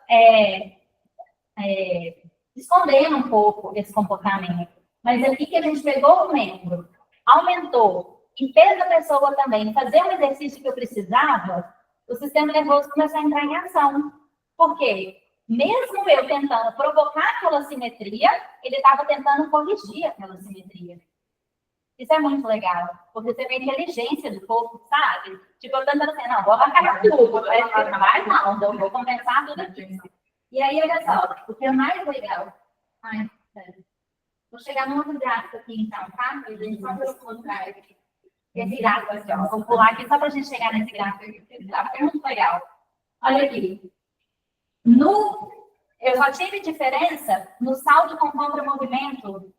escondendo um pouco esse comportamento. Mas aqui que a gente pegou o membro, aumentou, e fez a pessoa também fazer o exercício que eu precisava, o sistema nervoso começou a entrar em ação. Por quê? Mesmo eu tentando provocar aquela simetria, ele estava tentando corrigir aquela simetria. Isso é muito legal, porque você vê a inteligência do corpo, sabe? Tipo, eu tentando assim, não, vou arrancar tudo, mas não, eu vou compensar tudo aqui. E aí, olha só, o que é mais legal... Ai, sério. Vou chegar num outro gráfico aqui, então, tá? Só para eu mostrar esse gráfico aqui, ó. Vou pular aqui só para a gente chegar nesse gráfico aqui. Esse gráfico é muito legal. Olha aqui. Eu só tive diferença no salto com contra-movimento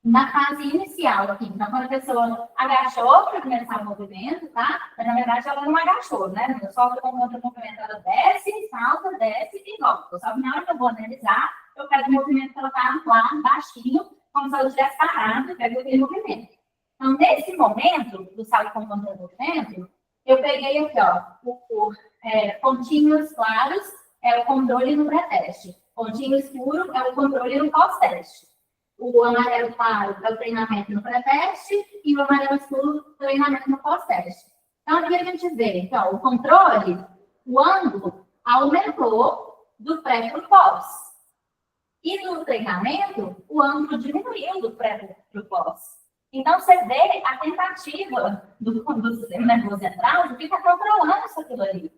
na fase inicial aqui. Então, quando a pessoa agachou para começar o movimento, tá? Mas, na verdade, ela não agachou, né? No salto com contra-movimento, ela desce, salta, desce e volta. Só que na hora que eu vou analisar, eu pego o movimento que ela tá lá, baixinho, como se ela tivesse parado, e pego aquele movimento. Então, nesse momento, do salto com contra-movimento, eu peguei aqui, ó, pontinhos claros é o controle no pré-teste. Pontinho escuro é o controle no pós-teste. O amarelo claro é o treinamento no pré-teste e o amarelo escuro o treinamento no pós-teste. Então, aqui a gente vê, então, o controle, o ângulo aumentou do pré para o pós. E no treinamento, o ângulo diminuiu do pré para o pós. Então, você vê a tentativa do sistema nervoso central de ficar controlando isso aquilo ali.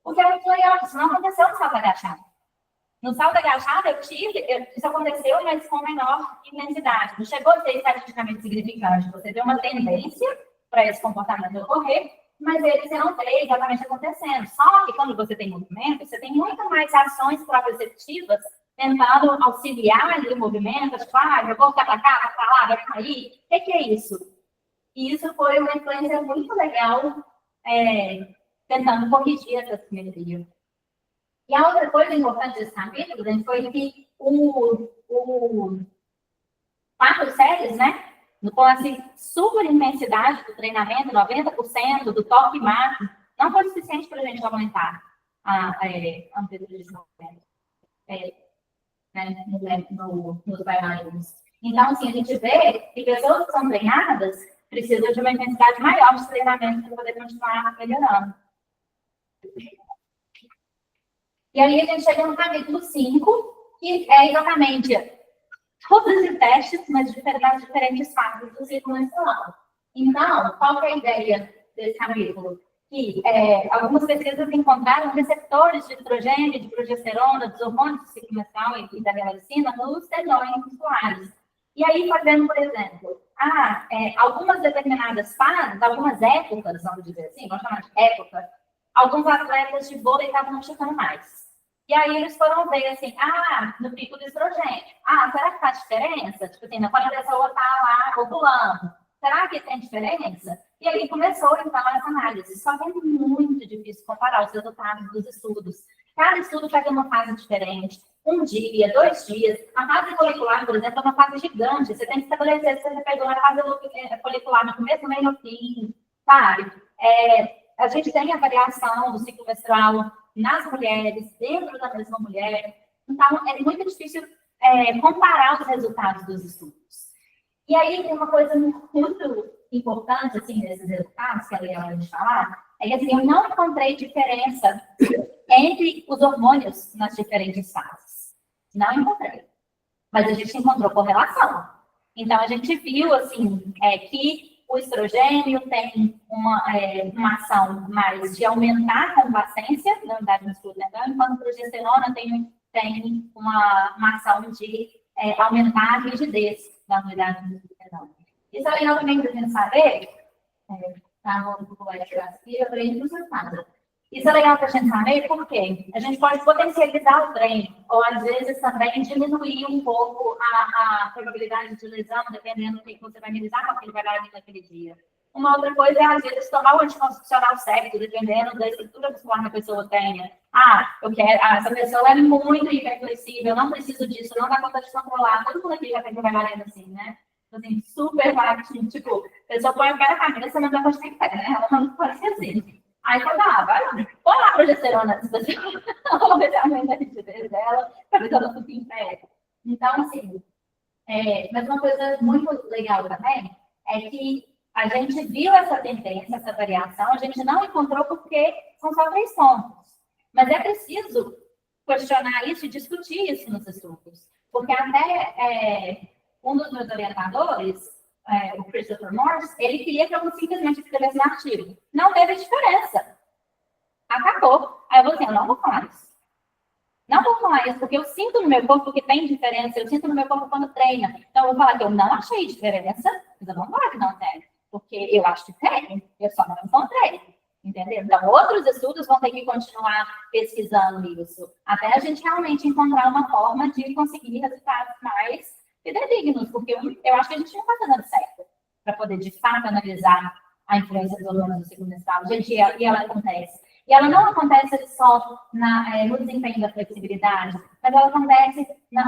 O que é muito legal, isso não aconteceu no salto agachado. No salto agachado, isso aconteceu, mas com menor intensidade. Não chegou a ser estatisticamente significante. Você vê uma tendência para esse comportamento ocorrer, mas ele não vê exatamente acontecendo. Só que quando você tem movimento, você tem muito mais ações proprioceptivas tentando auxiliar ali o movimento. Tipo, eu vou ficar para cá, para lá, vai cair. O que é isso? E isso foi uma influência muito legal, tentando corrigir essa simetria. E a outra coisa importante desse capítulo, gente, foi que o 4 séries, né? Com assim, super intensidade do treinamento, 90% do toque máximo, não foi suficiente para a gente aumentar a amplitude de desenvolvimento nos bailarinos. Então, assim, a gente vê que pessoas que são treinadas precisam de uma intensidade maior de treinamento para poder continuar melhorando. E aí a gente chega no capítulo 5, que é exatamente todos os testes, mas das diferentes fases do ciclo menstrual. Então, qual que é a ideia desse capítulo? Que algumas pesquisas encontraram receptores de estrogênio, de progesterona, dos hormônios do ciclo menstrual e da melanina nos tendões musculares. E aí, fazendo, por exemplo, algumas determinadas fases, algumas épocas, vamos dizer assim, vamos chamar de época, alguns atletas de vôlei estavam machucando mais. E aí eles foram ver assim, no pico do estrogênio. Será que faz diferença? Tipo assim, quando a pessoa está lá ovulando, será que tem diferença? E aí começou então essa análise. Só que é muito difícil comparar os resultados dos estudos. Cada estudo pega uma fase diferente. 1 dia, 2 dias. A fase folicular, por exemplo, é uma fase gigante. Você tem que estabelecer se você pegou a fase folicular no começo, no meio e no fim, sabe? A gente tem a variação do ciclo menstrual nas mulheres, dentro da mesma mulher. Então, é muito difícil comparar os resultados dos estudos. E aí, tem uma coisa muito importante, assim, nesses resultados, que é legal a gente falar, é que, assim, eu não encontrei diferença entre os hormônios nas diferentes fases. Não encontrei. Mas a gente encontrou correlação. Então, a gente viu, assim, que o estrogênio tem uma ação mais de aumentar a convascência na unidade muscular, enquanto a progesterona tem uma ação de aumentar a rigidez da unidade muscular. Isso é legal também para a gente saber, isso é legal para a gente saber porque a gente pode potencializar o treino, ou às vezes também diminuir um pouco a probabilidade de lesão, dependendo do que você vai realizar com aquele bailarino naquele dia. Uma outra coisa é, às vezes, tomar o anticoncepcional certo, dependendo da estrutura muscular que a pessoa tenha. Essa pessoa é muito hiperflexível, não preciso disso, não dá conta de controlar. Todo mundo aqui já tem bailarina assim, né? Assim, super baixinho, tipo, a pessoa põe o pé na cabeça, mas depois tem pé, né? Ela não pode ser assim. Aí fala, vai, põe lá a progesterona, vamos ver se aumenta a rigidez dela, para ver se ela fica em pé. Então, assim, mas uma coisa muito legal também é que a gente viu essa tendência, essa variação, a gente não encontrou porque são só 3 pontos. Mas é preciso questionar isso e discutir isso nos estudos. Porque até um dos meus orientadores, o Christopher Morse, ele queria que eu simplesmente escrevesse um artigo. Não teve diferença. Acabou. Aí eu falei assim, eu não vou falar isso. Não vou falar isso, porque eu sinto no meu corpo que tem diferença, eu sinto no meu corpo quando treina. Então, eu vou falar que eu não achei diferença, mas eu não vou falar que não tem. Porque eu acho que tem, eu só não encontrei. Entendeu? Então, outros estudos vão ter que continuar pesquisando isso, até a gente realmente encontrar uma forma de conseguir resultados mais fidedignos, porque eu acho que a gente não está fazendo certo para poder, de fato, analisar a influência dos hormônios do ciclo menstrual. Gente, e ela acontece. E ela não acontece só no desempenho da flexibilidade, mas ela acontece na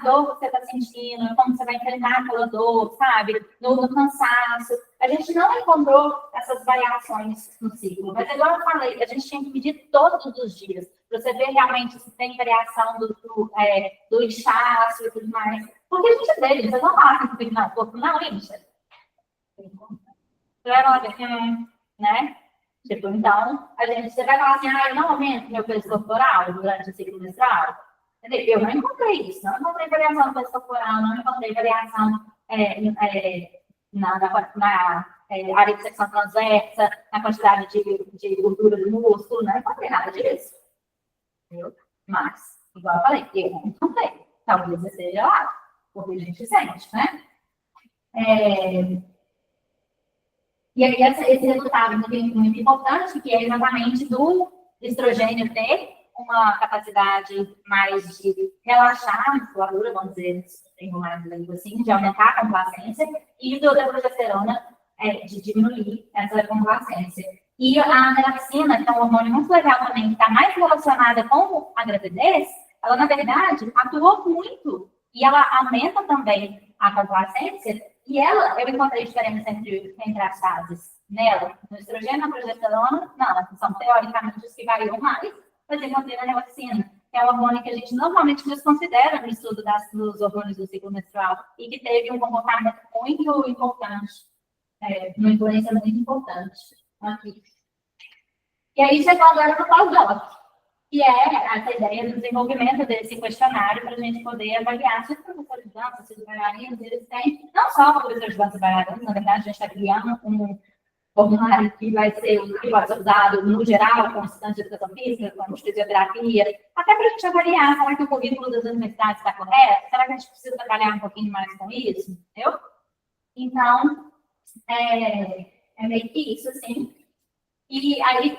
dor que você está sentindo, como você vai enfrentar aquela dor, sabe? No cansaço. A gente não encontrou essas variações no ciclo, mas igual eu falei, a gente tinha que medir todos os dias, para você ver realmente se tem variação do inchaço e tudo mais. Porque a gente vê, vocês não falam que o corpo não incha. Né? Tipo, então, você vai falar assim, eu não aumento meu peso corporal durante o ciclo menstrual. Eu não encontrei isso, não encontrei variação no peso corporal, não encontrei variação na área de secção transversa, na quantidade de gordura do músculo, não encontrei nada disso. Entendeu? Mas, igual eu falei, eu não encontrei. Talvez seja lá, porque a gente sente, né? E aí, esse resultado muito importante, que é exatamente do estrogênio ter uma capacidade mais de relaxar a musculatura, vamos dizer, assim, de aumentar a complacência, e da progesterona de diminuir essa complacência. E a melaxina, que é um hormônio muito legal também, que está mais relacionada com a gravidez, ela, na verdade, atua muito, e ela aumenta também a complacência. E eu encontrei diferença entre as fases nela, no estrogênio e na progesterona, não, são teoricamente os que variam mais, mas eu encontrei na melaxina, que é um hormônio que a gente normalmente desconsidera no estudo dos hormônios do ciclo menstrual, e que teve um comportamento muito importante, uma influência muito importante aqui. E aí chegou agora no pós-doc, que é essa ideia do desenvolvimento desse questionário para a gente poder avaliar se os professores de dança, se os bailarinos, eles têm, não só professores de dança e bailarinos, na verdade, a gente está criando um formulário que vai ser usado no geral, com estudantes de educação física, com fisioterapia, até para a gente avaliar, será que o currículo das universidades está correto? Será que a gente precisa trabalhar um pouquinho mais com isso? Entendeu? Então, é meio que isso, assim. E aí,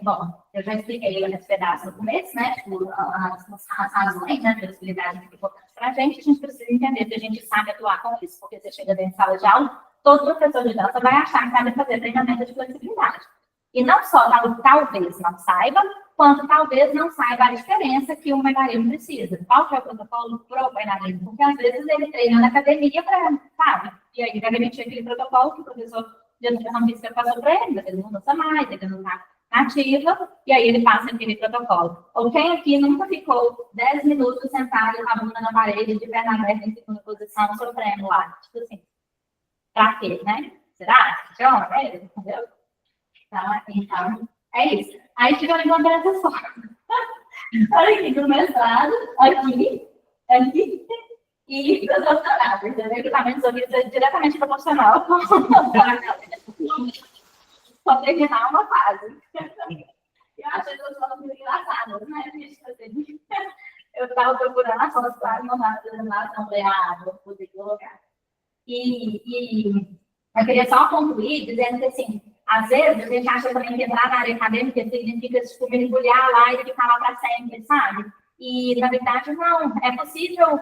bom, eu já expliquei esse pedaço no começo, né? Tipo, as razões, né? Da possibilidade muito importante para a gente precisa entender que a gente sabe atuar com isso, porque você chega dentro de sala de aula, todo professor de dança vai achar que sabe fazer treinamento de flexibilidade. E não só talvez não saiba, quanto talvez não saiba a diferença que um bailarino precisa. Qual que é o protocolo pro bailarino? Porque às vezes ele treina na academia para, sabe? E aí deve emitir aquele protocolo que o professor de educação física passou para ele, ele não dança mais, ele não está ativa, e aí ele passa aquele protocolo. Ou quem aqui nunca ficou 10 minutos sentado com a bunda na parede, de perna aberta em segunda posição, sofrendo lá? Tipo assim, pra quê, né? Será? Funciona? Entendeu? Então, é isso. Aí ficou encontrando essa forma. Olha aqui, do mestrado, aqui, e do doutorado. Entendeu? Equipamento de ouvido é diretamente proporcional com o doutorado. Só terminar uma fase. Eu acho essas fotos muito engraçadas, né, gente? Eu estava procurando as fotos para mandar a relação, falei, vou poder colocar. E eu queria só concluir dizendo que, assim, às vezes a gente acha também que entrar na área acadêmica significa, tipo, mergulhar lá e ficar lá para sempre, sabe? E, na verdade, não. É possível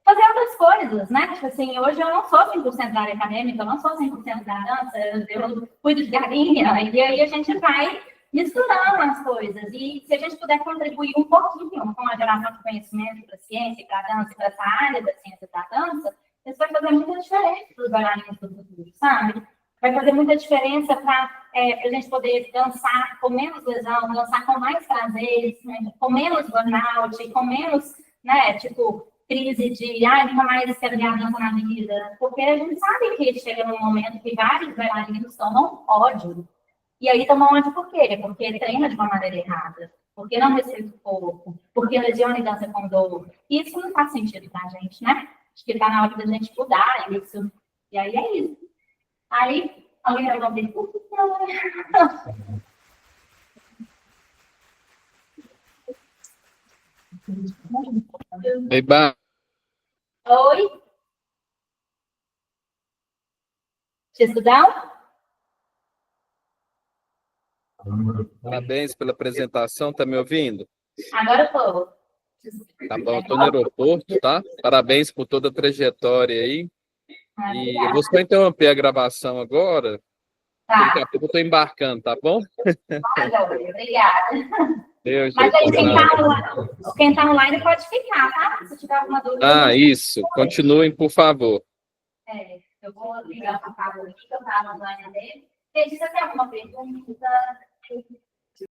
fazer outras coisas, né? Tipo assim, hoje eu não sou 100% da área acadêmica, eu não sou 100% da dança, eu cuido de galinha, e aí a gente vai misturando as coisas. E se a gente puder contribuir um pouquinho com a geração de conhecimento para a ciência, para a dança, para essa área da ciência da dança, isso vai fazer muita diferença para os bailarinos do futuro, sabe? Vai fazer muita diferença para a gente poder dançar com menos lesão, dançar com mais prazer, né? Com menos burnout, com menos, né, tipo, crise de, nunca mais quero ver a dança na vida. Porque a gente sabe que chega num momento que vários bailarinos tomam ódio. E aí tomam ódio por quê? Porque treina de uma maneira errada. Porque não respeita o corpo. Porque lesiona e dança com dor. E isso não faz sentido pra gente, né? Acho que está na hora da gente mudar isso. E aí é isso. Aí, alguém vai dar pergunta? Eba. Oi? Vocês estudam? Parabéns pela apresentação, tá me ouvindo? Agora eu tô. Tá bom, tô no aeroporto, tá? Parabéns por toda a trajetória aí. E eu vou só interromper a gravação agora, porque daqui Tá, a pouco eu tô embarcando, tá bom? obrigada. Deus, Mas aí gente. quem tá online pode ficar, tá? Se tiver alguma dúvida. Ah, isso. Continuem, por favor. Eu vou ligar para o Pablo aqui, que eu estava no online dele. Ele disse: você tem alguma pergunta?